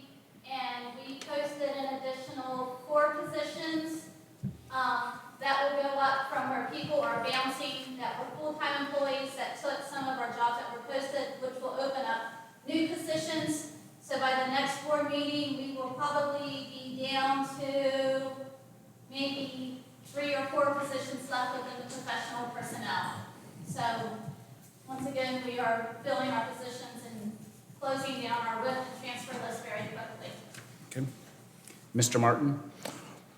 and we posted an additional 4 positions that will go up from where people are bouncing, that were full-time employees that took some of our jobs that were posted, which will open up new positions. So by the next board meeting, we will probably be down to maybe 3 or 4 positions left within the professional personnel. So once again, we are filling our positions and closing down our WIP and transfer list very quickly. Okay. Mr. Martin?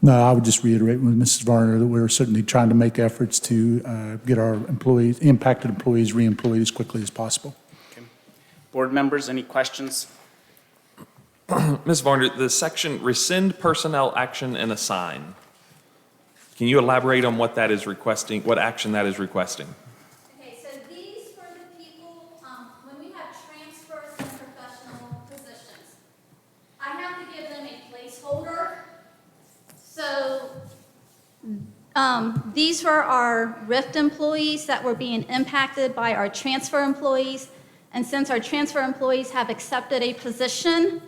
No, I would just reiterate with Mrs. Varner that we're certainly trying to make efforts to get our employees, impacted employees, re-employed as quickly as possible. Okay. Board members, any questions? Ms. Varner, the section rescind personnel action and assign. Can you elaborate on what that is requesting, what action that is requesting? Okay, so these for the people, when we have transfers in professional positions, I have to give them a placeholder. So, these were our RIFT employees that were being impacted by our transfer employees. And since our transfer employees have accepted a position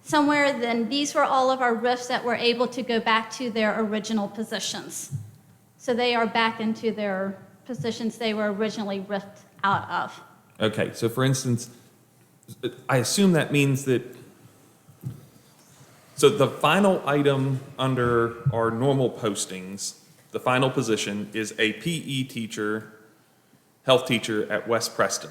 somewhere, then these were all of our RIFs that were able to go back to their original positions. So they are back into their positions they were originally RIFed out of. Okay, so for instance, I assume that means that, so the final item under our normal postings, the final position is a PE teacher, health teacher at West Preston.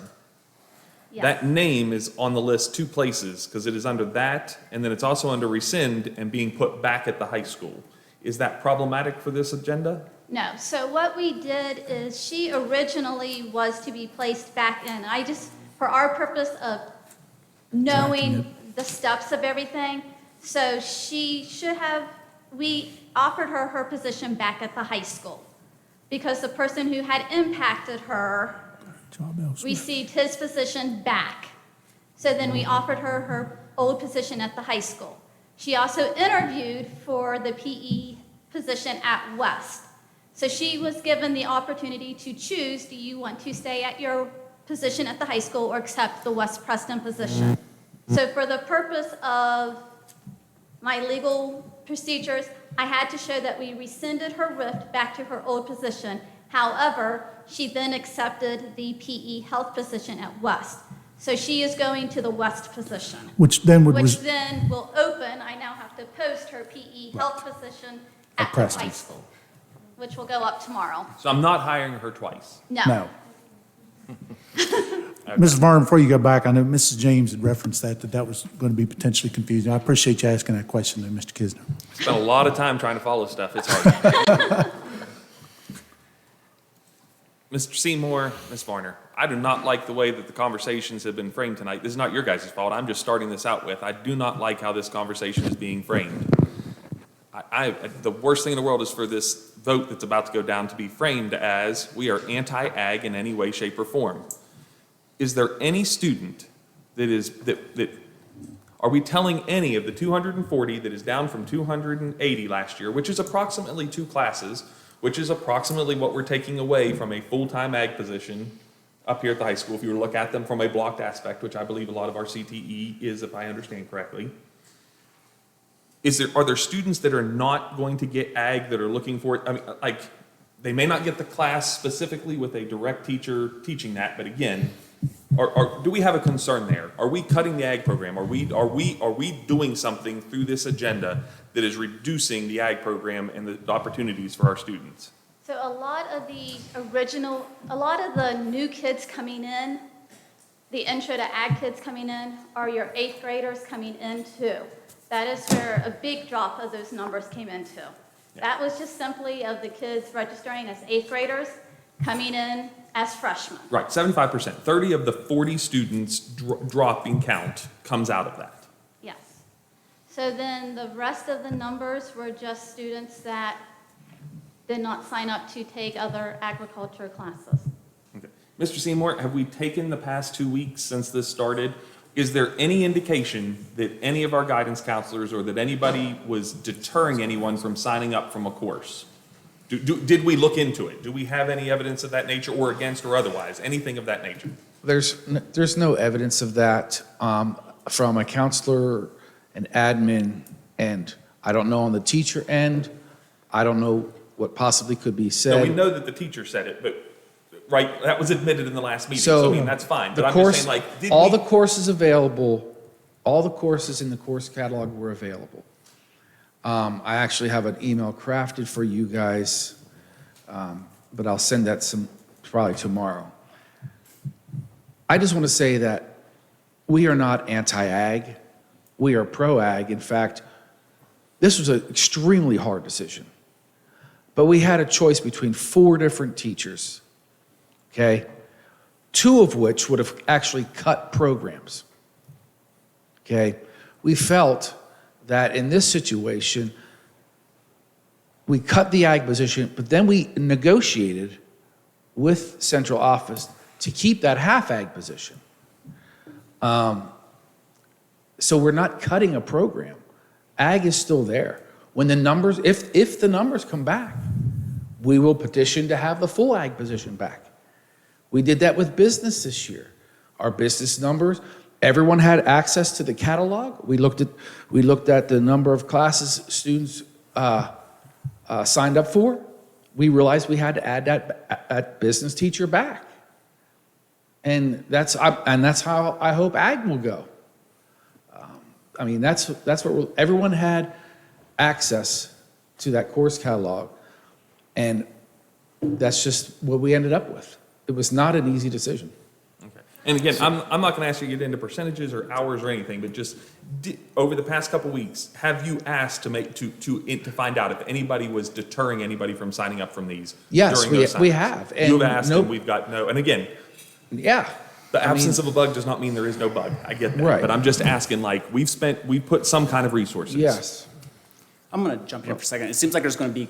Yes. That name is on the list 2 places, because it is under that, and then it's also under rescind and being put back at the high school. Is that problematic for this agenda? No, so what we did is she originally was to be placed back in. I just, for our purpose of knowing the steps of everything, so she should have, we offered her her position back at the high school because the person who had impacted her received his position back. So then we offered her her old position at the high school. She also interviewed for the PE position at West. So she was given the opportunity to choose, do you want to stay at your position at the high school or accept the West Preston position? So for the purpose of my legal procedures, I had to show that we rescinded her RIFT back to her old position. However, she then accepted the PE health position at West. So she is going to the West position. Which then would... Which then will open, I now have to post her PE health position at the high school, which will go up tomorrow. So I'm not hiring her twice? No. Mrs. Varner, before you go back, I know Mrs. James had referenced that was going to be potentially confusing. I appreciate you asking that question there, Mr. Kisner. Spent a lot of time trying to follow stuff. It's hard. Mr. Seymour, Ms. Varner, I do not like the way that the conversations have been framed tonight. This is not your guys' fault. I'm just starting this out with. I do not like how this conversation is being framed. The worst thing in the world is for this vote that's about to go down to be framed as we are anti-ag in any way, shape, or form. Is there any student that Are we telling any of the 240 that is down from 280 last year, which is approximately 2 classes, which is approximately what we're taking away from a full-time ag position up here at the high school, if you were to look at them from a blocked aspect, which I believe a lot of our CTE is, if I understand correctly. Are there students that are not going to get ag that are looking for it? I mean, like, they may not get the class specifically with a direct teacher teaching that, but again, do we have a concern there? Are we cutting the ag program? Are we doing something through this agenda that is reducing the ag program and the opportunities for our students? So a lot of the new kids coming in, the intro to ag kids coming in, are your 8th graders coming in too. That is where a big drop of those numbers came into. That was just simply of the kids registering as 8th graders coming in as freshmen. Right, 75%. 30 of the 40 students drop in count comes out of that. Yes. So then the rest of the numbers were just students that did not sign up to take other agriculture classes. Okay. Mr. Seymour, have we taken the past 2 weeks since this started? Is there any indication that any of our guidance counselors or that anybody was deterring anyone from signing up from a course? Did we look into it? Do we have any evidence of that nature, or against or otherwise, anything of that nature? There's no evidence of that from a counselor, an admin, and I don't know on the teacher end. I don't know what possibly could be said. No, we know that the teacher said it, but, right, that was admitted in the last meeting, so I mean, that's fine. But I'm just saying, like, the courses available, all the courses in the course catalog were available. I actually have an email crafted for you guys, but I'll send that probably tomorrow. I just want to say that we are not anti-ag. We are pro-ag. In fact, this was an extremely hard decision. But we had a choice between 4 different teachers, okay? 2 of which would have actually cut programs, okay? We felt that in this situation, we cut the ag position, but then we negotiated with central office to keep that half ag position. So we're not cutting a program. Ag is still there. When the numbers, if the numbers come back, we will petition to have the full ag position back. We did that with business this year. Our business numbers, everyone had access to the catalog. We looked at the number of classes students signed up for. We realized we had to add that business teacher back. And that's how I hope ag will go. I mean, that's what everyone had access to that course catalog, and that's just what we ended up with. It was not an easy decision. Okay. And again, I'm not going to ask you to get into percentages or hours or anything, but just over the past couple weeks, have you asked to find out if anybody was deterring anybody from signing up from these? Yes, during those we times? have. You have asked, and we've got no. And again, yeah. The absence of a bug does not mean there is no bug. I get that. Right. But I'm just asking, like, we put some kind of resources. Yes. I'm going to jump in for a second. It seems like there's going to be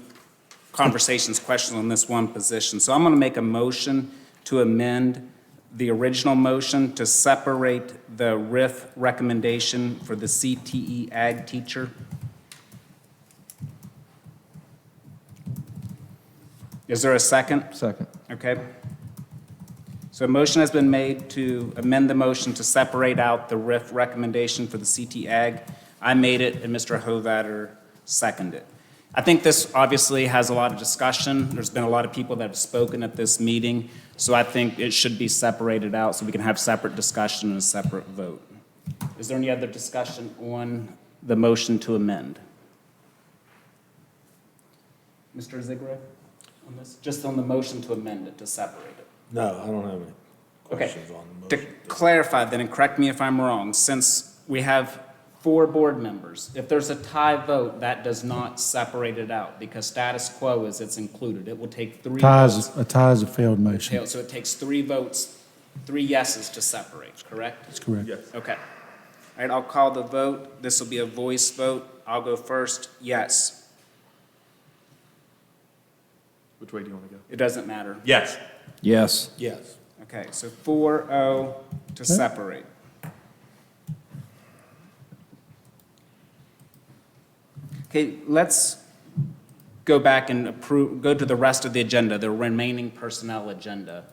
conversations, questions on this one position. So I'm going to make a motion to amend the original motion to separate the RIF recommendation for the CTE ag teacher. Is there a second? Second. Okay. So a motion has been made to amend the motion to separate out the RIF recommendation for the CT ag. I made it, and Mr. Hovatter seconded it. I think this obviously has a lot of discussion. There's been a lot of people that have spoken at this meeting, so I think it should be separated out so we can have separate discussion and a separate vote. Is there any other discussion on the motion to amend? Mr. Zigre, on this? Just on the motion to amend it, to separate it. No, I don't have any Okay, questions on the motion. to clarify then, and correct me if I'm wrong, since we have 4 board members, if there's a tie vote, that does not separate it out, because status quo is it's included. It will take 3 votes. A tie is a failed motion. So it takes 3 votes, 3 yeses to separate, correct? That's correct. Yes. Okay. All right, I'll call the vote. This will be a voice vote. I'll go first. Yes. Which way do you want to go? It doesn't matter. Yes. Yes. Yes. Okay, so 4-0 to separate. Okay, let's go back and go to the rest of the agenda, the remaining personnel agenda,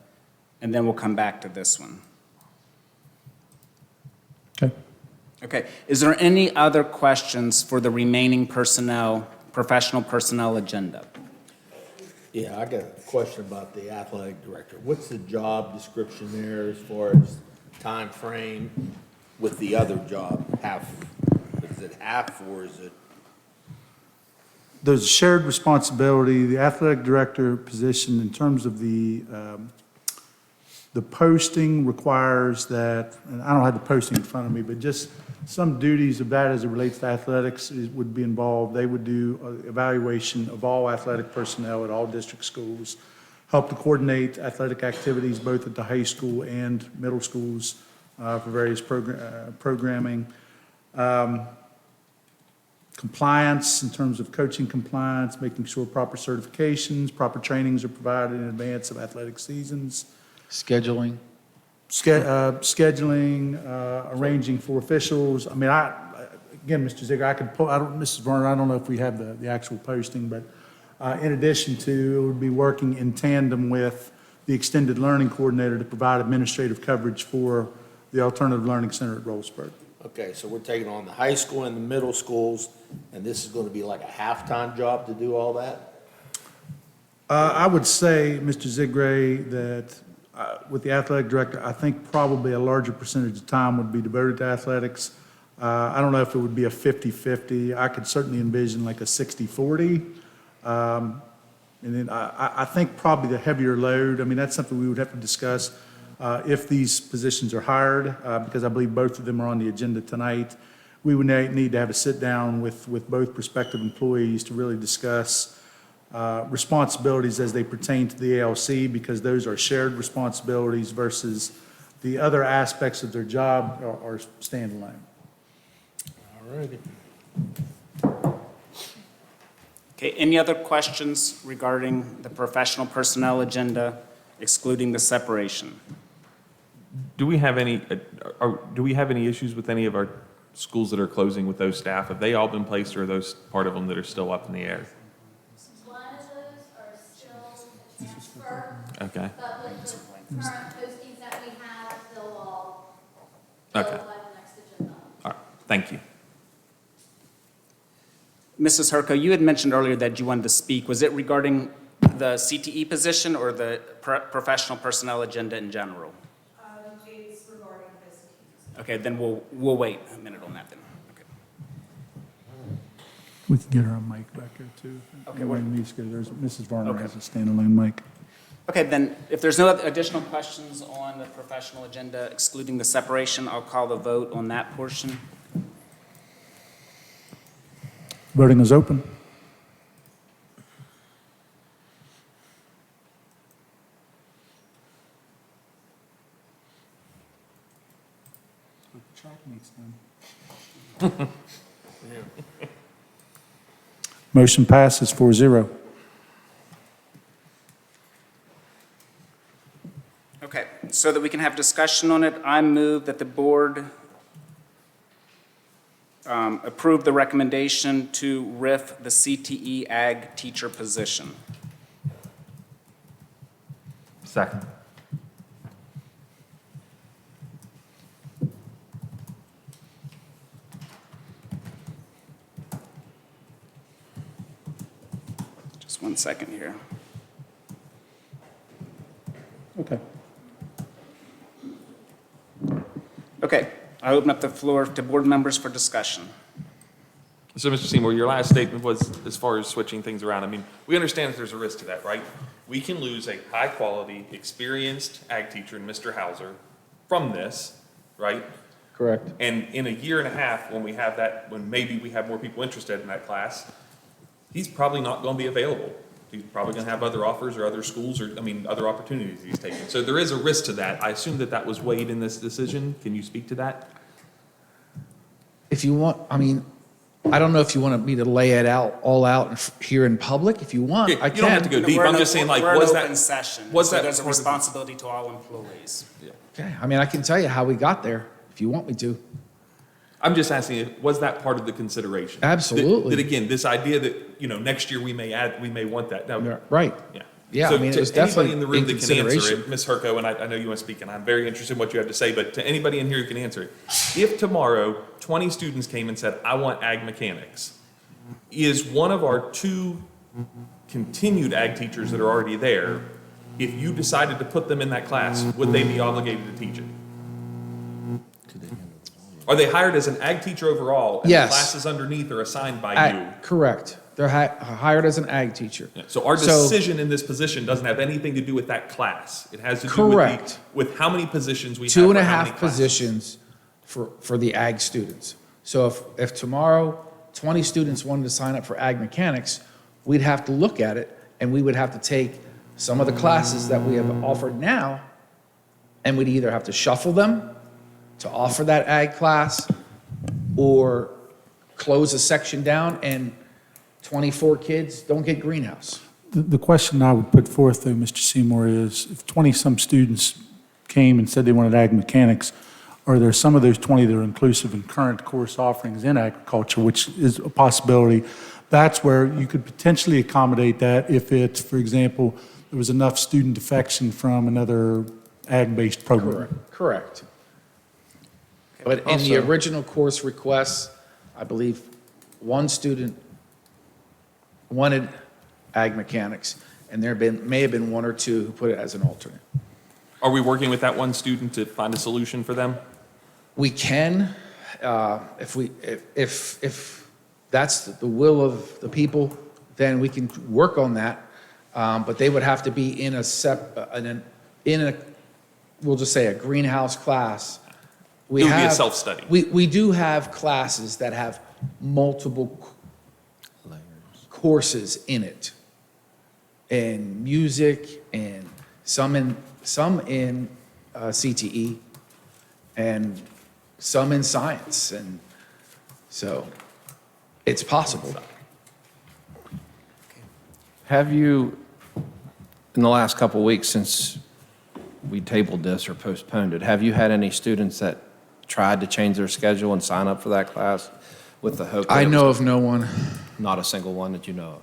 and then we'll come back to this one. Okay. Okay, is there any other questions for the remaining professional personnel agenda? Yeah, I got a question about the athletic director. What's the job description there as far as time frame with the other job? Is it half or is it? There's a shared responsibility. The athletic director position, in terms of the posting requires that, and I don't have the posting in front of me, but just some duties of that as it relates to athletics would be involved. They would do evaluation of all athletic personnel at all district schools, help to coordinate athletic activities both at the high school and middle schools for various programming. Compliance in terms of coaching compliance, making sure proper certifications, proper trainings are provided in advance of athletic seasons. Scheduling. Scheduling, arranging for officials. I mean, again, Mr. Ziegler, I could pull, Mrs. Varner, I don't know if we have the actual posting, but in addition to, it would be working in tandem with the extended learning coordinator to provide administrative coverage for the Alternative Learning Center at Rollsburg. Okay, so we're taking on the high school and the middle schools, and this is going to be like a half-time job to do all that? I would say, Mr. Ziegler, that with the athletic director, I think probably a larger percentage of time would be devoted to athletics. I don't know if it would be a 50-50. I could certainly envision like a 60-40. And then I think probably the heavier load, I mean, that's something we would have to discuss if these positions are hired, because I believe both of them are on the agenda tonight. We would need to have a sit-down with both prospective employees to really discuss responsibilities as they pertain to the ALC, because those are shared responsibilities versus the other aspects of their job are standalone. All righty. Okay, any other questions regarding the professional personnel agenda, excluding the separation? Do we have any issues with any of our schools that are closing with those staff? Have they all been placed, or are those part of them that are still up in the air? One of those are still a transfer. Okay. But with the current postings that we have, they'll all Okay. go by the next agenda. All right, thank you. Mrs. Herco, you had mentioned earlier that you wanted to speak. Was it regarding the CTE position or the professional personnel agenda in general? It's regarding this. Okay, then we'll wait a minute on that then. Okay. We can get her on mic back there too. Okay, Everyone needs to go. There's, Mrs. Varner Okay. has a standalone mic. Okay, then if there's no additional questions on the professional agenda, excluding the separation, I'll call the vote on that portion. Voting is open. Motion passes 4-0. Okay, so that we can have discussion on it, I move that the board approve the recommendation to RIF the CTE Ag teacher position. Second. Just 1 second here. Okay. Okay, I open up the floor to board members for discussion. So, Mr. Seymour, your last statement was as far as switching things around. I mean, we understand that there's a risk to that, right? We can lose a high-quality, experienced ag teacher in Mr. Hauser from this, right? Correct. And in a year and a half, when we have that, when maybe we have more people interested in that class, he's probably not going to be available. He's probably going to have other offers or other schools or, other opportunities he's taking. So there is a risk to that. I assume that was weighed in this decision. Can you speak to that? If you want, I don't know if you want me to lay it all out here in public. If you want, I can. You don't have to go deep. I'm just saying, like, we're was an that open session, was so that there's a part of the- responsibility to all employees. Okay, I can tell you how we got there if you want me to. I'm just asking, was that part of the consideration? Absolutely. That again, this idea that, next year we may want that. Now, Right. Yeah. Yeah, So I mean, to it was definitely anybody in the room in that can answer consideration. it, Ms. Herco, and I know you want to speak, and I'm very interested in what you have to say, but to anybody in here who can answer it, if tomorrow 20 students came and said, I want ag mechanics, is one of our 2 continued ag teachers that are already there, if you decided to put them in that class, would they be obligated to teach it? Are they hired as an ag teacher overall, and Yes. the classes underneath are assigned by you? Correct. They're hired as an ag teacher. Yeah, so our decision in this position doesn't have anything to do with that class. It has to do Correct. with how many positions we have. 2.5 for how many classes. positions for the ag students. So if tomorrow 20 students wanted to sign up for ag mechanics, we'd have to look at it, and we would have to take some of the classes that we have offered now, and we'd either have to shuffle them to offer that ag class, or close a section down and 24 kids don't get greenhouse. The question I would put forth, though, Mr. Seymour, is if 20-some students came and said they wanted ag mechanics, are there some of those 20 that are inclusive in current course offerings in agriculture, which is a possibility? That's where you could potentially accommodate that if it's, for example, there was enough student defection from another ag-based program. Correct. But in the original course requests, I believe one student wanted ag mechanics, and may have been 1 or 2 who put it as an alternate. Are we working with that one student to find a solution for them? We can, if that's the will of the people, then we can work on that. But they would have to be in we'll just say a greenhouse class. It would be a self-study. We do have classes that have multiple courses in it, and music, and some in CTE, and some in science, and so it's possible. Have you, in the last couple of weeks since we tabled this or postponed it, have you had any students that tried to change their schedule and sign up for that class with the hope? I know of no one. Not a single one that you know of.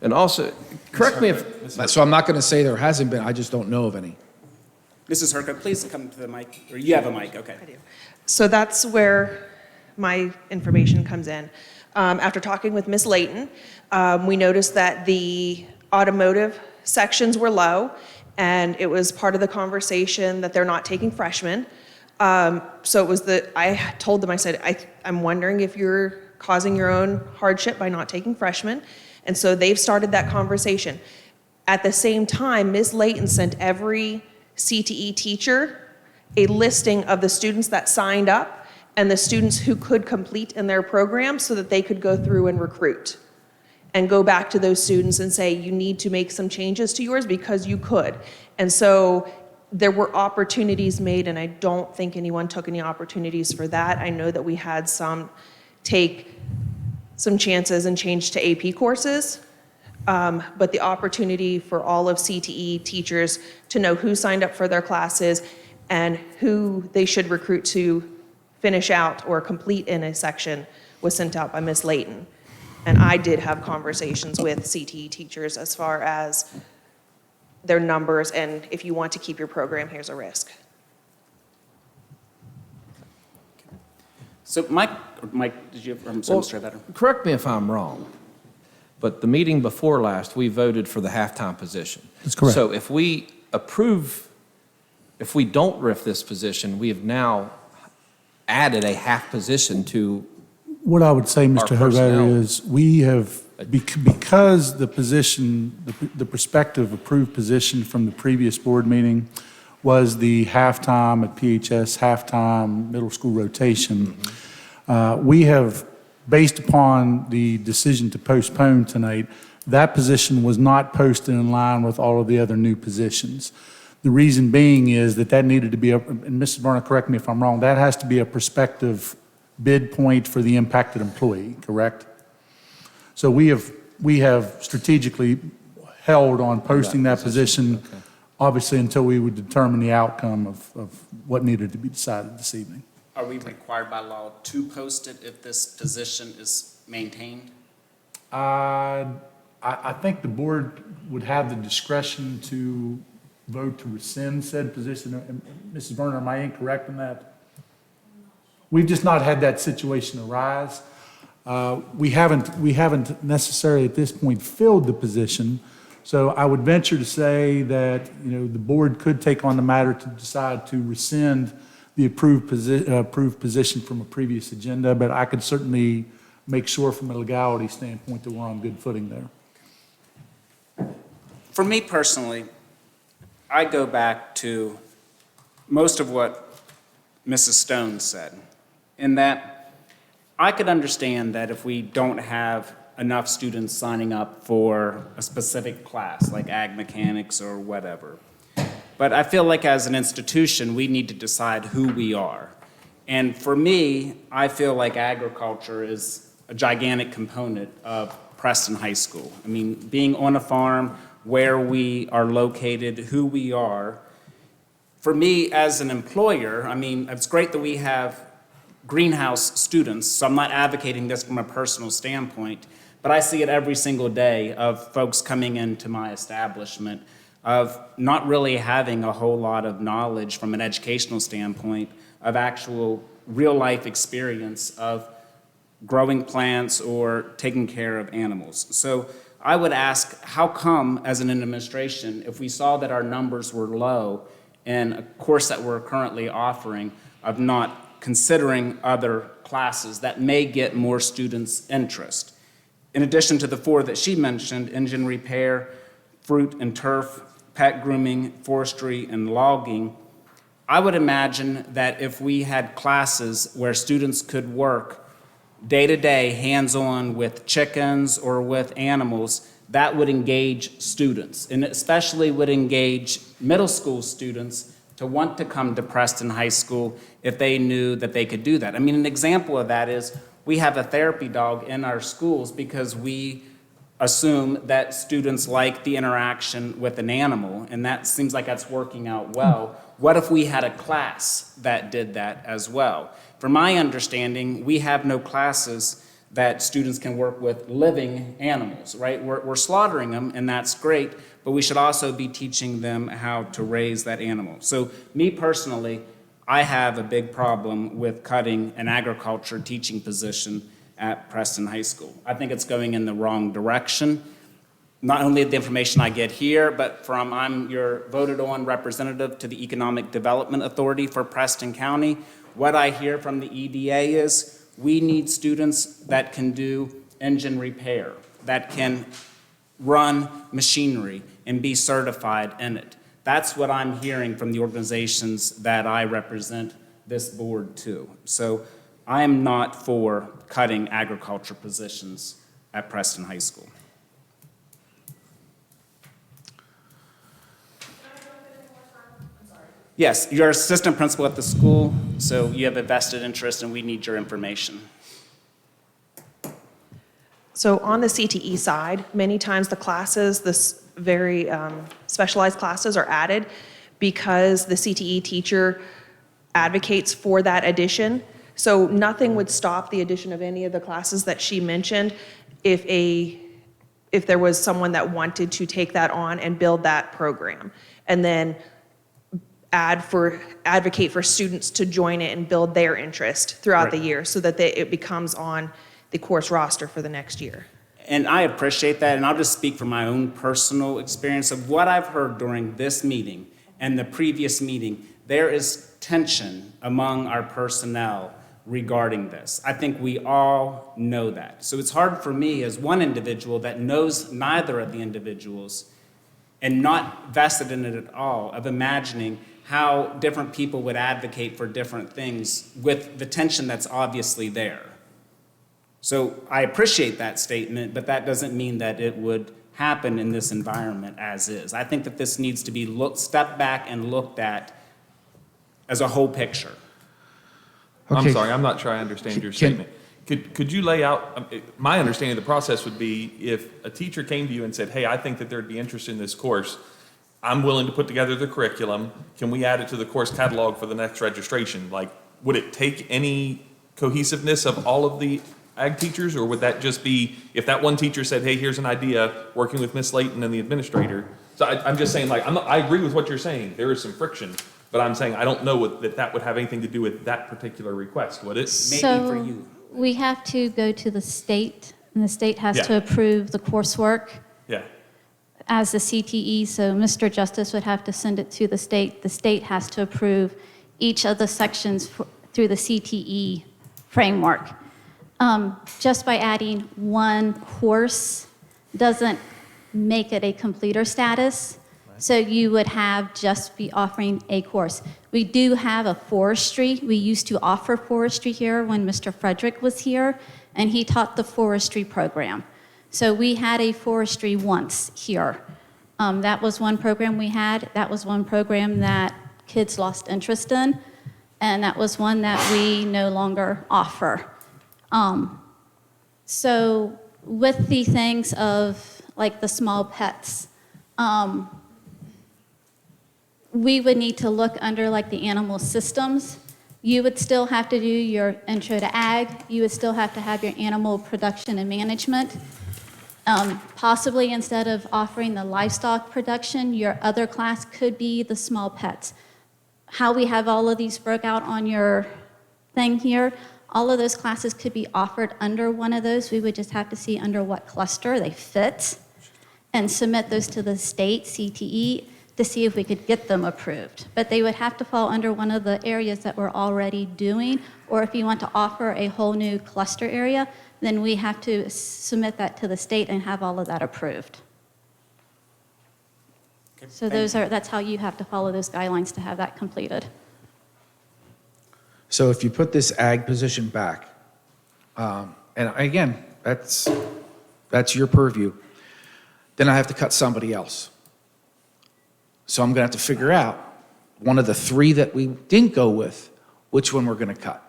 And also, correct me if, So I'm not going to say there hasn't been, I just don't know of any. Mrs. Herco, please come to the mic, or you have a mic, okay. I do. So that's where my information comes in. After talking with Ms. Layton, we noticed that the automotive sections were low, and it was part of the conversation that they're not taking freshmen. So it was I told them, I said, I'm wondering if you're causing your own hardship by not taking freshmen. And so they've started that conversation. At the same time, Ms. Layton sent every CTE teacher a listing of the students that signed up and the students who could complete in their program so that they could go through and recruit and go back to those students and say, you need to make some changes to yours because you could. And so there were opportunities made, and I don't think anyone took any opportunities for that. I know that we had some take some chances and change to AP courses, but the opportunity for all of CTE teachers to know who signed up for their classes and who they should recruit to finish out or complete in a section was sent out by Ms. Layton. And I did have conversations with CTE teachers as far as their numbers, and if you want to keep your program, here's a risk. So Mike, did you have, I'm sorry, Mr. Vetter. correct me if I'm wrong, but the meeting before last, we voted for the halftime position. That's correct. So if we don't RIF this position, we have now added a half position to, What I would say, Mr. personnel. Hovater, is we have, because the position, the prospective approved position from the previous board meeting was the halftime at PHS, halftime middle school rotation. We have, based upon the decision to postpone tonight, that position was not posted in line with all of the other new positions. The reason being is that needed to be, and Mrs. Varner, correct me if I'm wrong, that has to be a prospective bid point for the impacted employee, correct? So we have strategically held on posting that position, obviously until we would determine the outcome of what needed to be decided this evening. Are we required by law to post it if this position is maintained? I think the board would have the discretion to vote to rescind said position. Mrs. Verner, am I incorrect in that? We've just not had that situation arise. We haven't necessarily at this point filled the position. So I would venture to say that, the board could take on the matter to decide to rescind the approved position from a previous agenda, but I could certainly make sure from a legality standpoint that we're on good footing there. For me personally, I go back to most of what Mrs. Stone said, in that I could understand that if we don't have enough students signing up for a specific class, like ag mechanics or whatever. But I feel like as an institution, we need to decide who we are. And for me, I feel like agriculture is a gigantic component of Preston High School. I mean, being on a farm, where we are located, who we are. For me, as an employer, I mean, it's great that we have greenhouse students, so I'm not advocating this from a personal standpoint, but I see it every single day of folks coming into my establishment of not really having a whole lot of knowledge from an educational standpoint of actual real-life experience of growing plants or taking care of animals. So I would ask, how come, as an administration, if we saw that our numbers were low in a course that we're currently offering, of not considering other classes that may get more students' interest? In addition to the 4 that she mentioned, engine repair, fruit and turf, pet grooming, forestry, and logging, I would imagine that if we had classes where students could work day-to-day, hands-on with chickens or with animals, that would engage students, and especially would engage middle school students to want to come to Preston High School if they knew that they could do that. I mean, an example of that is we have a therapy dog in our schools because we assume that students like the interaction with an animal, and that seems like that's working out well. What if we had a class that did that as well? From my understanding, we have no classes that students can work with living animals, right? We're slaughtering them, and that's great, but we should also be teaching them how to raise that animal. So me personally, I have a big problem with cutting an agriculture teaching position at Preston High School. I think it's going in the wrong direction. Not only the information I get here, but from I'm your voted on representative to the Economic Development Authority for Preston County. What I hear from the EDA is we need students that can do engine repair, that can run machinery and be certified in it. That's what I'm hearing from the organizations that I represent this board to. So I am not for cutting agriculture positions at Preston High School. Yes, you're assistant principal at the school, so you have a vested interest and we need your information. So on the CTE side, many times the classes, this very specialized classes are added because the CTE teacher advocates for that addition. So nothing would stop the addition of any of the classes that she mentioned if there was someone that wanted to take that on and build that program. And then advocate for students to join it and build their interest throughout the year so that it becomes on the course roster for the next year. And I appreciate that, and I'll just speak from my own personal experience of what I've heard during this meeting and the previous meeting. There is tension among our personnel regarding this. I think we all know that. So it's hard for me as one individual that knows neither of the individuals and not vested in it at all, of imagining how different people would advocate for different things with the tension that's obviously there. So I appreciate that statement, but that doesn't mean that it would happen in this environment as is. I think that this needs to be stepped back and looked at as a whole picture. I'm Okay. sorry, I'm not sure I understand your statement. Could you lay out, my understanding of the process would be if a teacher came to you and said, hey, I think that there'd be interest in this course, I'm willing to put together the curriculum, can we add it to the course catalog for the next registration? Like, would it take any cohesiveness of all of the ag teachers, or would that just be, if that one teacher said, hey, here's an idea, working with Miss Layton and the administrator? So I'm just saying, like, I agree with what you're saying, there is some friction, but I'm saying I don't know that would have anything to do with that particular request, would it? Maybe for you. We have to go to the state, and the state has to Yeah. approve the coursework Yeah. as the CTE, so Mr. Justice would have to send it to the state. The state has to approve each of the sections through the CTE framework. Just by adding one course doesn't make it a completer status, so you would have just be offering a course. We do have a forestry. We used to offer forestry here when Mr. Frederick was here, and he taught the forestry program. So we had a forestry once here. That was one program we had. That was one program that kids lost interest in, and that was one that we no longer offer. So with the things of like the small pets, we would need to look under like the animal systems. You would still have to do your intro to ag. You would still have to have your animal production and management. Possibly instead of offering the livestock production, your other class could be the small pets. How we have all of these broke out on your thing here, all of those classes could be offered under one of those. We would just have to see under what cluster they fit and submit those to the state, CTE, to see if we could get them approved. But they would have to fall under one of the areas that we're already doing, or if you want to offer a whole new cluster area, then we have to submit that to the state and have all of that approved. So that's how you have to follow those guidelines to have that completed. So if you put this ag position back, and again, that's your purview, then I have to cut somebody else. So I'm going to have to figure out one of the three that we didn't go with, which one we're going to cut.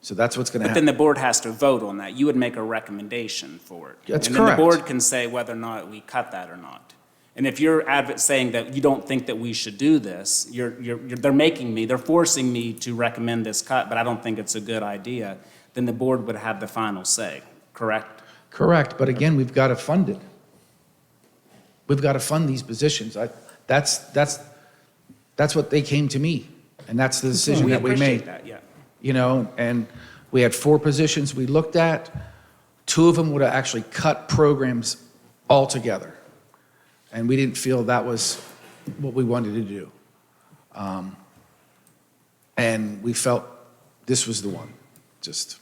So that's what's going to But happen. then the board has to vote on that. You would make a recommendation for it. That's And then correct. the board can say whether or not we cut that or not. And if you're saying that you don't think that we should do this, they're forcing me to recommend this cut, but I don't think it's a good idea, then the board would have the final say, correct? Correct, but again, we've got to fund it. We've got to fund these positions. That's what they came to me, and that's the decision that we made. appreciate that, yeah. You know, and we had 4 positions we looked at. 2 of them would have actually cut programs altogether. And we didn't feel that was what we wanted to do. And we felt this was the one. Just, To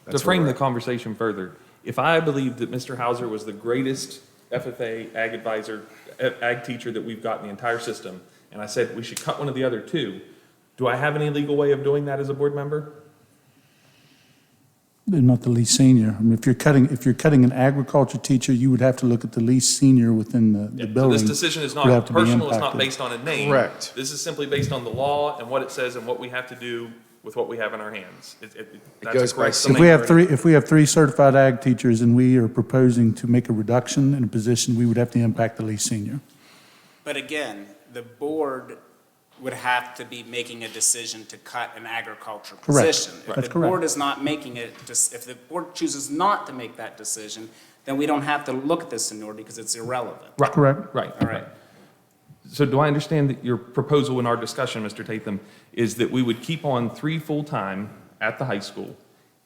that's frame where the we're at. conversation further, if I believed that Mr. Hauser was the greatest FFA ag advisor, ag teacher that we've got in the entire system, and I said we should cut one of the other 2, do I have any legal way of doing that as a board member? They're not the least senior. I mean, if you're cutting an agriculture teacher, you would have to look at the least senior within the So building. this decision is would have not to be personal, it's not impacted. based on a name. Correct. This is simply based on the law and what it says and what we have to do with what we have in our hands. That's goes a by correct some- summary. If we have three certified ag teachers and we are proposing to make a reduction in a position, we would have to impact the least senior. But again, the board would have to be making a decision to cut an agriculture Correct. position. That's If the correct. board is not making it, if the board chooses not to make that decision, then we don't have to look at this seniority because it's irrelevant. Right. Correct. Right. All right. So do I understand that your proposal in our discussion, Mr. Tatham, is that we would keep on 3 full-time at the high school,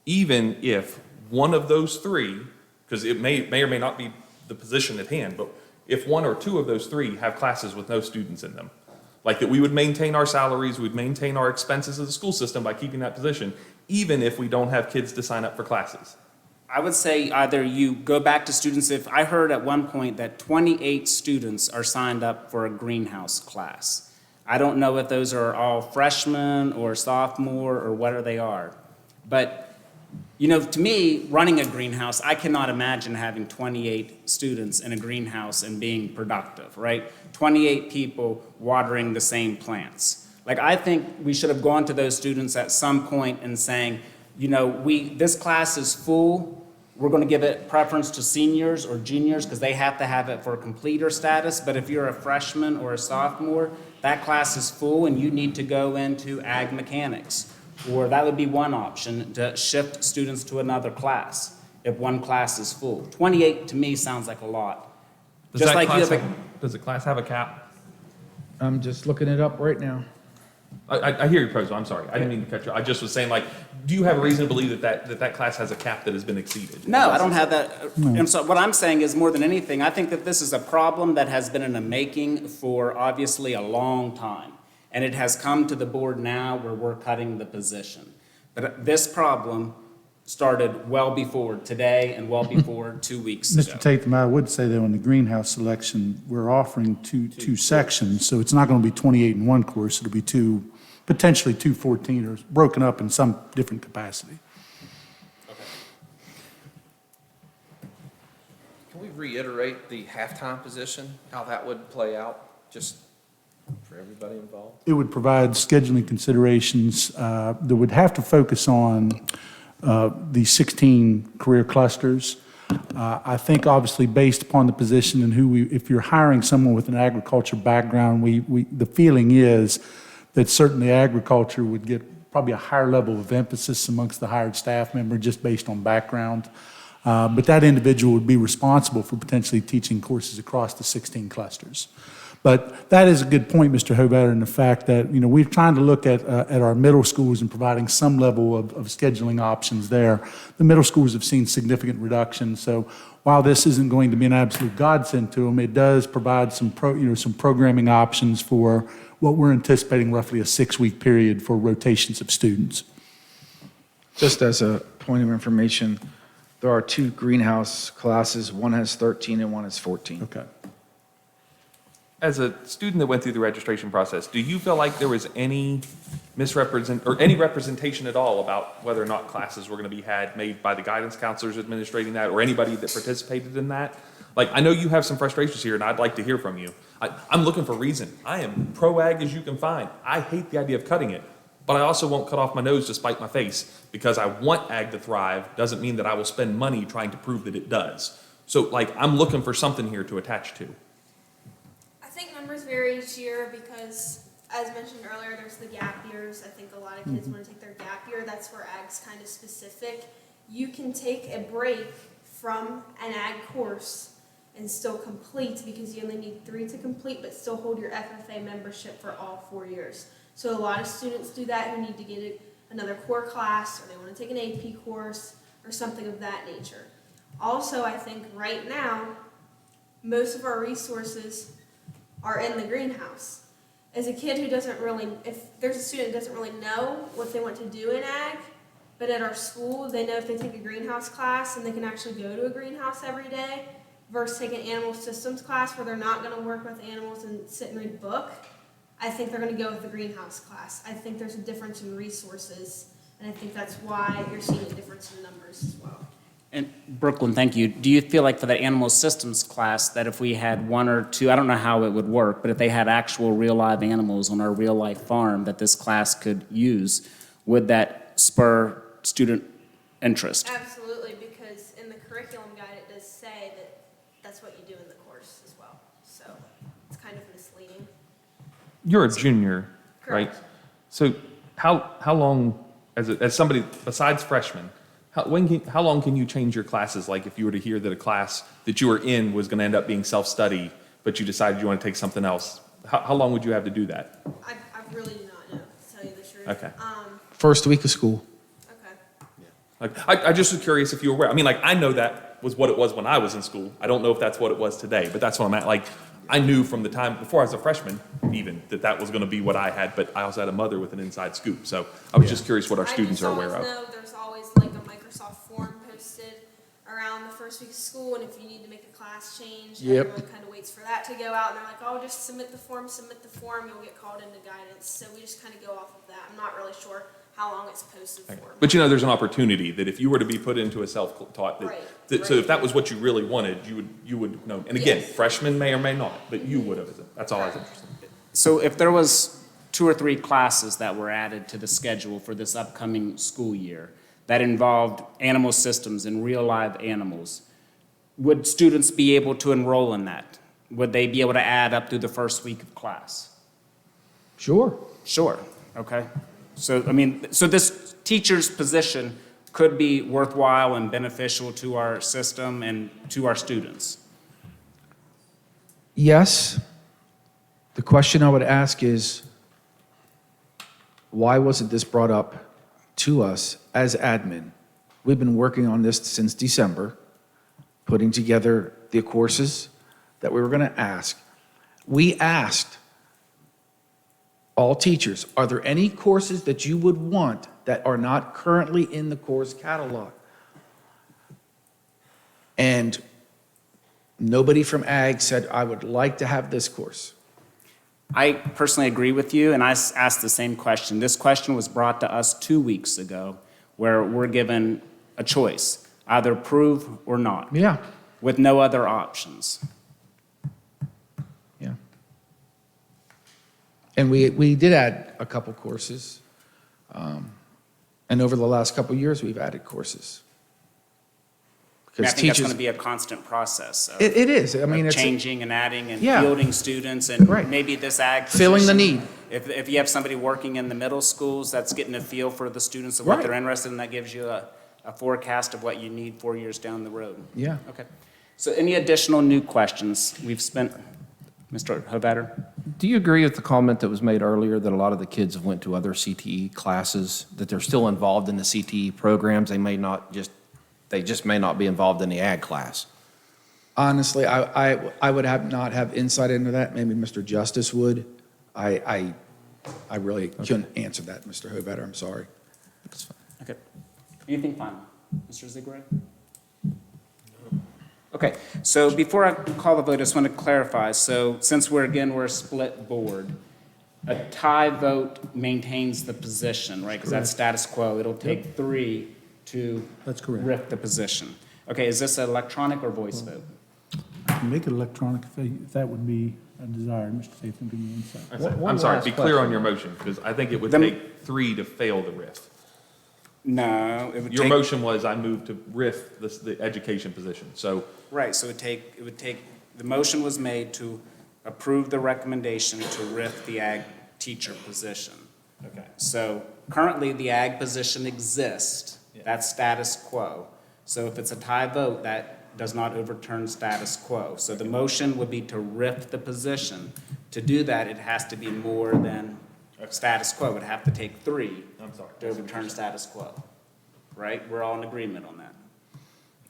even if one of those 3, because it may or may not be the position at hand, but if 1 or 2 of those 3 have classes with no students in them? Like that we would maintain our salaries, we'd maintain our expenses of the school system by keeping that position, even if we don't have kids to sign up for classes? I would say either you go back to students, if I heard at one point that 28 students are signed up for a greenhouse class. I don't know if those are all freshmen or sophomore or whatever they are. But, you know, to me, running a greenhouse, I cannot imagine having 28 students in a greenhouse and being productive, right? 28 people watering the same plants. Like, I think we should have gone to those students at some point and saying, you know, this class is full. We're going to give it preference to seniors or juniors because they have to have it for completer status. But if you're a freshman or a sophomore, that class is full and you need to go into ag mechanics Or that would be one option, to shift students to another class if one class is full. 28 to me sounds like a lot. Does Just that like you class have does the class have a cap? I'm just looking it up right now. I hear you, President. I'm sorry. I didn't mean to cut you. I just was saying, like, do you have a reason to believe that class has a cap that has been exceeded? No, I don't have that. And so what I'm saying is, more than anything, I think that this is a problem that has been in the making for obviously a long time. And it has come to the board now where we're cutting the position. But this problem started well before today and well before 2 weeks ago. Mr. Tatum, I would say though, in the greenhouse selection, we're offering two sections, so it's not going to be 28 in one course, it'll be potentially 214, or broken up in some different capacity. Can we reiterate the halftime position, how that would play out, just for everybody involved? It would provide scheduling considerations that would have to focus on the 16 career clusters. I think obviously based upon the position and if you're hiring someone with an agriculture background, the feeling is that certainly agriculture would get probably a higher level of emphasis amongst the hired staff member just based on background. But that individual would be responsible for potentially teaching courses across the 16 clusters. But that is a good point, Mr. Hovatter, in the fact that, we're trying to look at our middle schools and providing some level of scheduling options there. The middle schools have seen significant reduction, so while this isn't going to be an absolute godsend to them, it does provide some programming options for what we're anticipating roughly a 6-week period for rotations of students. Just as a point of information, there are 2 greenhouse classes. One has 13 and one has 14. Okay. As a student that went through the registration process, do you feel like there was any any representation at all about whether or not classes were going to be made by the guidance counselors administrating that, or anybody that participated in that? Like, I know you have some frustrations here, and I'd like to hear from you. I'm looking for reason. I am pro-ag as you can find. I hate the idea of cutting it, but I also won't cut off my nose to spite my face. Because I want ag to thrive doesn't mean that I will spend money trying to prove that it does. So, I'm looking for something here to attach to. I think numbers vary each year because, as mentioned earlier, there's the gap years. I think a lot of kids want to take their gap year. That's where ag's kind of specific. You can take a break from an ag course and still complete, because you only need 3 to complete, but still hold your FFA membership for all 4 years. So a lot of students do that who need to get another core class, or they want to take an AP course or something of that nature. Also, I think right now, most of our resources are in the greenhouse. As a kid who doesn't really, if there's a student who doesn't really know what they want to do in ag, but at our school, they know if they take a greenhouse class and they can actually go to a greenhouse every day, versus taking an animal systems class where they're not going to work with animals and sit and read a book, I think they're going to go with the greenhouse class. I think there's a difference in resources, and I think that's why you're seeing a difference in numbers as well. And Brooklyn, thank you. Do you feel like for the animal systems class that if we had 1 or 2, I don't know how it would work, but if they had actual real live animals on our real life farm that this class could use, would that spur student interest? Absolutely, because in the curriculum guide it does say that that's what you do in the course as well. So it's kind of misleading. You're a junior, right? Correct. So how long, as somebody besides freshmen, how long can you change your classes? Like if you were to hear that a class that you were in was going to end up being self-study, but you decided you want to take something else, how long would you have to do that? I really do not know, to tell you the truth. Okay. First week of school. I just was curious if you were aware. I mean, I know that was what it was when I was in school. I don't know if that's what it was today, but that's what I'm at. I knew from the time before I was a freshman even that was going to be what I had, but I also had a mother with an inside scoop. So I was just curious what our students are aware of. I just always know there's always like a Microsoft form posted around the first week of school, and if you need to make a class change, everyone kind of waits for that to go out, and they're like, oh, just submit the form, you'll get called into guidance. So we just kind of go off of that. I'm not really sure how long it's posted for. But there's an opportunity that if you were to be put into a self-taught, so if that was what you really wanted, you would know. And again, freshmen may or may not, but you would have. That's all I was interested in. So if there was 2 or 3 classes that were added to the schedule for this upcoming school year that involved animal systems and real live animals, would students be able to enroll in that? Would they be able to add up through the first week of class? Sure. Sure, okay. So, I mean, so this teacher's position could be worthwhile and beneficial to our system and to our students. Yes. The question I would ask is, why wasn't this brought up to us as admin? We've been working on this since December, putting together the courses that we were going to ask. We asked all teachers, are there any courses that you would want that are not currently in the course catalog? And nobody from Ag said, I would like to have this course. I personally agree with you, and I asked the same question. This question was brought to us 2 weeks ago, where we're given a choice, either approve or not. Yeah. With no other options. Yeah. And we did add a couple courses. And over the last couple of years, we've added courses. And I Because think that's teachers, going to be a constant process. Of, it is. I mean, of it's changing and adding and Yeah. fielding students, and Right. maybe this ag Filling the position, need. If you have somebody working in the middle schools, that's getting a feel for the students of what Right. they're interested in. That gives you a forecast of what you need 4 years down the road. Yeah. Okay. So any additional new questions? We've spent, Mr. Hovatter? Do you agree with the comment that was made earlier that a lot of the kids have went to other CTE classes, that they're still involved in the CTE programs? They just may not be involved in the ag class. honestly, I would not have insight into that. Maybe Mr. Justice would. I really couldn't answer that, Mr. Hovatter. I'm sorry. Okay. Anything final? Mr. Zigray? Okay, so before I call the vote, I just want to clarify. So since we're a split board, a tie vote maintains the position, right? Because that's status quo. It'll take 3 to That's correct. rip the position. Okay, is this an electronic or voice vote? I can make it electronic if that would be a desire. Mr. Tatham, give me insight. I'm sorry, be clear on your motion, because I think it would take 3 to fail the RIF. No, it would Your take. motion was I moved to RIF the education position, so. Right, so it would take, the motion was made to approve the recommendation to RIF the ag teacher position. Okay. So currently, the ag position exists. That's status quo. So if it's a tie vote, that does not overturn status quo. So the motion would be to RIF the position. To do that, it has to be more than status quo. It would have to take 3 to overturn status quo. Right? We're all in agreement on that.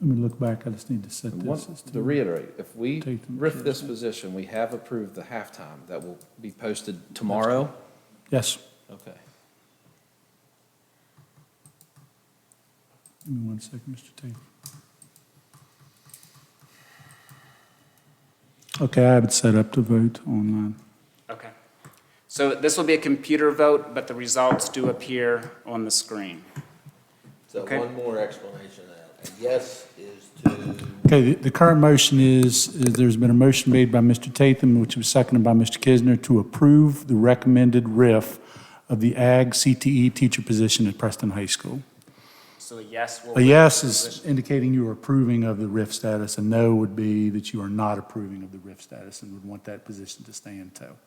Let me look back. I just need to set this. as To reiterate, if we Tatham, RIF this position, we have approved the halftime that will be posted tomorrow? Yes. Okay. Give me 1 second, Mr. Tatham. Okay, I have it set up to vote online. Okay. So this will be a computer vote, but the results do appear on the screen. So Okay. one more explanation of that. A yes is to, Okay, the current motion is there's been a motion made by Mr. Tatham, which was seconded by Mr. Kisner, to approve the recommended RIF of the Ag CTE teacher position at Preston High School. So a yes will. A yes RIF the is position. indicating you are approving of the RIF status, a no would be that you are not approving of the RIF status and would want that position to stay in tow.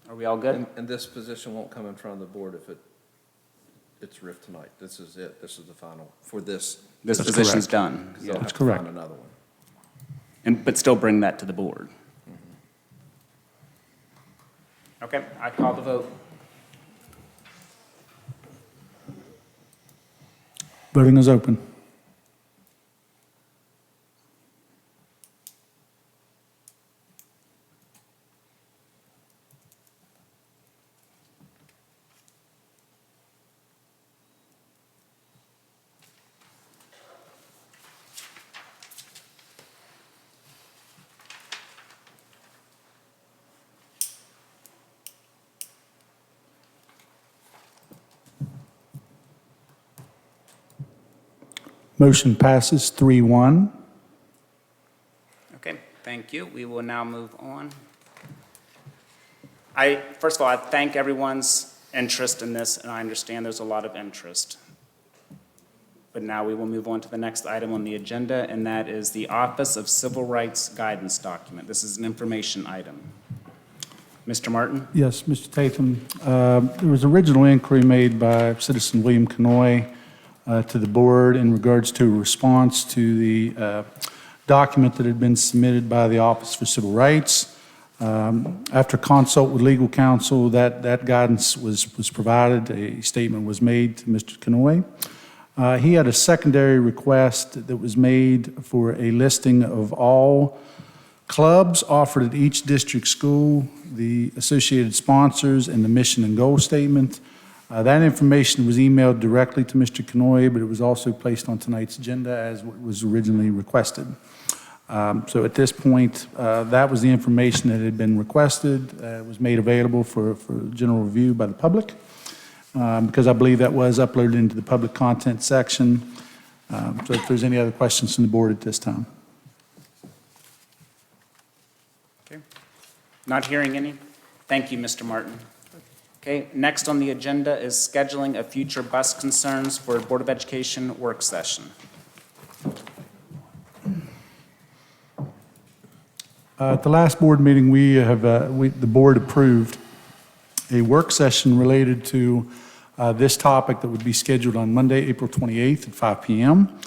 Are we all good? And this position won't come in front of the board if it's RIF tonight. This is it. This is the final for this. This That's position's correct. done. Because they'll That's have to find correct. another one. But still bring that to the board. Okay, I call the vote. Voting is open. Motion passes 3-1. Okay, thank you. We will now move on. First of all, I thank everyone's interest in this, and I understand there's a lot of interest. But now we will move on to the next item on the agenda, and that is the Office of Civil Rights Guidance Document. This is an information item. Mr. Martin? Yes, Mr. Tatham. There was original inquiry made by citizen William Canoy to the board in regards to a response to the document that had been submitted by the Office for Civil Rights. After consult with legal counsel, that guidance was provided. A statement was made to Mr. Canoy. He had a secondary request that was made for a listing of all clubs offered at each district school, the associated sponsors, and the mission and goal statement. That information was emailed directly to Mr. Canoy, but it was also placed on tonight's agenda as what was originally requested. So at this point, that was the information that had been requested. It was made available for general review by the public, because I believe that was uploaded into the public content section. So if there's any other questions from the board at this time. Okay. Not hearing any. Thank you, Mr. Martin. Okay, next on the agenda is scheduling a future bus concerns for a Board of Education work session. At the last board meeting, the board approved a work session related to this topic that would be scheduled on Monday, April 28th at 5 p.m.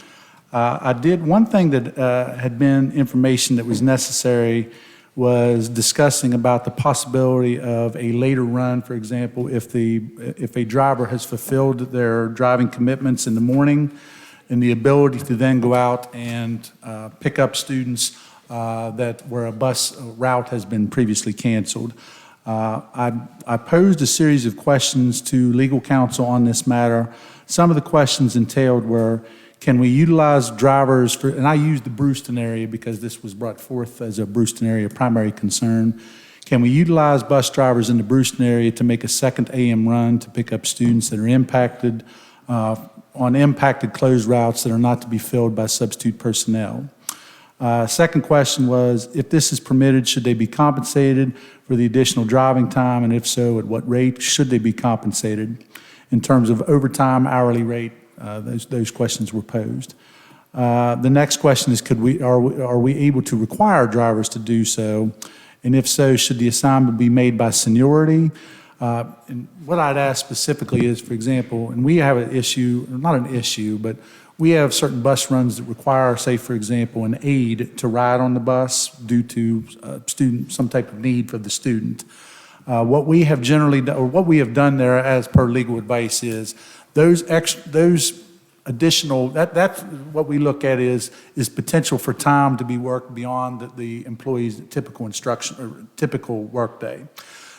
I did one thing that had been information that was necessary was discussing about the possibility of a later run, for example, if a driver has fulfilled their driving commitments in the morning and the ability to then go out and pick up students where a bus route has been previously canceled. I posed a series of questions to legal counsel on this matter. Some of the questions entailed were, can we utilize drivers for, and I used the Brewston area because this was brought forth as a Brewston area primary concern. Can we utilize bus drivers in the Brewston area to make a second AM run to pick up students that are impacted on impacted closed routes that are not to be filled by substitute personnel? Second question was, if this is permitted, should they be compensated for the additional driving time? And if so, at what rate should they be compensated? In terms of overtime, hourly rate, those questions were posed. The next question is, are we able to require drivers to do so? And if so, should the assignment be made by seniority? And what I'd ask specifically is, for example, and we have an issue, not an issue, but we have certain bus runs that require, say, for example, an aide to ride on the bus due to some type of need for the student. What we have generally done, or what we have done there as per legal advice is those additional, that's what we look at is potential for time to be worked beyond the employee's typical instruction or typical workday.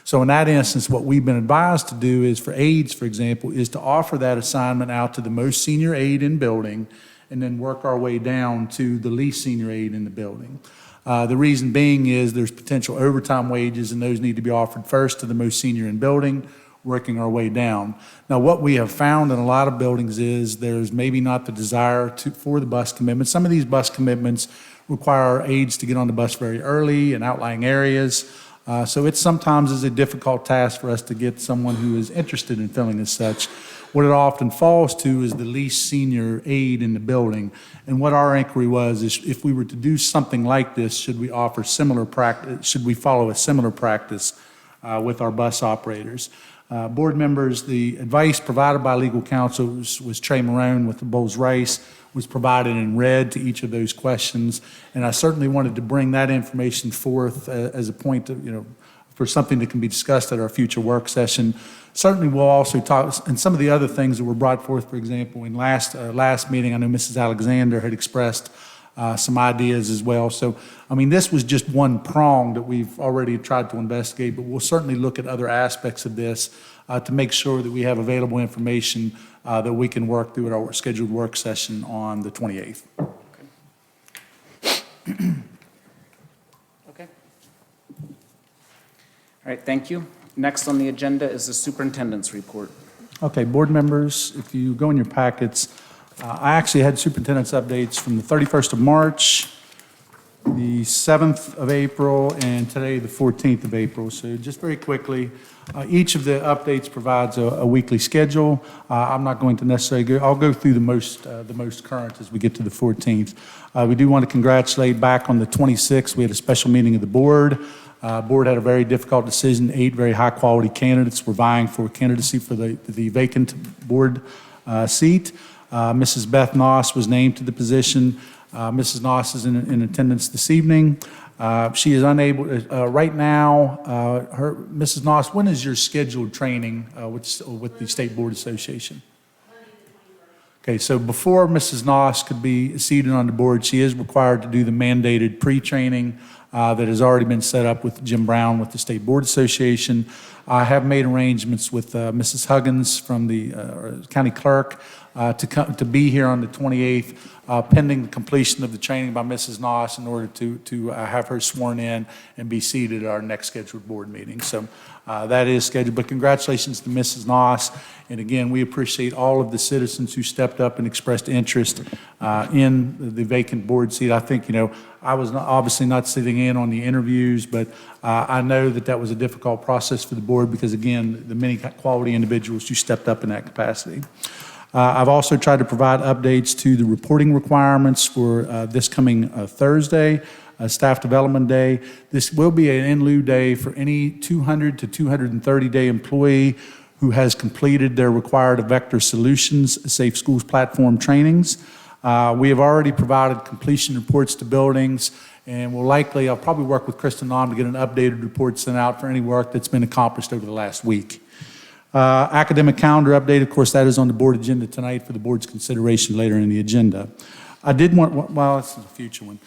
So in that instance, what we've been advised to do is for aides, for example, is to offer that assignment out to the most senior aide in building and then work our way down to the least senior aide in the building. The reason being is there's potential overtime wages and those need to be offered first to the most senior in building, working our way down. Now, what we have found in a lot of buildings is there's maybe not the desire for the bus commitment. Some of these bus commitments require our aides to get on the bus very early in outlying areas. So it sometimes is a difficult task for us to get someone who is interested in filling as such. What it often falls to is the least senior aide in the building. And what our inquiry was is if we were to do something like this, should we offer similar practice, should we follow a similar practice with our bus operators? Board members, the advice provided by legal counsel was Trey Marone with the Bowles Rice, was provided in red to each of those questions. And I certainly wanted to bring that information forth as a point of, for something that can be discussed at our future work session. Certainly we'll also talk, and some of the other things that were brought forth, for example, in last meeting, I know Mrs. Alexander had expressed some ideas as well. So, I mean, this was just one prong that we've already tried to investigate, but we'll certainly look at other aspects of this to make sure that we have available information that we can work through at our scheduled work session on the 28th. Okay. All right, thank you. Next on the agenda is the superintendent's report. Okay, board members, if you go in your packets, I actually had superintendent's updates from the 31st of March, the 7th of April, and today, the 14th of April. So just very quickly, each of the updates provides a weekly schedule. I'm not going to necessarily I'll go through the most current as we get to the 14th. We do want to congratulate back on the 26th. We had a special meeting of the board. Board had a very difficult decision. 8 very high-quality candidates were vying for candidacy for the vacant board seat. Mrs. Beth Noss was named to the position. Mrs. Noss is in attendance this evening. She is unable, right now, Mrs. Noss, when is your scheduled training with the State Board Association? Okay, so before Mrs. Noss could be seated on the board, she is required to do the mandated pre-training that has already been set up with Jim Brown with the State Board Association. I have made arrangements with Mrs. Huggins from the county clerk to be here on the 28th, pending the completion of the training by Mrs. Noss in order to have her sworn in and be seated at our next scheduled board meeting. So that is scheduled, but congratulations to Mrs. Noss. And again, we appreciate all of the citizens who stepped up and expressed interest in the vacant board seat. I think, I was obviously not sitting in on the interviews, but I know that was a difficult process for the board because, again, the many quality individuals who stepped up in that capacity. I've also tried to provide updates to the reporting requirements for this coming Thursday, Staff Development Day. This will be an in lieu day for any 200 to 230-day employee who has completed their required Vector Solutions Safe Schools Platform trainings. We have already provided completion reports to buildings, and I'll probably work with Kristen Naum to get an updated report sent out for any work that's been accomplished over the last week. Academic calendar update, of course, that is on the board agenda tonight for the board's consideration later in the agenda. I did want, well, this is a future one.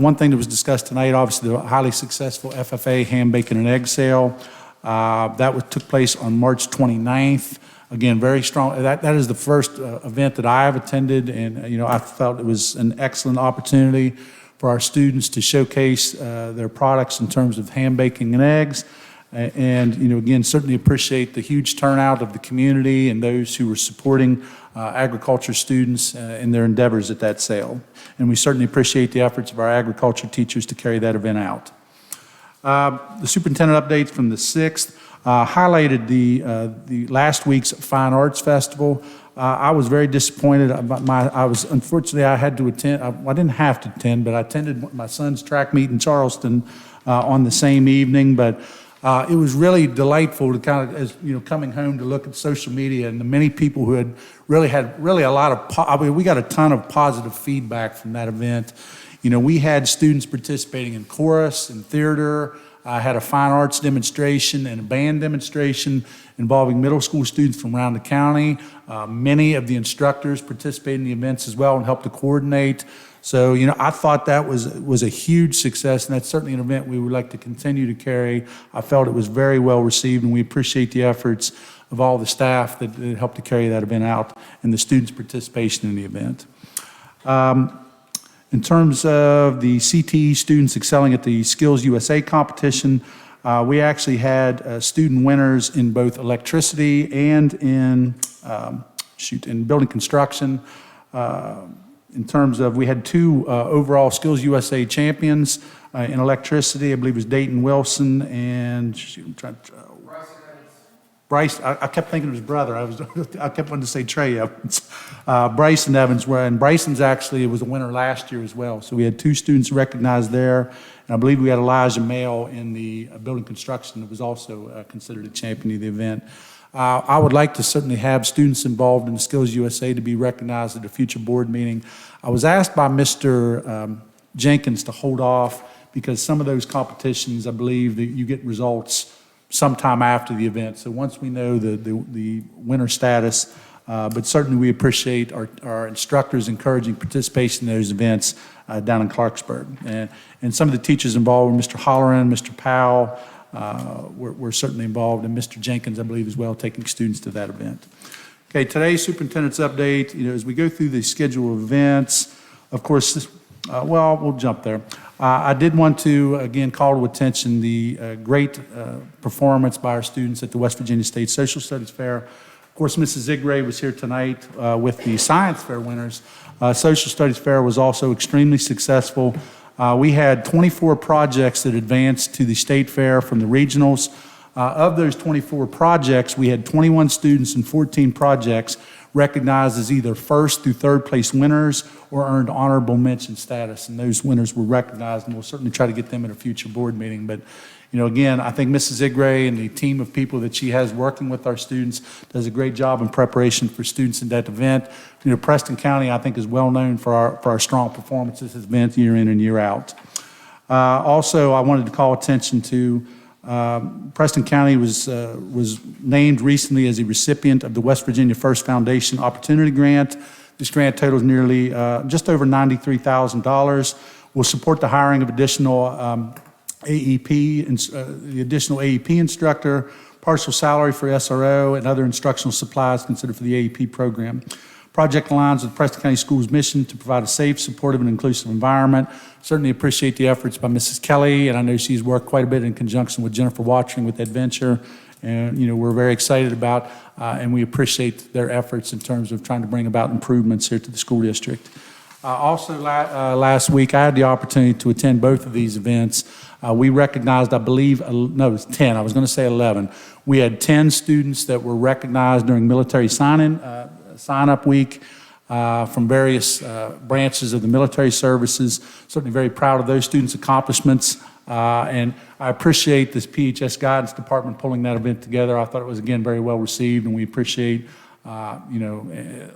One thing that was discussed tonight, obviously, the highly successful FFA ham, bacon, and egg sale. Took place on March 29th. Again, very strong. That is the first event that I have attended, and I felt it was an excellent opportunity for our students to showcase their products in terms of ham, bacon, and eggs. And, again, certainly appreciate the huge turnout of the community and those who were supporting agriculture students in their endeavors at that sale. And we certainly appreciate the efforts of our agriculture teachers to carry that event out. The superintendent updates from the 6th highlighted the last week's Fine Arts Festival. I was very disappointed. Unfortunately, I had to attend. I didn't have to attend, but I attended my son's track meet in Charleston on the same evening. But it was really delightful to coming home to look at social media and the many people who had really a lot of, we got a ton of positive feedback from that event. We had students participating in chorus and theater. I had a fine arts demonstration and a band demonstration involving middle school students from around the county. Many of the instructors participated in the events as well and helped to coordinate. So, I thought that was a huge success, and that's certainly an event we would like to continue to carry. I felt it was very well received, and we appreciate the efforts of all the staff that helped to carry that event out and the students' participation in the event. In terms of the CTE students excelling at the Skills USA competition, we actually had student winners in both electricity and in building construction. In terms of, we had 2 overall Skills USA champions in electricity. I believe it was Dayton Wilson and Bryce. I kept thinking of his brother. I kept wanting to say Trey Evans. Bryson Evans, and Bryson's actually was a winner last year as well. So we had 2 students recognized there. And I believe we had Elijah Mail in the building construction that was also considered a champion of the event. I would like to certainly have students involved in Skills USA to be recognized at a future board meeting. I was asked by Mr. Jenkins to hold off because some of those competitions, I believe that you get results sometime after the event. So once we know the winner status, but certainly we appreciate our instructors encouraging participation in those events down in Clarksburg. And some of the teachers involved were Mr. Holleran, Mr. Powell, we're certainly involved, and Mr. Jenkins, I believe, as well, taking students to that event. Okay, today's superintendent's update, as we go through the schedule of events, of course, we'll jump there. I did want to, again, call to attention the great performance by our students at the West Virginia State Social Studies Fair. Of course, Mrs. Zigray was here tonight with the Science Fair winners. Social Studies Fair was also extremely successful. We had 24 projects that advanced to the state fair from the regionals. Of those 24 projects, we had 21 students and 14 projects recognized as either first through third place winners or earned honorable mention status. And those winners were recognized, and we'll certainly try to get them at a future board meeting. But, you know, again, I think Mrs. Igray and the team of people that she has working with our students does a great job in preparation for students in that event. You know, Preston County, I think, is well known for our strong performances as events year in and year out. Also, I wanted to call attention to Preston County was named recently as a recipient of the West Virginia First Foundation Opportunity Grant. This grant totals nearly just over $93,000. Will support the hiring of additional AEP, the additional AEP instructor, partial salary for SRO, and other instructional supplies considered for the AEP program. Project aligns with Preston County Schools' mission to provide a safe, supportive, and inclusive environment. Certainly appreciate the efforts by Mrs. Kelly, and I know she's worked quite a bit in conjunction with Jennifer Watching with Adventure. And, you know, we're very excited about, and we appreciate their efforts in terms of trying to bring about improvements here to the school district. Also, last week, I had the opportunity to attend both of these events. We recognized, I believe, no, it was 10. I was going to say 11. We had 10 students that were recognized during military sign-up week from various branches of the military services. Certainly very proud of those students' accomplishments. And I appreciate this PHS Guidance Department pulling that event together. I thought it was, again, very well received, and we appreciate you know,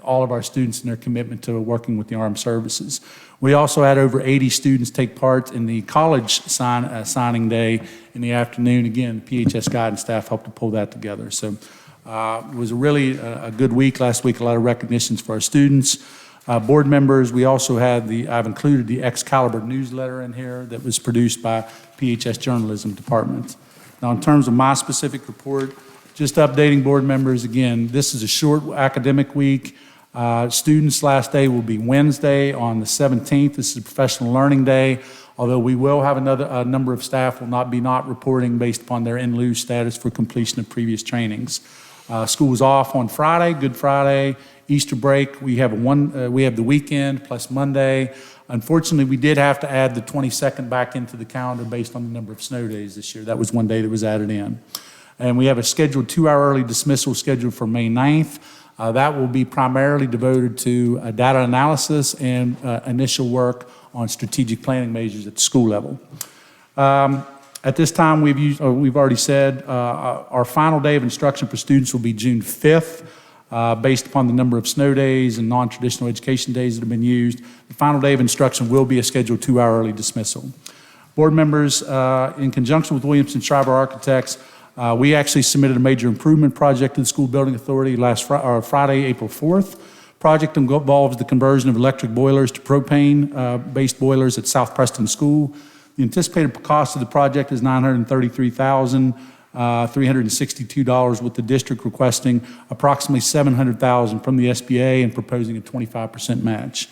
all of our students and their commitment to working with the armed services. We also had over 80 students take part in the college signing day in the afternoon. Again, the PHS Guidance staff helped to pull that together. So it was really a good week last week, a lot of recognitions for our students. Board members, we also had I've included the Excalibur newsletter in here that was produced by PHS Journalism Department. Now, in terms of my specific report, just updating board members, again, this is a short academic week. Students' last day will be Wednesday on the 17th. This is a professional learning day, although we will have a number of staff will not be reporting based upon their in lieu status for completion of previous trainings. School is off on Friday, Good Friday, Easter break. We have the weekend plus Monday. Unfortunately, we did have to add the 22nd back into the calendar based on the number of snow days this year. That was one day that was added in. And we have a scheduled 2-hour early dismissal scheduled for May 9th. That will be primarily devoted to data analysis and initial work on strategic planning measures at the school level. At this time, we've already said our final day of instruction for students will be June 5th, based upon the number of snow days and non-traditional education days that have been used. The final day of instruction will be a scheduled 2-hour early dismissal. Board members, in conjunction with Williamson Schreiber Architects, we actually submitted a major improvement project to the School Building Authority Friday, April 4th. Project involves the conversion of electric boilers to propane-based boilers at South Preston School. The anticipated cost of the project is $933,362, with the district requesting approximately $700,000 from the SBA and proposing a 25% match.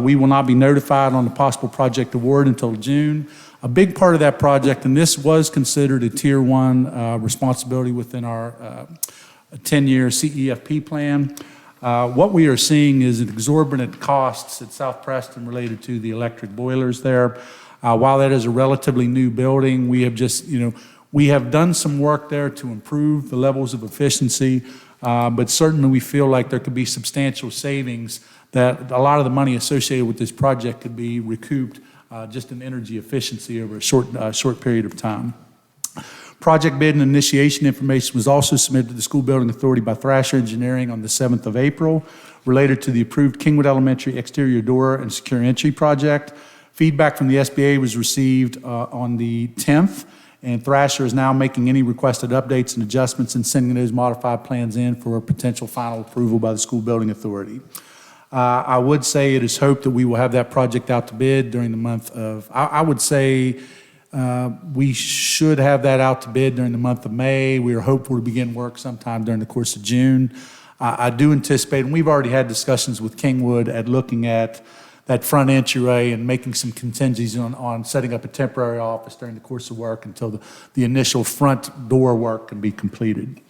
We will not be notified on the possible project award until June. A big part of that project, and this was considered a Tier 1 responsibility within our 10-year CEFP plan. What we are seeing is exorbitant costs at South Preston related to the electric boilers there. While that is a relatively new building, we have just, we have done some work there to improve the levels of efficiency, but certainly we feel like there could be substantial savings that a lot of the money associated with this project could be recouped just in energy efficiency over a short period of time. Project bid and initiation information was also submitted to the School Building Authority by Thrasher Engineering on the 7th of April, related to the approved Kingwood Elementary exterior door and secure entry project. Feedback from the SBA was received on the 10th, and Thrasher is now making any requested updates and adjustments and sending those modified plans in for a potential final approval by the School Building Authority. I would say it is hoped that we will have that project out to bid during the month of, I would say we should have that out to bid during the month of May. We are hopeful to begin work sometime during the course of June. I do anticipate, and we've already had discussions with Kingwood at looking at that front entryway and making some contingencies on setting up a temporary office during the course of work until the initial front door work can be completed.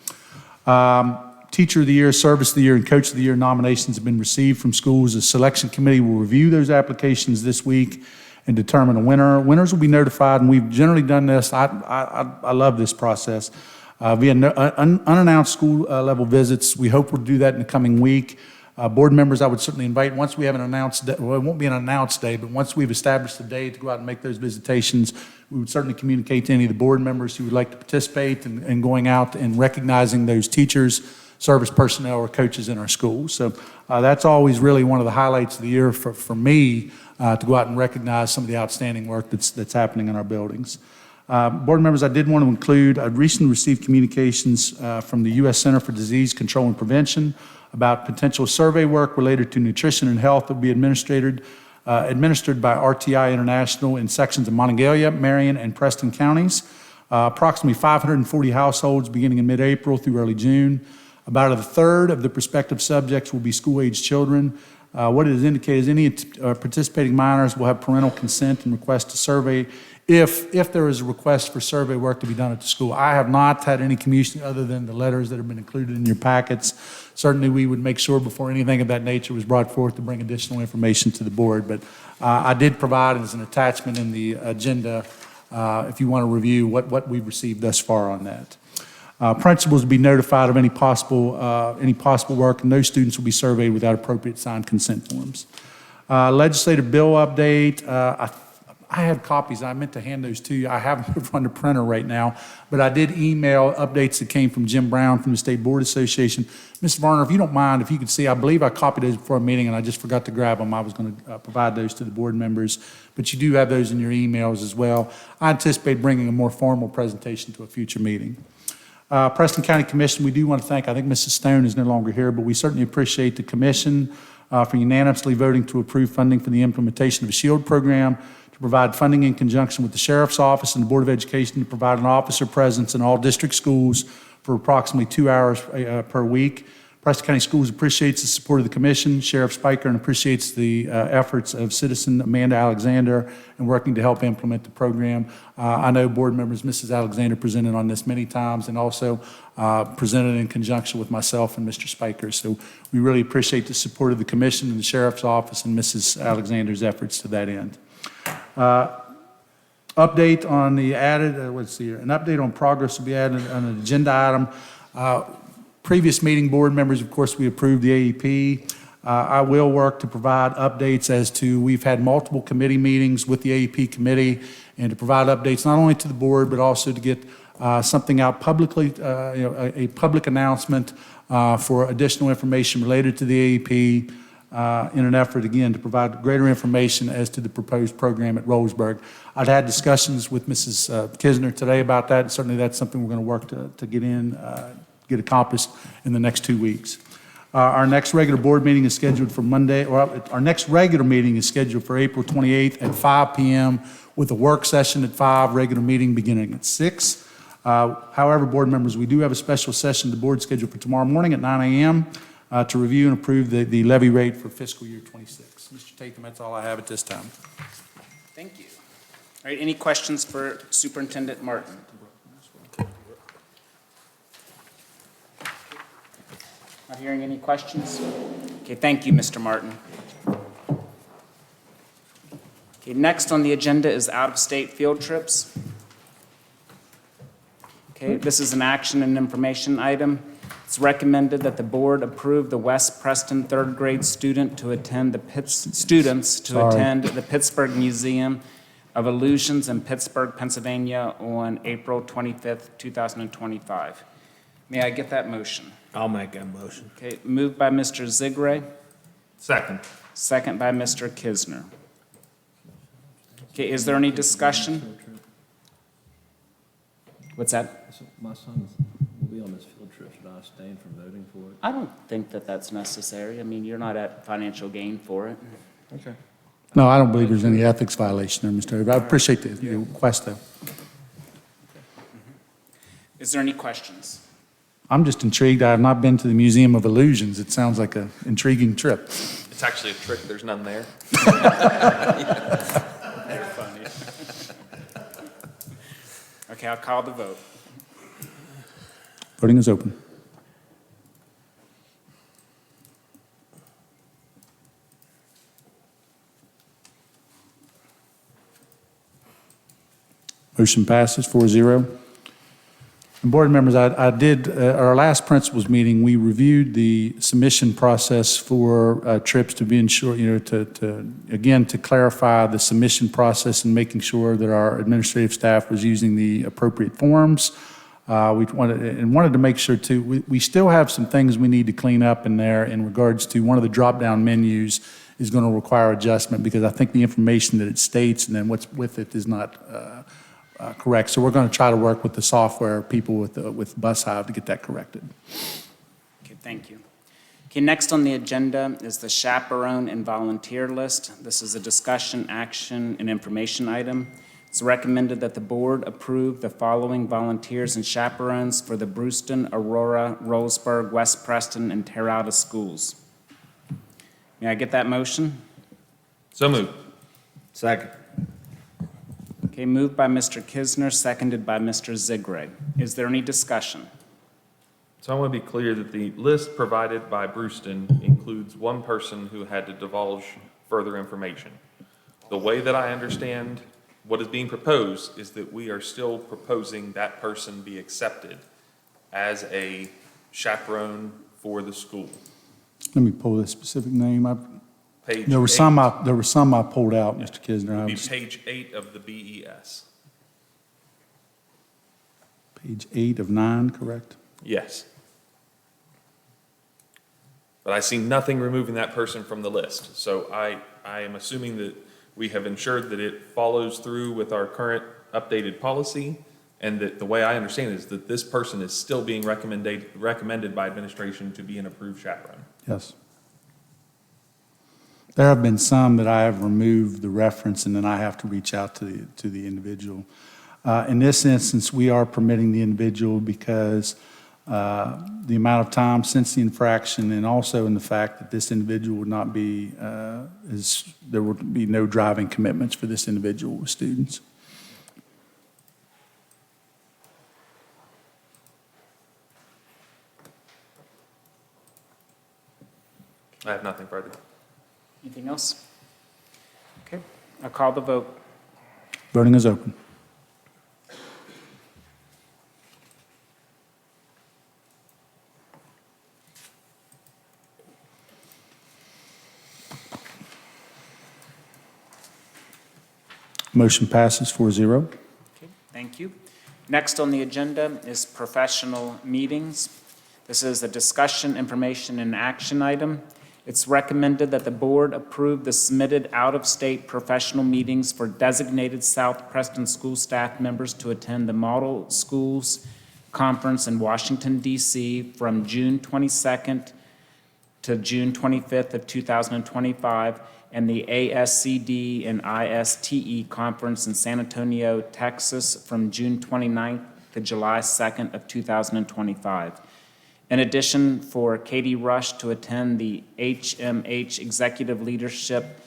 Teacher of the Year, Service of the Year, and Coach of the Year nominations have been received from schools. The selection committee will review those applications this week and determine a winner. Winners will be notified, and we've generally done this. I love this process. via unannounced school-level visits. We hope we'll do that in the coming week. Board members, I would certainly invite, once we have an announced day, well, it won't be an announced day, but once we've established a day to go out and make those visitations, we would certainly communicate to any of the board members who would like to participate in going out and recognizing those teachers, service personnel, or coaches in our schools. So that's always really one of the highlights of the year for me, to go out and recognize some of the outstanding work that's happening in our buildings. Board members, I did want to include, I recently received communications from the U.S. Center for Disease Control and Prevention about potential survey work related to nutrition and health that will be administered by RTI International in sections of Monongalia, Marion, and Preston counties. Approximately 540 households beginning in mid-April through early June. About a third of the prospective subjects will be school-age children. What it has indicated is any participating minors will have parental consent and request to survey if there is a request for survey work to be done at the school. I have not had any communication other than the letters that have been included in your packets. Certainly, we would make sure before anything of that nature was brought forth to bring additional information to the board. But I did provide as an attachment in the agenda if you want to review what we've received thus far on that. Principals will be notified of any possible work, and those students will be surveyed without appropriate signed consent forms. Legislative bill update. I had copies. I meant to hand those to you. I have them on the printer right now, but I did email updates that came from Jim Brown from the State Board Association. Mr. Varner, if you don't mind, if you could see, I believe I copied those before a meeting and I just forgot to grab them. I was going to provide those to the board members, but you do have those in your emails as well. I anticipate bringing a more formal presentation to a future meeting. Preston County Commission, we do want to thank, I think Mrs. Stone is no longer here, but we certainly appreciate the commission for unanimously voting to approve funding for the implementation of a SHIELD program, to provide funding in conjunction with the Sheriff's Office and the Board of Education to provide an officer presence in all district schools for approximately 2 hours per week. Preston County Schools appreciates the support of the commission, Sheriff Spiker, and appreciates the efforts of citizen Amanda Alexander in working to help implement the program. I know board members, Mrs. Alexander presented on this many times and also presented in conjunction with myself and Mr. Spiker. So we really appreciate the support of the commission and the Sheriff's Office and Mrs. Alexander's efforts to that end. Update on the added, let's see here, an update on progress will be added on an agenda item. Previous meeting board members, of course, we approved the AEP. I will work to provide updates as to, we've had multiple committee meetings with the AEP committee and to provide updates not only to the board, but also to get something out publicly, a public announcement for additional information related to the AEP in an effort, again, to provide greater information as to the proposed program at Rollsburg. I've had discussions with Mrs. Kisner today about that. Certainly that's something we're going to work to get accomplished in the next 2 weeks. Our next regular board meeting is scheduled for Monday, or our next regular meeting is scheduled for April 28th at 5 p.m. with a work session at 5, regular meeting beginning at 6. However, board members, we do have a special session of the board scheduled for tomorrow morning at 9 a.m. To review and approve the levy rate for fiscal year 26. Mr. Tatum, that's all I have at this time. Thank you. All right, any questions for Superintendent Martin? Not hearing any questions? Okay, thank you, Mr. Martin. Okay, next on the agenda is out-of-state field trips. Okay, this is an action and information item. It's recommended that the board approve the West Preston third grade students to attend the Pittsburgh Museum of Illusions in Pittsburgh, Pennsylvania on April 25th, 2025. May I get that motion? I'll make that motion. Okay, moved by Mr. Zigray. Second. Second by Mr. Kisner. Okay, is there any discussion? What's that? My son will be on this field trip. Should I abstain from voting for it? I don't think that that's necessary. I mean, you're not at financial gain for it. Okay. No, I don't believe there's any ethics violation there, Mr. Overby. I appreciate the request, though. Is there any questions? I'm just intrigued. I have not been to the Museum of Illusions. It sounds like an intriguing trip. It's actually a trick. There's none there. They're funny. Okay, I'll call the vote. Voting is open. Motion passes 4-0. And board members, I did, at our last principals meeting, we reviewed the submission process for trips to be ensured, to clarify the submission process and making sure that our administrative staff was using the appropriate forms. We wanted to make sure too, we still have some things we need to clean up in there in regards to one of the drop-down menus is going to require adjustment because I think the information that it states and then what's with it is not correct. So we're going to try to work with the software people with Bus Hive to get that corrected. Okay, thank you. Okay, next on the agenda is the chaperone and volunteer list. This is a discussion, action, and information item. It's recommended that the board approve the following volunteers and chaperones for the Brewston, Aurora, Rollsburg, West Preston, and Terrata schools. May I get that motion? So moved. Second. Okay, moved by Mr. Kisner, seconded by Mr. Zigray. Is there any discussion? So I want to be clear that the list provided by Brewston includes one person who had to divulge further information. The way that I understand what is being proposed is that we are still proposing that person be accepted as a chaperone for the school. Let me pull this specific name up. Page There were 8. some I pulled out, Mr. Kisner. It would be page 8 of the BES. Page 8 of 9, correct? Yes. But I see nothing removing that person from the list. So I am assuming that we have ensured that it follows through with our current updated policy, and that the way I understand it is that this person is still being recommended by administration to be an approved chaperone. Yes. There have been some that I have removed the reference, and then I have to reach out to the individual. In this instance, we are permitting the individual because the amount of time since the infraction, and also in the fact that this individual would not be, there would be no driving commitments for this individual with students. I have nothing further. Anything else? Okay, I'll call the vote. Voting is open. Motion passes 4-0. Okay, thank you. Next on the agenda is professional meetings. This is a discussion, information, and action item. It's recommended that the board approve the submitted out-of-state professional meetings for designated South Preston school staff members to attend the Model Schools Conference in Washington, D.C. from June 22nd to June 25th of 2025, and the ASCD and ISTE Conference in San Antonio, Texas from June 29th to July 2nd of 2025. In addition, for Katie Rush to attend the HMH Executive Leadership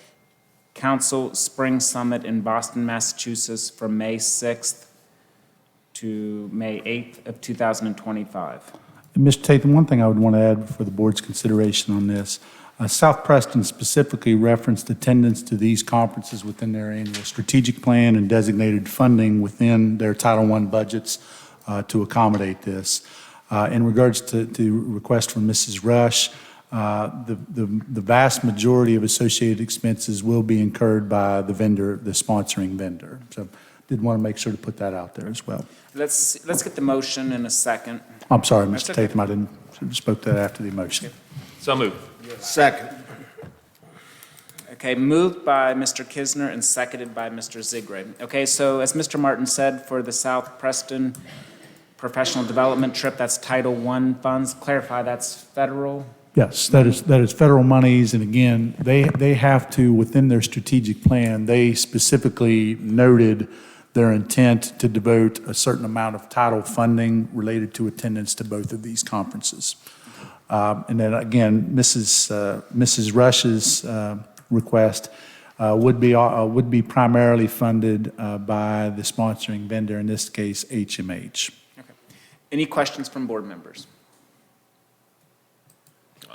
Council Spring Summit in Boston, Massachusetts from May 6th to May 8th of 2025. Mr. Tatum, one thing I would want to add for the board's consideration on this, South Preston specifically referenced attendance to these conferences within their annual strategic plan and designated funding within their Title I budgets to accommodate this. In regards to request from Mrs. Rush, the vast majority of associated expenses will be incurred by the vendor, the sponsoring vendor. So did want to make sure to put that out there as well. Let's get the motion in a second. I'm sorry, That's Mr. okay. Tatum, I didn't, should have spoke to that after the motion. So moved. Second. Okay, moved by Mr. Kisner and seconded by Mr. Zigray. Okay, so as Mr. Martin said, for the South Preston professional development trip, that's Title I funds. Clarify, that's federal? Yes, that is federal monies, and again, they have to, within their strategic plan, they specifically noted their intent to devote a certain amount of title funding related to attendance to both of these conferences. And then again, Mrs. Rush's request would be primarily funded by the sponsoring vendor, in this case, HMH. Okay. Any questions from board members?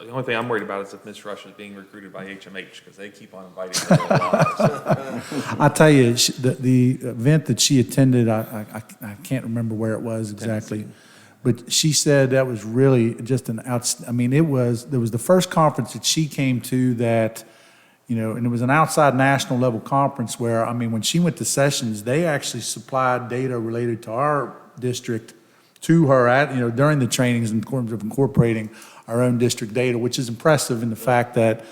The only thing I'm worried about is if Ms. Rush is being recruited by HMH, because they keep on inviting her to a lot. I tell you, the event that she attended, I can't remember where it was exactly. But she said that was really just I mean, there was the first conference that she came to that, and it was an outside national level conference where, I mean, when she went to sessions, they actually supplied data related to our district to her during the trainings in terms of incorporating our own district data, which is impressive in the fact that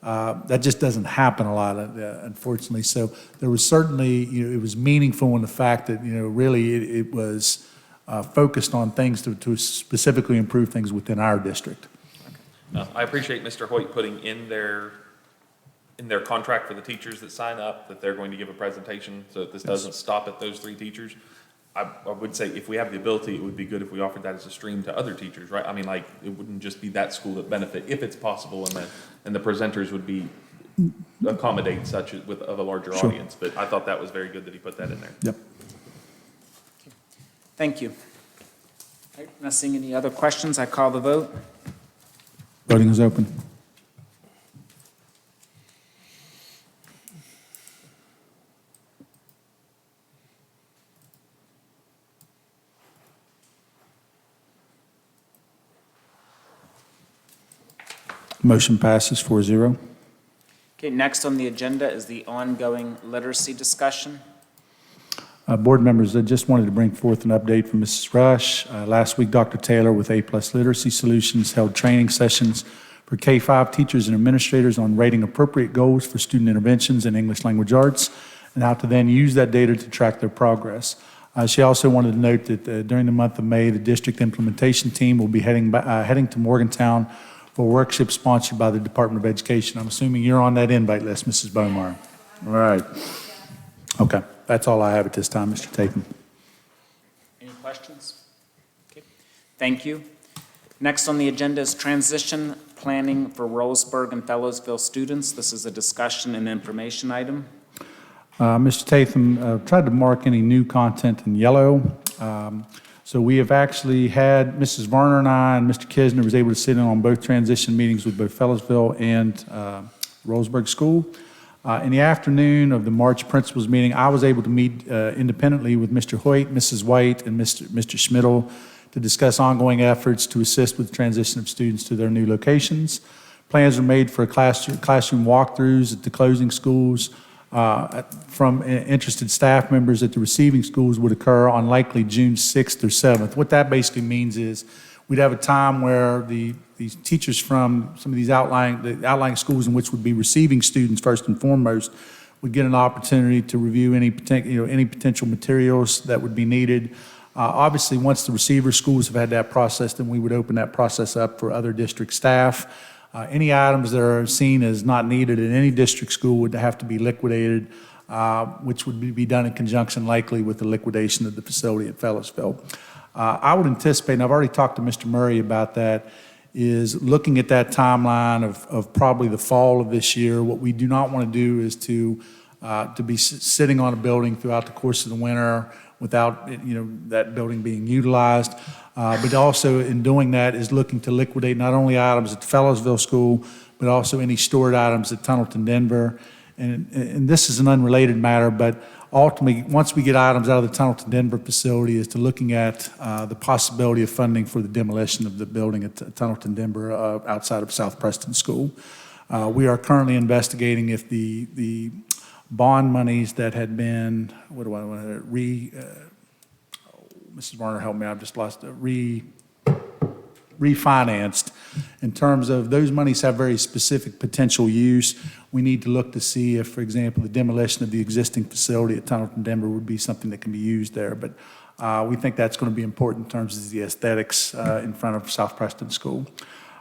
that just doesn't happen a lot, unfortunately. So there was certainly, it was meaningful in the fact that, really it was focused on things to specifically improve things within our district. I appreciate Mr. Hoyt putting in their contract for the teachers that sign up, that they're going to give a presentation, so that this doesn't stop at those 3 teachers. I would say if we have the ability, it would be good if we offered that as a stream to other teachers, right? I mean, like, it wouldn't just be that school that benefit, if it's possible, and the presenters would be, accommodate such of a larger Sure. audience. But I thought that was very good that he put that in there. Yep. Thank you. All right, not seeing any other questions, I call the vote. Voting is open. Motion passes 4-0. Okay, next on the agenda is the ongoing literacy discussion. Board members, I just wanted to bring forth an update from Mrs. Rush. Last week, Dr. Taylor with A+ Literacy Solutions held training sessions for K-5 teachers and administrators on rating appropriate goals for student interventions in English language arts and how to then use that data to track their progress. She also wanted to note that during the month of May, the district implementation team will be heading to Morgantown for a workshop sponsored by the Department of Education. I'm assuming you're on that invite list, Mrs. Bomar. All right. Okay, that's all I have at this time, Mr. Tatum. Any questions? Okay, thank you. Next on the agenda is transition planning for Rollsburg and Fellowsville students. This is a discussion and information item. Mr. Tatham tried to mark any new content in yellow. So we have actually had, Mrs. Varner and I and Mr. Kisner was able to sit in on both transition meetings with both Fellowsville and Rollsburg School. In the afternoon of the March principals meeting, I was able to meet independently with Mr. Hoyt, Mrs. White, and Mr. Schmidl to discuss ongoing efforts to assist with the transition of students to their new locations. Plans are made for classroom walkthroughs at the closing schools from interested staff members at the receiving schools would occur on likely June 6th or 7th. What that basically means is we'd have a time where these teachers from some of these outlying schools in which would be receiving students first and foremost would get an opportunity to review any potential materials that would be needed. Obviously, once the receiver schools have had that process, then we would open that process up for other district staff. Any items that are seen as not needed in any district school would have to be liquidated, which would be done in conjunction likely with the liquidation of the facility at Fellowsville. I would anticipate, and I've already talked to Mr. Murray about that, is looking at that timeline of probably the fall of this year. What we do not want to do is to be sitting on a building throughout the course of the winter without that building being utilized. But also in doing that is looking to liquidate not only items at the Fellowsville School, but also any stored items at Tunnelton Denver. And this is an unrelated matter, but ultimately, once we get items out of the Tunnelton Denver facility, is to looking at the possibility of funding for the demolition of the building at Tunnelton Denver outside of South Preston School. We are currently investigating if the bond monies that had been, Mrs. Varner, help me, I've just lost it, refinanced. In terms of those monies have very specific potential use. We need to look to see if, for example, the demolition of the existing facility at Tunnelton Denver would be something that can be used there. But we think that's going to be important in terms of the aesthetics in front of South Preston School.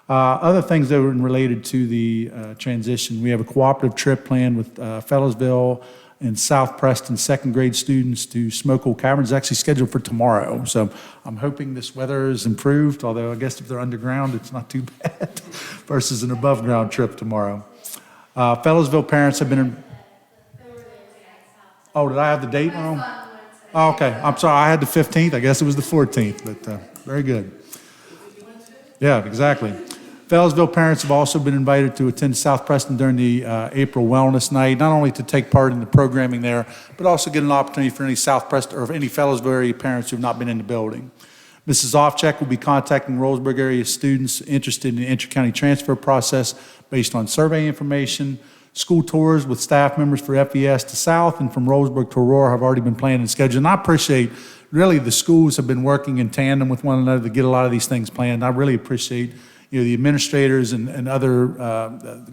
Other things that were related to the transition, we have a cooperative trip planned with Fellowsville and South Preston second grade students to Smoke Hole Cavern. It's actually scheduled for tomorrow. So I'm hoping this weather is improved, although I guess if they're underground, it's not too bad versus an above ground trip tomorrow. Fellowsville parents have been in. Oh, did I have the date wrong? Oh, okay, I'm sorry, I had the 15th. I guess it was the 14th, but very good. Yeah, exactly. Fellowsville parents have also been invited to attend South Preston during the April Wellness Night, not only to take part in the programming there, but also get an opportunity for any South Preston or any Fellowsville area parents who have not been in the building. Mrs. Ofcheck will be contacting Roseburg area students interested in the inter-county transfer process based on survey information. School tours with staff members for FES to South and from Roseburg to Aurora have already been planned and scheduled. And I appreciate, really, the schools have been working in tandem with one another to get a lot of these things planned. I really appreciate, the administrators and other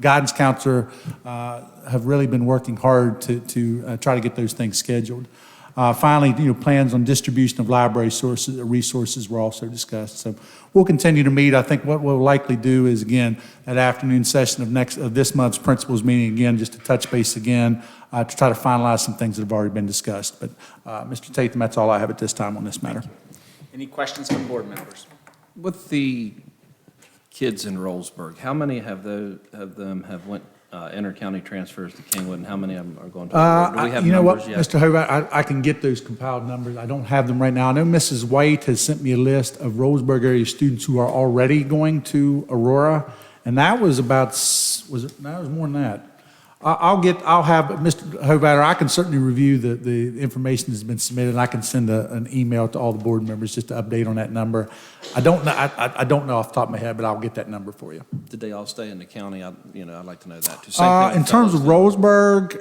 guidance counselor have really been working hard to try to get those things scheduled. Finally, plans on distribution of library resources were also discussed. So we'll continue to meet. I think what we'll likely do is, again, that afternoon session of this month's principals meeting, again, just to touch base again, to try to finalize some things that have already been discussed. But Mr. Tatum, that's all I have at this time on this matter. Any questions from board members? With the kids in Rollsburg, how many of them have went inter-county transfers to Kingwood, and how many of them are going to Aurora? Do we have You know what, numbers yet? Mr. Hobart, I can get those compiled numbers. I don't have them right now. I know Mrs. White has sent me a list of Roseburg area students who are already going to Aurora, and that was about, that was more than that. I'll have, Mr. Hobart, I can certainly review the information that's been submitted, and I can send an email to all the board members just to update on that number. I don't know off the top of my head, but I'll get that number for you. Did they all stay in the county? I'd like to know that too. Same thing In with terms of Fellows. Roseburg,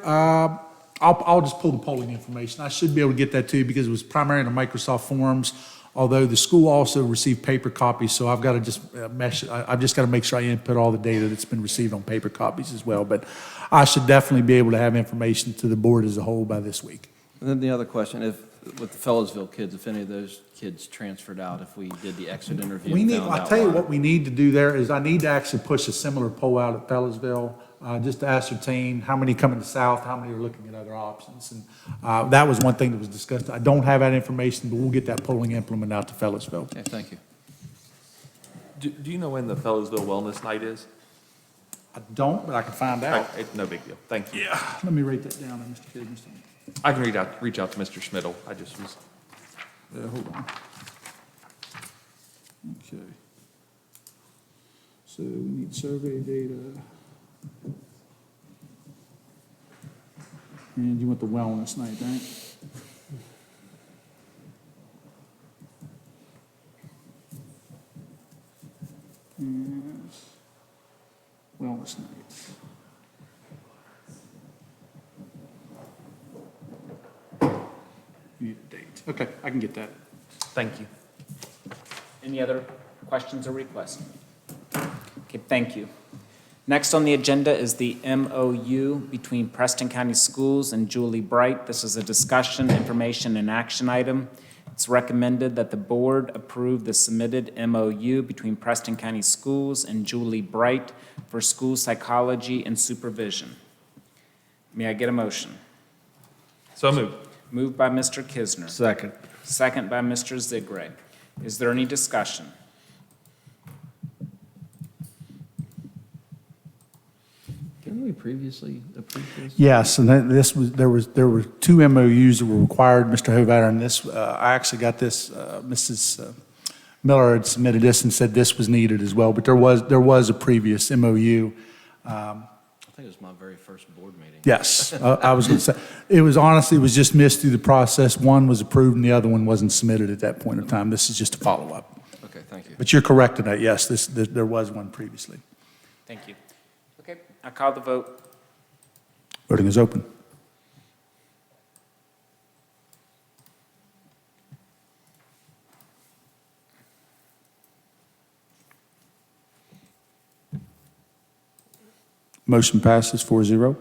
I'll just pull the polling information. I should be able to get that to you because it was primarily in the Microsoft Forms, although the school also received paper copies, so I've got to just I've just got to make sure I input all the data that's been received on paper copies as well. But I should definitely be able to have information to the board as a whole by this week. And then the other question, with the Fellows kids, if any of those kids transferred out, if we did the exit interview and found out I'll tell you why. what we need to do there is I need to actually push a similar poll out at Fellows,ville just to ascertain how many come in the South, how many are looking at other options. And that was one thing that was discussed. I don't have that information, but we'll get that polling implement out to Fellows,ville. Okay, thank you. Do you know when the Fellows,ville Wellness Night is? I don't, but I can find out. It's no big deal. Thank you. Yeah, let me write that down, Mr. Kidner. I can reach out to Mr. Schmidl. I just was. Hold on. Okay. So we need survey data. And you want the wellness night, right? Yes. Wellness night. Need a date. Okay, I can get that. Thank you. Any other questions or requests? Okay, thank you. Next on the agenda is the MOU between Preston County Schools and Julie Bright. This is a discussion, information, and action item. It's recommended that the board approve the submitted MOU between Preston County Schools and Julie Bright for school psychology and supervision. May I get a motion? So moved. Moved by Mr. Kisner. Second. Second by Mr. Zigray. Is there any discussion? Didn't we previously approve this? Yes, and there were two MOUs that were required, Mr. Hovatter, and this, I actually got this, Mrs. Miller had submitted this and said this was needed as well, but there was a previous MOU. I think it was my very first board meeting. Yes, I was going to say, it was just missed through the process. One was approved and the other one wasn't submitted at that point in time. This is just a follow-up. Okay, thank you. But you're correct in that, yes, there was one previously. Thank you. Okay, I call the vote. Voting is open. Motion passes 4-0.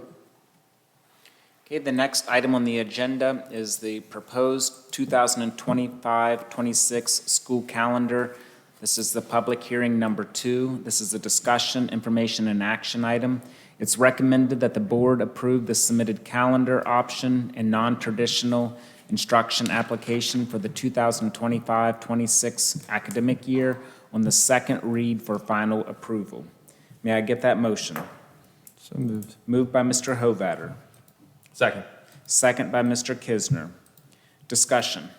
Okay, the next item on the agenda is the proposed 2025-26 school calendar. This is the public hearing number 2. This is a discussion, information, and action item. It's recommended that the board approve the submitted calendar option and non-traditional instruction application for the 2025-26 academic year on the second read for final approval. May I get that motion? So moved. Moved by Mr. Hovatter. Second. Second by Mr. Kisner. Discussion.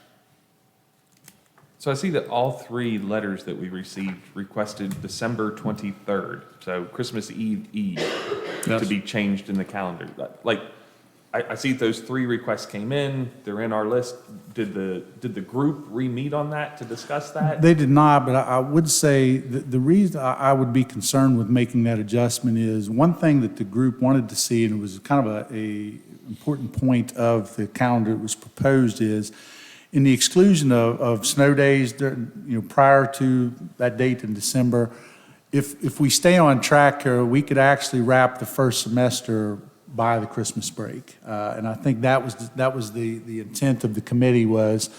So I see that all 3 letters that we received requested December 23rd, so Christmas Eve, to Yes. be changed in the calendar. Like, I see those 3 requests came in, they're in our list. Did the group re-meet on that to discuss that? They did not, but I would say the reason I would be concerned with making that adjustment is one thing that the group wanted to see, and it was kind of a important point of the calendar that was proposed, is in the exclusion of snow days, prior to that date in December, if we stay on track here, we could actually wrap the first semester by the Christmas break. And I think that was the intent of the committee was,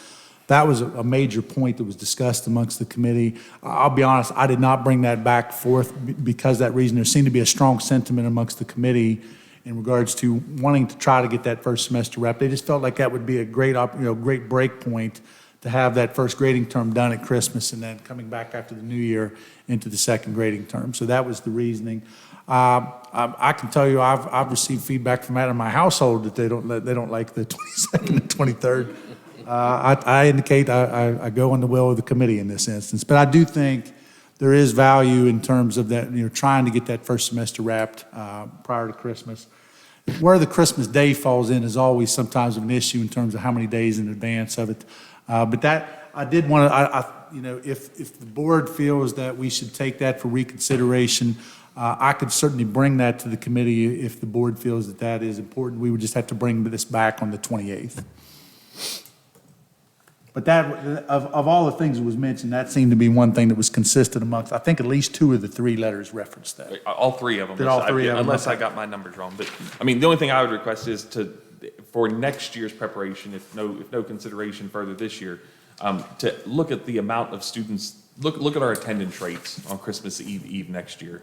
that was a major point that was discussed amongst the committee. I'll be honest, I did not bring that back forth because of that reason. There seemed to be a strong sentiment amongst the committee in regards to wanting to try to get that first semester wrapped. They just felt like that would be a great, great break point to have that first grading term done at Christmas and then coming back after the new year into the second grading term. So that was the reasoning. I can tell you, I've received feedback from that in my household that they don't like the 22nd and 23rd. I indicate I go on the will of the committee in this instance, but I do think there is value in terms of that, trying to get that first semester wrapped prior to Christmas. Where the Christmas day falls in is always sometimes an issue in terms of how many days in advance of it. But that I did want to, if the board feels that we should take that for reconsideration, I could certainly bring that to the committee if the board feels that that is important. We would just have to bring this back on the 28th. But that, of all the things that was mentioned, that seemed to be one thing that was consistent amongst, I think at least 2 of the 3 letters referenced that. All 3 of them. Did all 3 of them? Unless I got my numbers wrong. But, I mean, the only thing I would request is for next year's preparation, if no consideration further this year, to look at the amount of students, look at our attendance rates on Christmas Eve next year.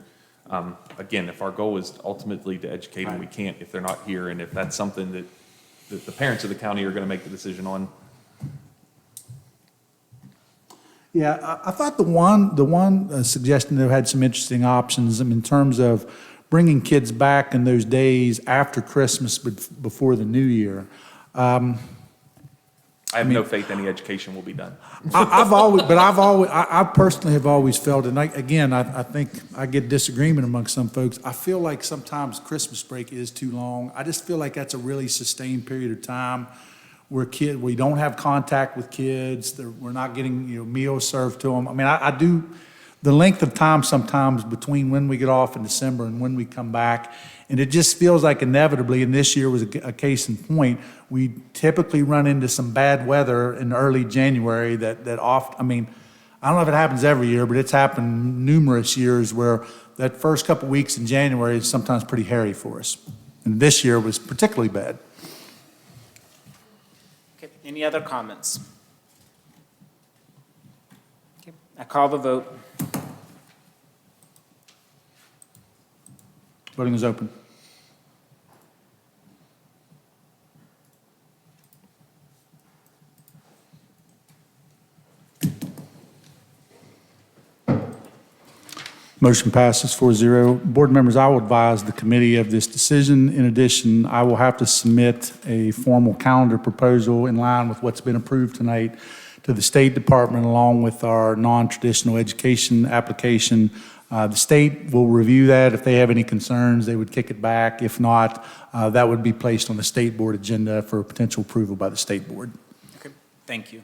Again, if our goal is ultimately to educate them, we can't if they're not here, and if that's something that the parents of the county are going to make the decision on. Yeah, I thought the one suggestion that had some interesting options in terms of bringing kids back in those days after Christmas but before the new year. I have no faith any education will be done. I personally have always felt, and I think I get disagreement among some folks. I feel like sometimes Christmas break is too long. I just feel like that's a really sustained period of time where we don't have contact with kids. We're not getting meals served to them. I mean, I do the length of time sometimes between when we get off in December and when we come back. And it just feels like inevitably, and this year was a case in point, we typically run into some bad weather in early January that often, I mean, I don't know if it happens every year, but it's happened numerous years where that first couple weeks in January is sometimes pretty hairy for us. And this year was particularly bad. Okay, any other comments? Okay, I call the vote. Voting is open. Motion passes 4-0. Board members, I will advise the committee of this decision. In addition, I will have to submit a formal calendar proposal in line with what's been approved tonight to the State Department along with our non-traditional education application. The state will review that. If they have any concerns, they would kick it back. If not, that would be placed on the state board agenda for potential approval by the state board. Okay, thank you.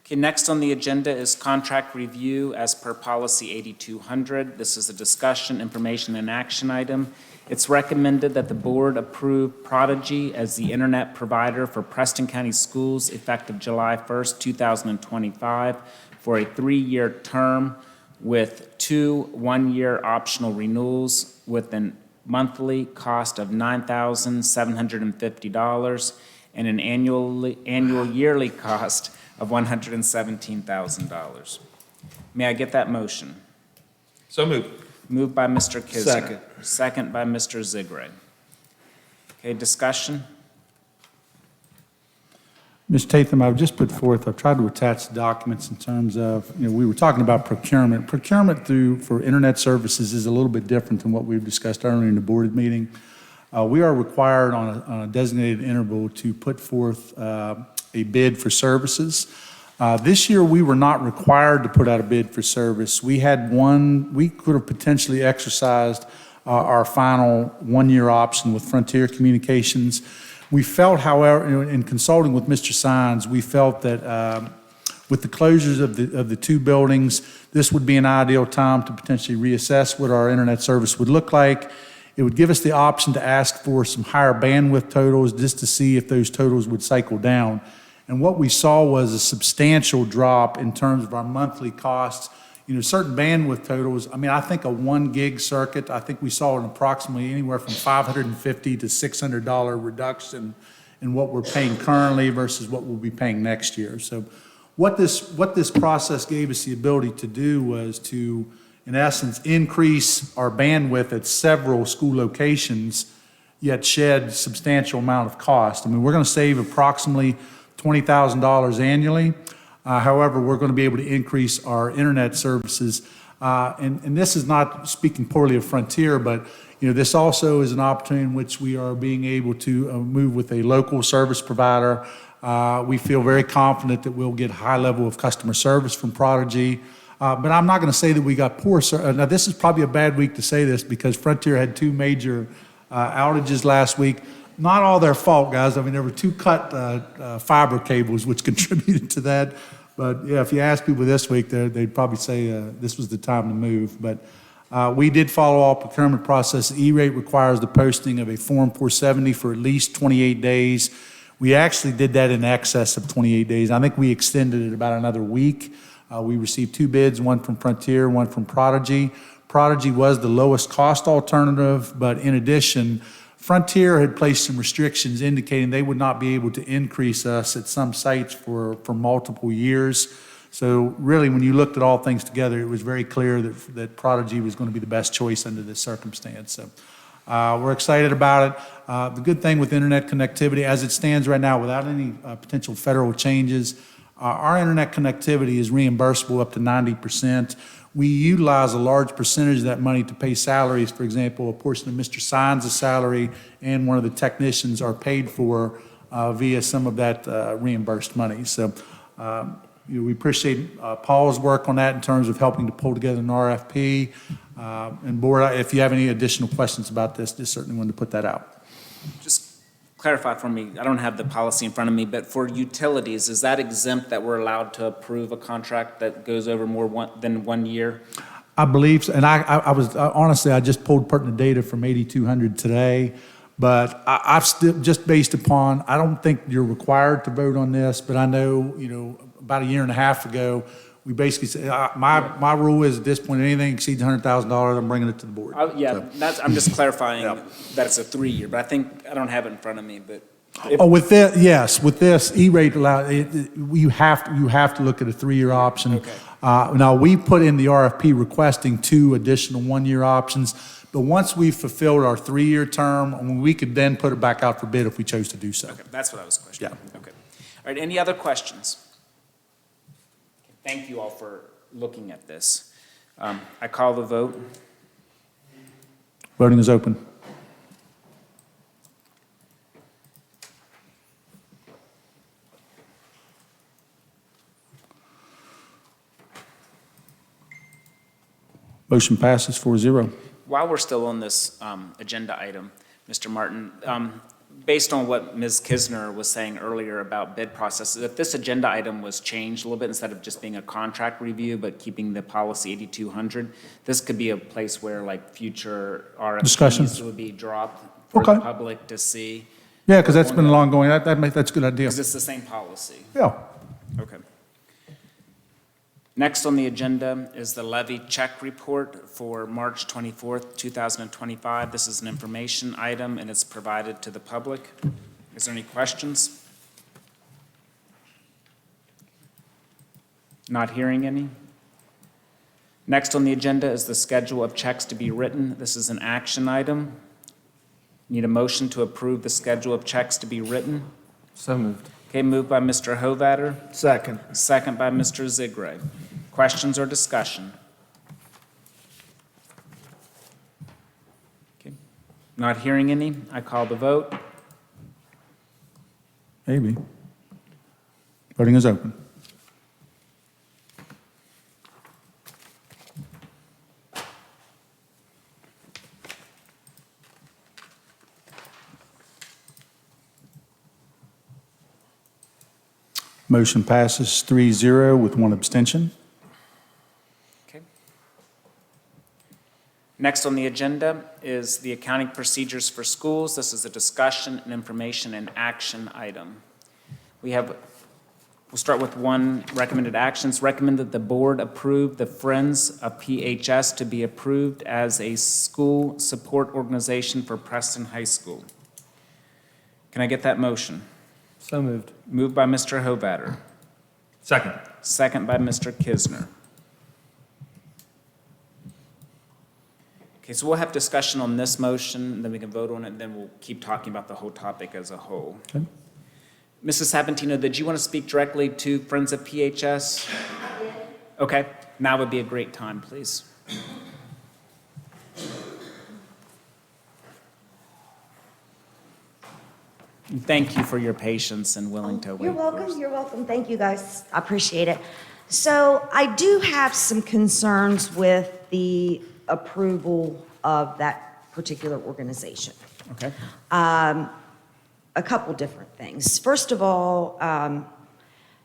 Okay, next on the agenda is contract review as per policy 8200. This is a discussion, information, and action item. It's recommended that the board approve Prodigy as the internet provider for Preston County Schools effective July 1st, 2025 for a 3-year term with 2 1-year optional renewals with a monthly cost of $9,750 and an annual yearly cost of $117,000. May I get that motion? So moved. Moved by Mr. Kisner. Second. Second by Mr. Zigray. Okay, discussion? Ms. Tatham, I've just put forth, I've tried to attach documents in terms of, we were talking about procurement. Procurement for internet services is a little bit different than what we've discussed earlier in the board meeting. We are required on a designated interval to put forth a bid for services. This year, we were not required to put out a bid for service. We could have potentially exercised our final 1-year option with Frontier Communications. We felt, however, in consulting with Mr. Sines, we felt that with the closures of the two buildings, this would be an ideal time to potentially reassess what our internet service would look like. It would give us the option to ask for some higher bandwidth totals just to see if those totals would cycle down. And what we saw was a substantial drop in terms of our monthly costs. Certain bandwidth totals, I think a 1 gig circuit, I think we saw an approximately anywhere from $550 to $600 reduction in what we're paying currently versus what we'll be paying next year. So what this process gave us the ability to do was to, in essence, increase our bandwidth at several school locations, yet shed substantial amount of cost. We're going to save approximately $20,000 annually. However, we're going to be able to increase our internet services. And this is not speaking poorly of Frontier, but this also is an opportunity in which we are being able to move with a local service provider. We feel very confident that we'll get a high level of customer service from Prodigy. But I'm not going to say that we got poor service. Now, this is probably a bad week to say this because Frontier had 2 major outages last week. Not all their fault, guys. There were 2 cut fiber cables which contributed to that. But yeah, if you ask people this week, they'd probably say this was the time to move. But we did follow all procurement process. E-rate requires the posting of a Form 470 for at least 28 days. We actually did that in excess of 28 days. I think we extended it about another week. We received 2 bids, one from Frontier, one from Prodigy. Prodigy was the lowest cost alternative, but in addition, Frontier had placed some restrictions indicating they would not be able to increase us at some sites for multiple years. So really, when you looked at all things together, it was very clear that Prodigy was going to be the best choice under this circumstance. So we're excited about it. The good thing with internet connectivity, as it stands right now, without any potential federal changes, our internet connectivity is reimbursable up to 90%. We utilize a large percentage of that money to pay salaries. For example, a portion of Mr. Sines' salary and one of the technicians are paid for via some of that reimbursed money. So we appreciate Paul's work on that in terms of helping to pull together an RFP. And board, if you have any additional questions about this, just certainly want to put that out. Just clarify for me, I don't have the policy in front of me, but for utilities, is that exempt that we're allowed to approve a contract that goes over more than 1 year? I believe so. And I was, honestly, I just pulled pertinent data from 8200 today, but I've still, just based upon, I don't think you're required to vote on this, but I know, about a year and a half ago, we basically said, my rule is at this point, anything exceeds $100,000, I'm bringing it to the board. I'm just clarifying that it's a 3-year, but I don't have it in front of me, but. With this, yes, with this, E-rate you have to look at a 3-year option. Okay. Now, we put in the RFP requesting 2 additional 1-year options, but once we fulfilled our 3-year term, we could then put it back out for bid if we chose to do so. Okay, that's what I was questioning. Yeah. Okay. All right, any other questions? Thank you all for looking at this. I call the vote. Voting is open. Motion passes 4-0. While we're still on this agenda item, Mr. Martin, based on what Ms. Kisner was saying earlier about bid processes, if this agenda item was changed a little bit, instead of just being a contract review, but keeping the policy 8200, this could be a place where future RFPs Discussions would be dropped for the public to see. Yeah, because that's been long going. That's a good idea. Because it's the same policy. Yeah. Okay. Next on the agenda is the levy check report for March 24th, 2025. This is an information item and it's provided to the public. Is there any questions? Not hearing any. Next on the agenda is the schedule of checks to be written. This is an action item. Need a motion to approve the schedule of checks to be written. So moved. Okay, moved by Mr. Hovatter. Second. Second by Mr. Zigray. Questions or discussion? Okay. Not hearing any, I call the vote. Maybe. Voting is open. Motion passes 3-0 with one abstention. Okay. Next on the agenda is the accounting procedures for schools. This is a discussion and information and action item. We'll start with one recommended actions. Recommend that the board approve the Friends of PHS to be approved as a school support organization for Preston High School. Can I get that motion? So moved. Moved by Mr. Hovatter. Second. Second by Mr. Kisner. Okay, so we'll have discussion on this motion, then we can vote on it, and then we'll keep talking about the whole topic as a whole. Okay. Mrs. Sabatino, did you want to speak directly to Friends of PHS? I did. Okay, now would be a great time, please. And thank you for your patience and willing to wait. You're welcome, you're welcome. Thank you, guys. I appreciate it. So I do have some concerns with the approval of that particular organization. Okay. A couple different things. First of all,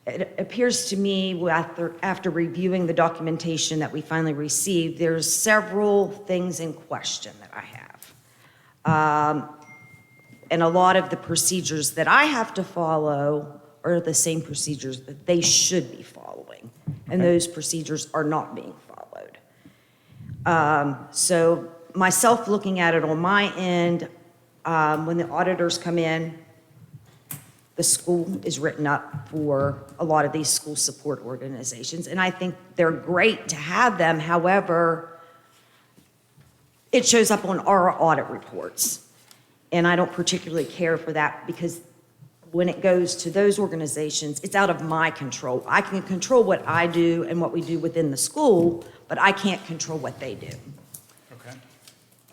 it appears to me after reviewing the documentation that we finally received, there's several things in question that I have. And a lot of the procedures that I have to follow are the same procedures that they should be following. And those procedures are not being followed. So myself looking at it on my end, when the auditors come in, the school is written up for a lot of these school support organizations, and I think they're great to have them. However, it shows up on our audit reports, and I don't particularly care for that because when it goes to those organizations, it's out of my control. I can control what I do and what we do within the school, but I can't control what they do. Okay.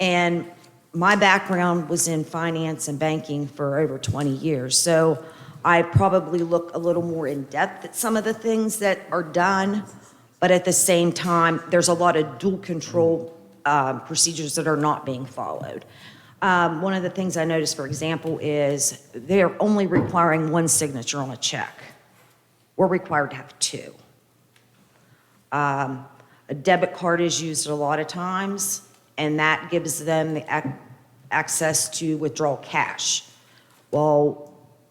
And my background was in finance and banking for over 20 years, so I probably look a little more in depth at some of the things that are done, but at the same time, there's a lot of dual control procedures that are not being followed. One of the things I noticed, for example, is they're only requiring one signature on a check. We're required to have two. A debit card is used a lot of times, and that gives them the access to withdraw cash. Well,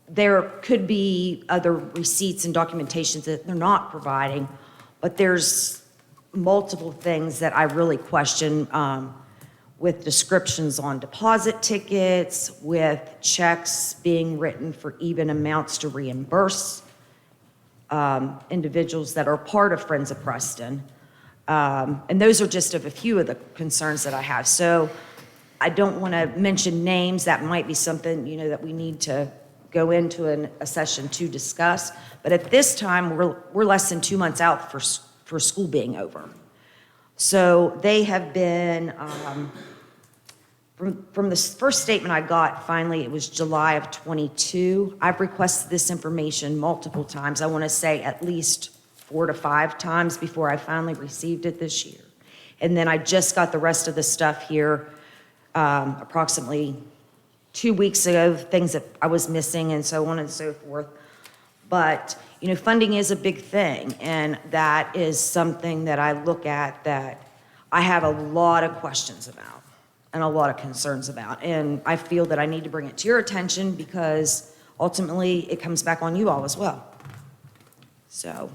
there could be other receipts and documentations that they're not providing, but there's multiple things that I really question with descriptions on deposit tickets, with checks being written for even amounts to reimburse individuals that are part of Friends of Preston. And those are just a few of the concerns that I have. So I don't want to mention names. That might be something, that we need to go into a session to discuss. But at this time, we're less than 2 months out for school being over. So they have been, from the first statement I got, finally, it was July of 22. I've requested this information multiple times. I want to say at least 4 to 5 times before I finally received it this year. And then I just got the rest of the stuff here approximately 2 weeks ago, things that I was missing and so on and so forth. But, funding is a big thing, and that is something that I look at that I have a lot of questions about and a lot of concerns about. And I feel that I need to bring it to your attention because ultimately it comes back on you all as well. So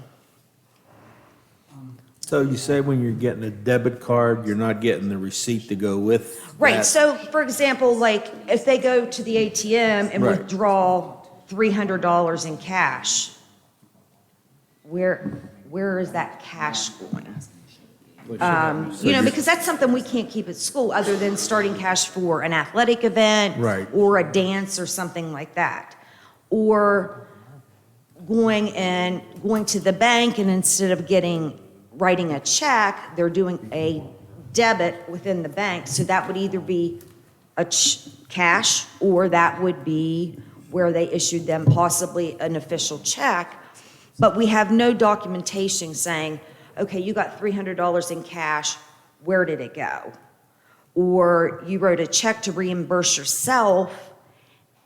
you say when you're getting a debit card, you're not getting the receipt to go with right. that? So, for example, like if they go to the ATM and Right. withdraw $300 in cash, where is that cash going? Because that's something we can't keep at school other than starting cash for an athletic event Right. or a dance or something like that. Or going to the bank and instead of writing a check, they're doing a debit within the bank. So that would either be a cash or that would be where they issued them possibly an official check. But we have no documentation saying, okay, you got $300 in cash, where did it go? Or you wrote a check to reimburse yourself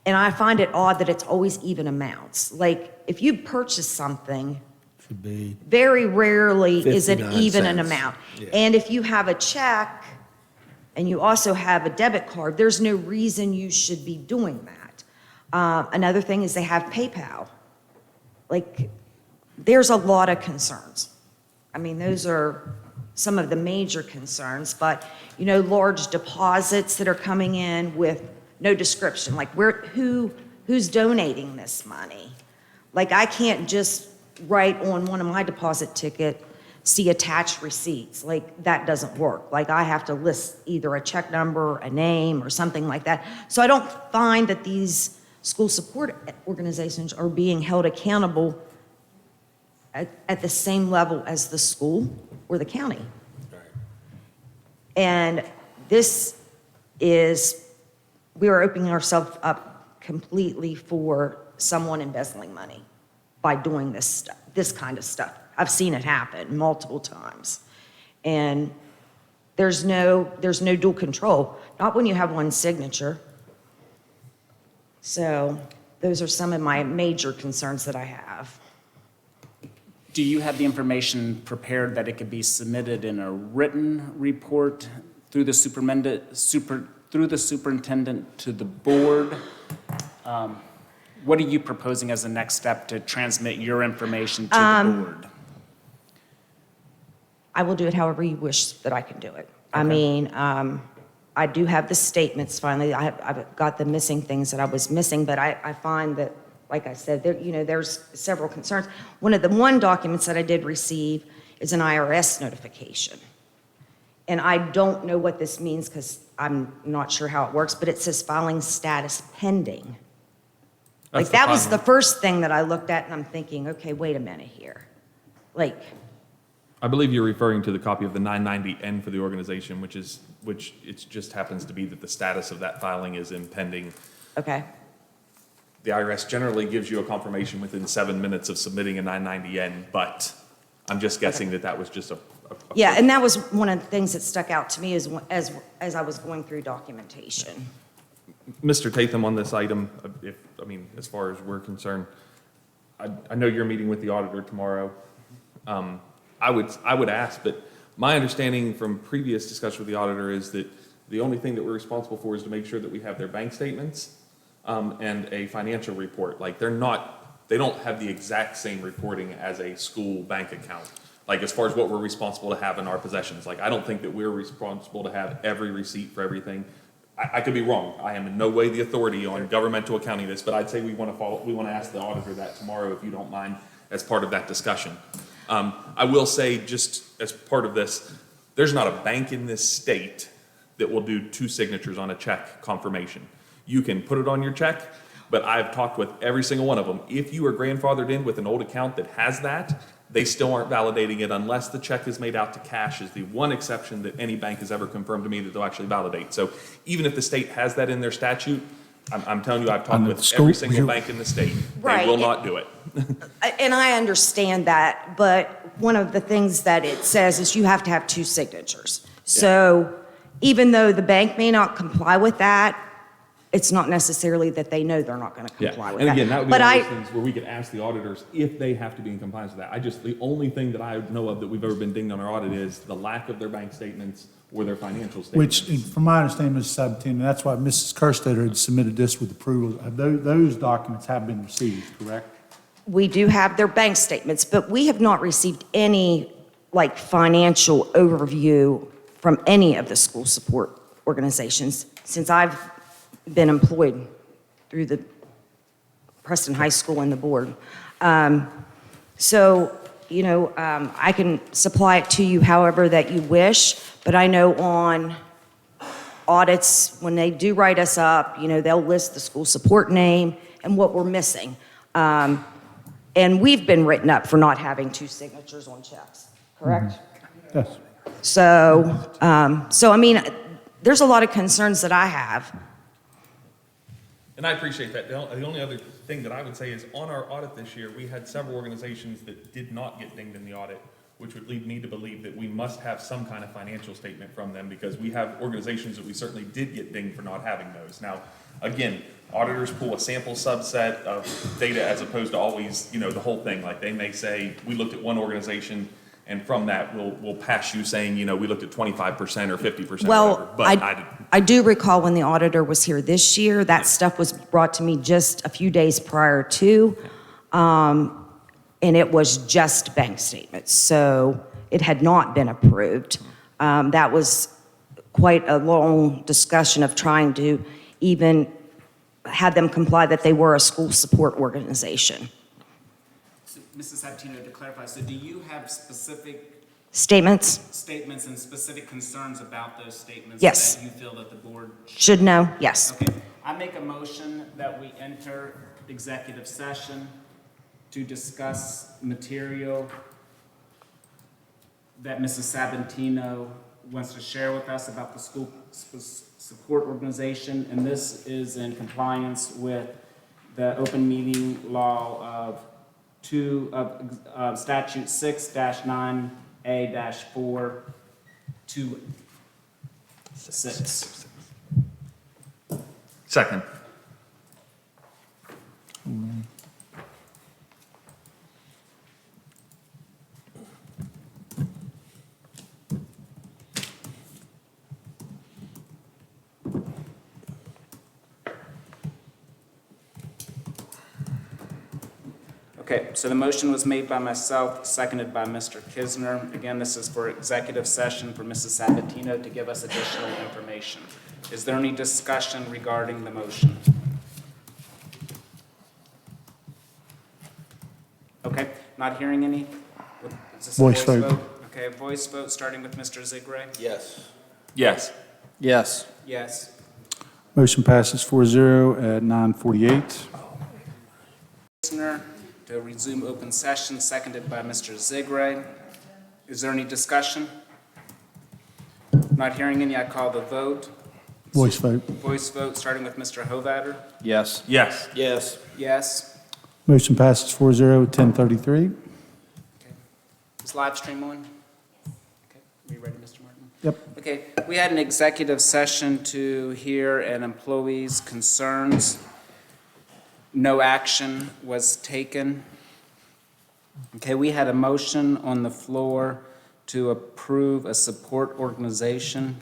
And I find it odd that it's always even amounts. Like, if you purchase something, Should be very rarely is it 59 even an cents. amount. Yeah. And if you have a check and you also have a debit card, there's no reason you should be doing that. Another thing is they have PayPal. Like, there's a lot of concerns. I mean, those are some of the major concerns, but, you know, large deposits that are coming in with no description, like who's donating this money? Like, I can't just write on one of my deposit ticket, see attached receipts. Like, that doesn't work. Like, I have to list either a check number, a name, or something like that. So I don't find that these school support organizations are being held accountable at the same level as the school or the county. And this is, we are opening ourselves up completely for someone embezzling money by doing this stuff, this kind of stuff. I've seen it happen multiple times. And there's no dual control, not when you have one signature. So those are some of my major concerns that I have. Do you have the information prepared that it could be submitted in a written report through the superintendent to the board? What are you proposing as the next step to transmit your information to the board? I will do it however you wish that I can do it. I mean, I do have the statements finally. I've got the missing things that I was missing, but I find that, like I said, there's several concerns. One documents that I did receive is an IRS notification. And I don't know what this means because I'm not sure how it works, but it says filing status pending. Like, that was the first thing that I looked at, and I'm thinking, okay, wait a minute here. Like, I believe you're referring to the copy of the 990N for the organization, which it just happens to be that the status of that filing is impending. okay. The IRS generally gives you a confirmation within 7 minutes of submitting a 990N, but I'm just guessing that was just a Yeah, and that was one of the things that stuck out to me as I was going through documentation. Mr. Tatham, on this item, as far as we're concerned, I know you're meeting with the auditor tomorrow. I would ask, but my understanding from previous discussion with the auditor is that the only thing that we're responsible for is to make sure that we have their bank statements and a financial report. Like, they don't have the exact same reporting as a school bank account. Like, as far as what we're responsible to have in our possessions. Like, I don't think that we're responsible to have every receipt for everything. I could be wrong. I am in no way the authority on governmental accounting this, but I'd say we want to ask the auditor that tomorrow, if you don't mind, as part of that discussion. I will say, just as part of this, there's not a bank in this state that will do 2 signatures on a check confirmation. You can put it on your check, but I've talked with every single one of them. If you are grandfathered in with an old account that has that, they still aren't validating it unless the check is made out to cash, is the one exception that any bank has ever confirmed to me that they'll actually validate. So even if the state has that in their statute, I'm telling you, I've talked with every single bank in the state. Right. They will not do it. And I understand that, but one of the things that it says is you have to have 2 signatures. So even though the bank may not comply with that, it's not necessarily that they know they're not going to comply with that. And again, that would be one of those things where we could ask the auditors if they have to be in compliance with that. The only thing that I know of that we've ever been dinged on our audit is the lack of their bank statements or their financial statements. Which, from my understanding, Mrs. Sabatino, that's why Mrs. Kerstetter had submitted this with approval. Those documents have been received, correct? We do have their bank statements, but we have not received any, like, financial overview from any of the school support organizations since I've been employed through the Preston High School and the board. So, I can supply it to you however that you wish, but I know on audits, when they do write us up, they'll list the school support name and what we're missing. And we've been written up for not having 2 signatures on checks, correct? Yes. So, I mean, there's a lot of concerns that I have. And I appreciate that. The only other thing that I would say is on our audit this year, we had several organizations that did not get dinged in the audit which would lead me to believe that we must have some kind of financial statement from them, because we have organizations that we certainly did get dinged for not having those. Now, again, auditors pull a sample subset of data as opposed to always, the whole thing. Like, they may say, we looked at one organization, and from that, we'll pass you saying, we looked at 25% or 50%. Well, But I do recall when the auditor was here this year, that stuff was brought to me just a few days prior to, and it was just bank statements, so it had not been approved. That was quite a long discussion of trying to even have them comply that they were a school support organization. So, Mrs. Sabatino, to clarify, so do you have specific Statements? statements and specific concerns about those statements? Yes. That you feel that the board Should know, yes. Okay, I make a motion that we enter executive session to discuss material that Mrs. Sabatino wants to share with us about the school support organization, and this is in compliance with the open meeting law of statute 6-9A-4 to 6. second. Okay, so the motion was made by myself, seconded by Mr. Kisner. Again, this is for executive session for Mrs. Sabatino to give us additional information. Is there any discussion regarding the motion? Okay, not hearing any? Is this a Voice vote. Okay, voice vote, starting with Mr. Zigray. Yes. Yes. Yes. Yes. Motion passes 4-0 at 9:48. Kisner to resume open session, seconded by Mr. Zigray. Is there any discussion? Not hearing any, I call the vote. Voice vote. Voice vote, starting with Mr. Hovatter. Yes. Yes. Yes. Yes. Motion passes 4-0 at 10:33. Is live stream on? Okay, are you ready, Mr. Martin? Yep. Okay, we had an executive session to hear an employee's concerns. No action was taken. Okay, we had a motion on the floor to approve a support organization.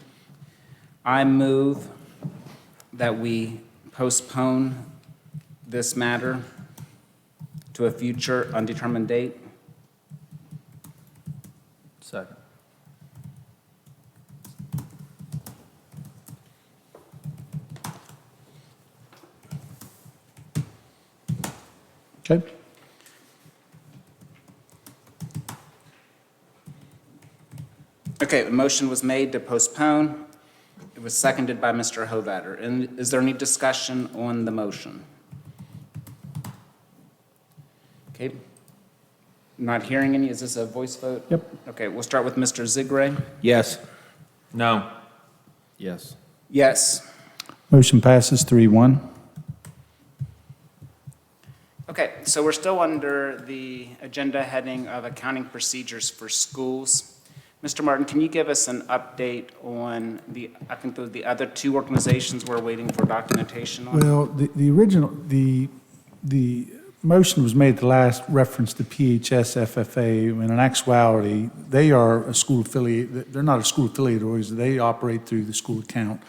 I move that we postpone this matter to a future undetermined date. Second. Okay. Okay, the motion was made to postpone. It was seconded by Mr. Hovatter. And is there any discussion on the motion? Okay. Not hearing any. Is this a voice vote? Yep. Okay, we'll start with Mr. Zigray. Yes. No. Yes. Yes. Motion passes 3-1. Okay, so we're still under the agenda heading of accounting procedures for schools. Mr. Martin, can you give us an update on I think the other two organizations we're waiting for documentation on? Well, the original, the motion was made at the last reference to PHS FFA, when in actuality, they are a school affiliate, they're not a school affiliate organization, they operate through the school account.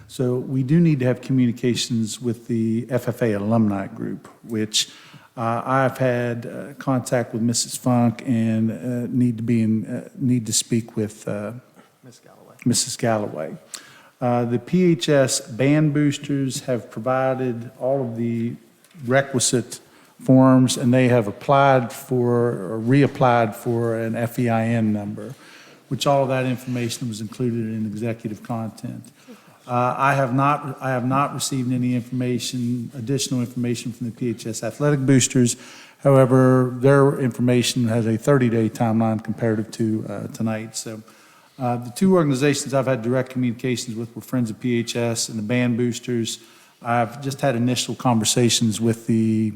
So we do need to have communications with the FFA alumni group, which I've had contact with Mrs. Funk and need to speak with Mrs. Galloway. The PHS band boosters have provided all of the requisite forms, and they have applied for, or reapplied for an FEIN number, which all of that information was included in executive content. I have not received any additional information from the PHS athletic boosters. However, their information has a 30-day timeline comparative to tonight. So the two organizations I've had direct communications with were Friends of PHS and the band boosters. I've just had initial conversations with the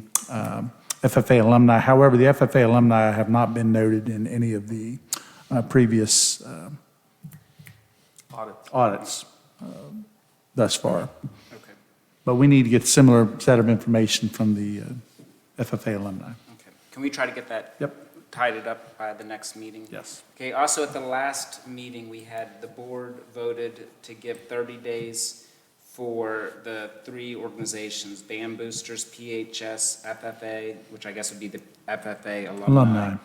FFA alumni. However, the FFA alumni have not been noted in any of the previous Audits. audits thus far. Okay. But we need to get a similar set of information from the FFA alumni. Okay. Can we try to get that? Yep. Tied it up by the next meeting? Yes. Okay, also at the last meeting, we had, the board voted to give 30 days for the 3 organizations, Band Boosters, PHS, FFA, which I guess would be the FFA Alumni.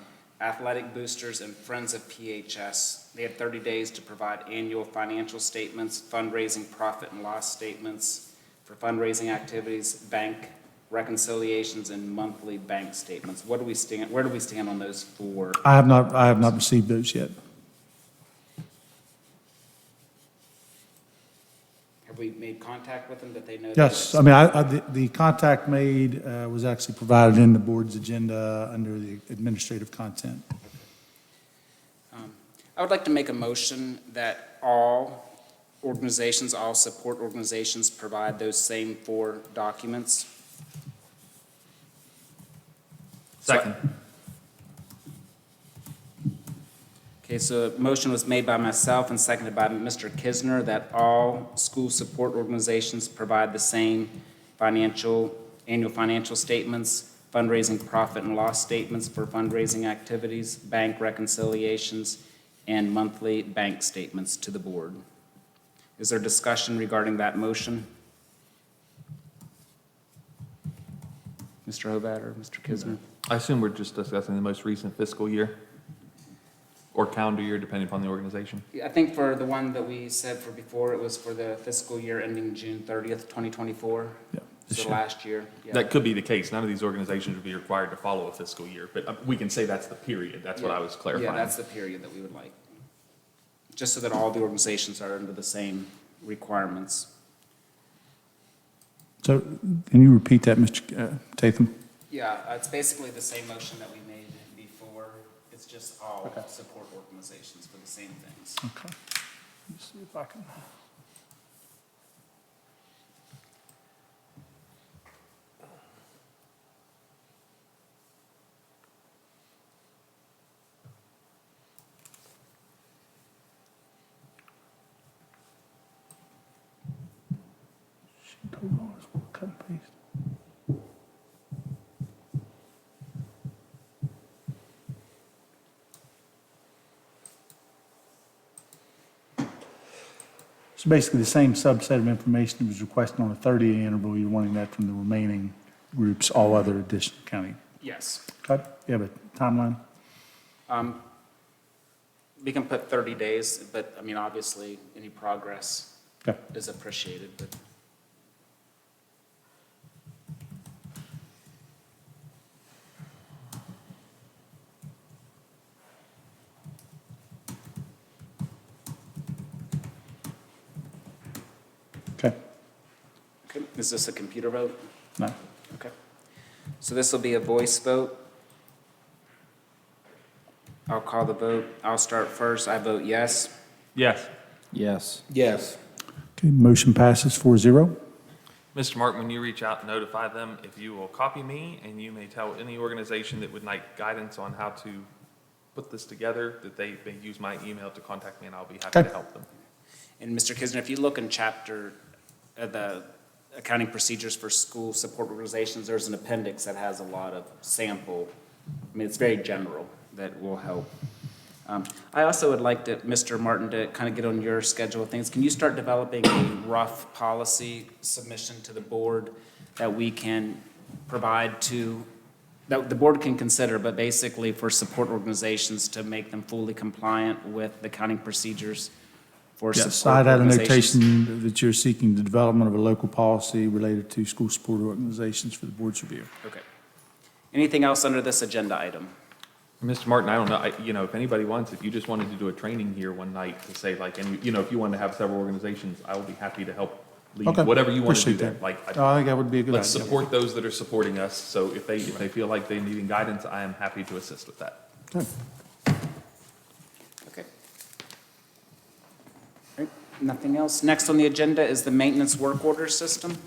Athletic Boosters, and Friends of PHS. They had 30 days to provide annual financial statements, fundraising profit and loss statements for fundraising activities, bank reconciliations, and monthly bank statements. Where do we stand on those 4? I have not received those yet. Have we made contact with them that they know? Yes, I mean, the contact made was actually provided in the board's agenda under the administrative content. I would like to make a motion that all organizations, all support organizations provide those same 4 documents. Second. Okay, so a motion was made by myself and seconded by Mr. Kisner that all school support organizations provide the same annual financial statements, fundraising profit and loss statements for fundraising activities, bank reconciliations, and monthly bank statements to the board. Is there discussion regarding that motion? Mr. Hovat or Mr. Kisner? I assume we're just discussing the most recent fiscal year or calendar year, depending upon the organization. I think for the one that we said for before, it was for the fiscal year ending June 30th, 2024. Yeah. So last year. Yeah. That could be the case. None of these organizations would be required to follow a fiscal year, but we can say that's the period. That's what I was clarifying. Yeah, that's the period that we would like. Just so that all the organizations are under the same requirements. So can you repeat that, Mr. Tatham? Yeah, it's basically the same motion that we made before. It's just all support organizations for the same things. Okay. Let's see if I can. Cut and paste. So basically the same subset of information that was requested on a 30-day interval, you're wanting that from the remaining groups, all other additional county. Yes. Okay, you have a timeline? We can put 30 days, but I mean, obviously, any progress Okay. is appreciated, but. Okay. Okay, is this a computer vote? No. Okay. So this will be a voice vote. I'll call the vote. I'll start first. I vote yes. Yes. Yes. Yes. Okay, motion passes 4-0. Mr. Martin, when you reach out and notify them, if you will copy me, and you may tell any organization that would like guidance on how to put this together, that they use my email to contact me, and I'll be happy Okay. to help them. And Mr. Kisner, if you look in chapter, the accounting procedures for school support organizations, there's an appendix that has a lot of sample. I mean, it's very general that will help. I also would like to, Mr. Martin, to kind of get on your schedule of things. Can you start developing a rough policy submission to the board that we can provide to, that the board can consider, but basically for support organizations to make them fully compliant with the accounting procedures for Yes, support I'd add a organizations? notation that you're seeking the development of a local policy related to school support organizations for the board's review. Okay. Anything else under this agenda item? Mr. Martin, I don't know, if anybody wants, if you just wanted to do a training here one night to say like, and if you wanted to have several organizations, I will be happy to help lead Okay. whatever you want to do Appreciate there. that. Like, I think that would be a good let's idea. support those that are supporting us. So if they feel like they're needing guidance, I am happy to assist with that. Okay. Okay. All right, nothing else. Next on the agenda is the maintenance work order system.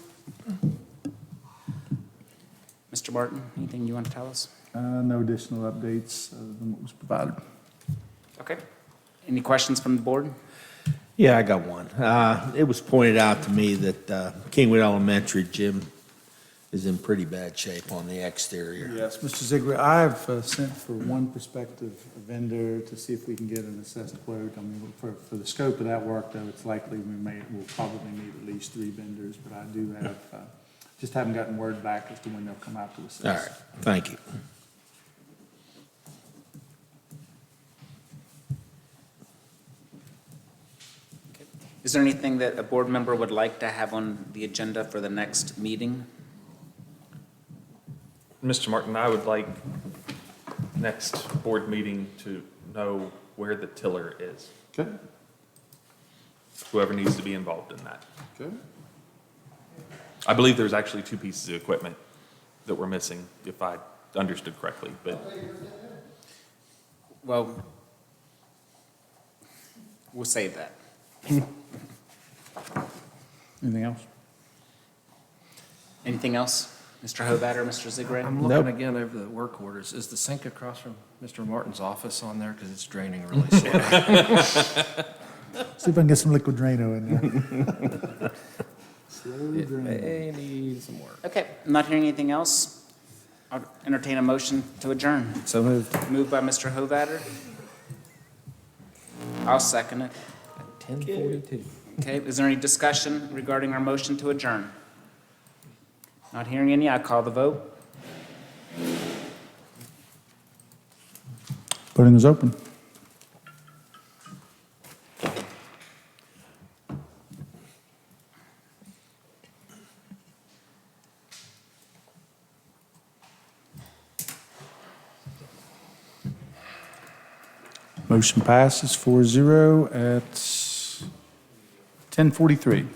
Mr. Martin, anything you want to tell us? No additional updates other than what was provided. Okay. Any questions from the board? Yeah, I got one. It was pointed out to me that Kingwood Elementary gym is in pretty bad shape on the exterior. Yes, Mr. Ziegler, I've sent for one prospective vendor to see if we can get an assessed quote. I mean, for the scope of that work, though, it's likely we'll probably need at least 3 vendors, but I do have, just haven't gotten word back as to when they'll come out to assess. All right, thank you. Is there anything that a board member would like to have on the agenda for the next meeting? Mr. Martin, I would like next board meeting to know where the tiller is. Okay. Whoever needs to be involved in that. Okay. I believe there's actually 2 pieces of equipment that we're missing, if I understood correctly, but Well, we'll save that. Anything else? Anything else? Mr. Hovatter, Mr. Ziegler? I'm looking again over the work orders. Is the sink across from Mr. Martin's office on there? Because it's draining really slow. See if I can get some liquid Drano in there. Slow It drain. may need some work. Okay, I'm not hearing anything else. I'll entertain a motion to adjourn. So moved. Moved by Mr. Hovatter. I'll second it. 10:42. Okay, is there any discussion regarding our motion to adjourn? Not hearing any, I call the vote. Voting is open. Motion passes 4-0 at 10:43.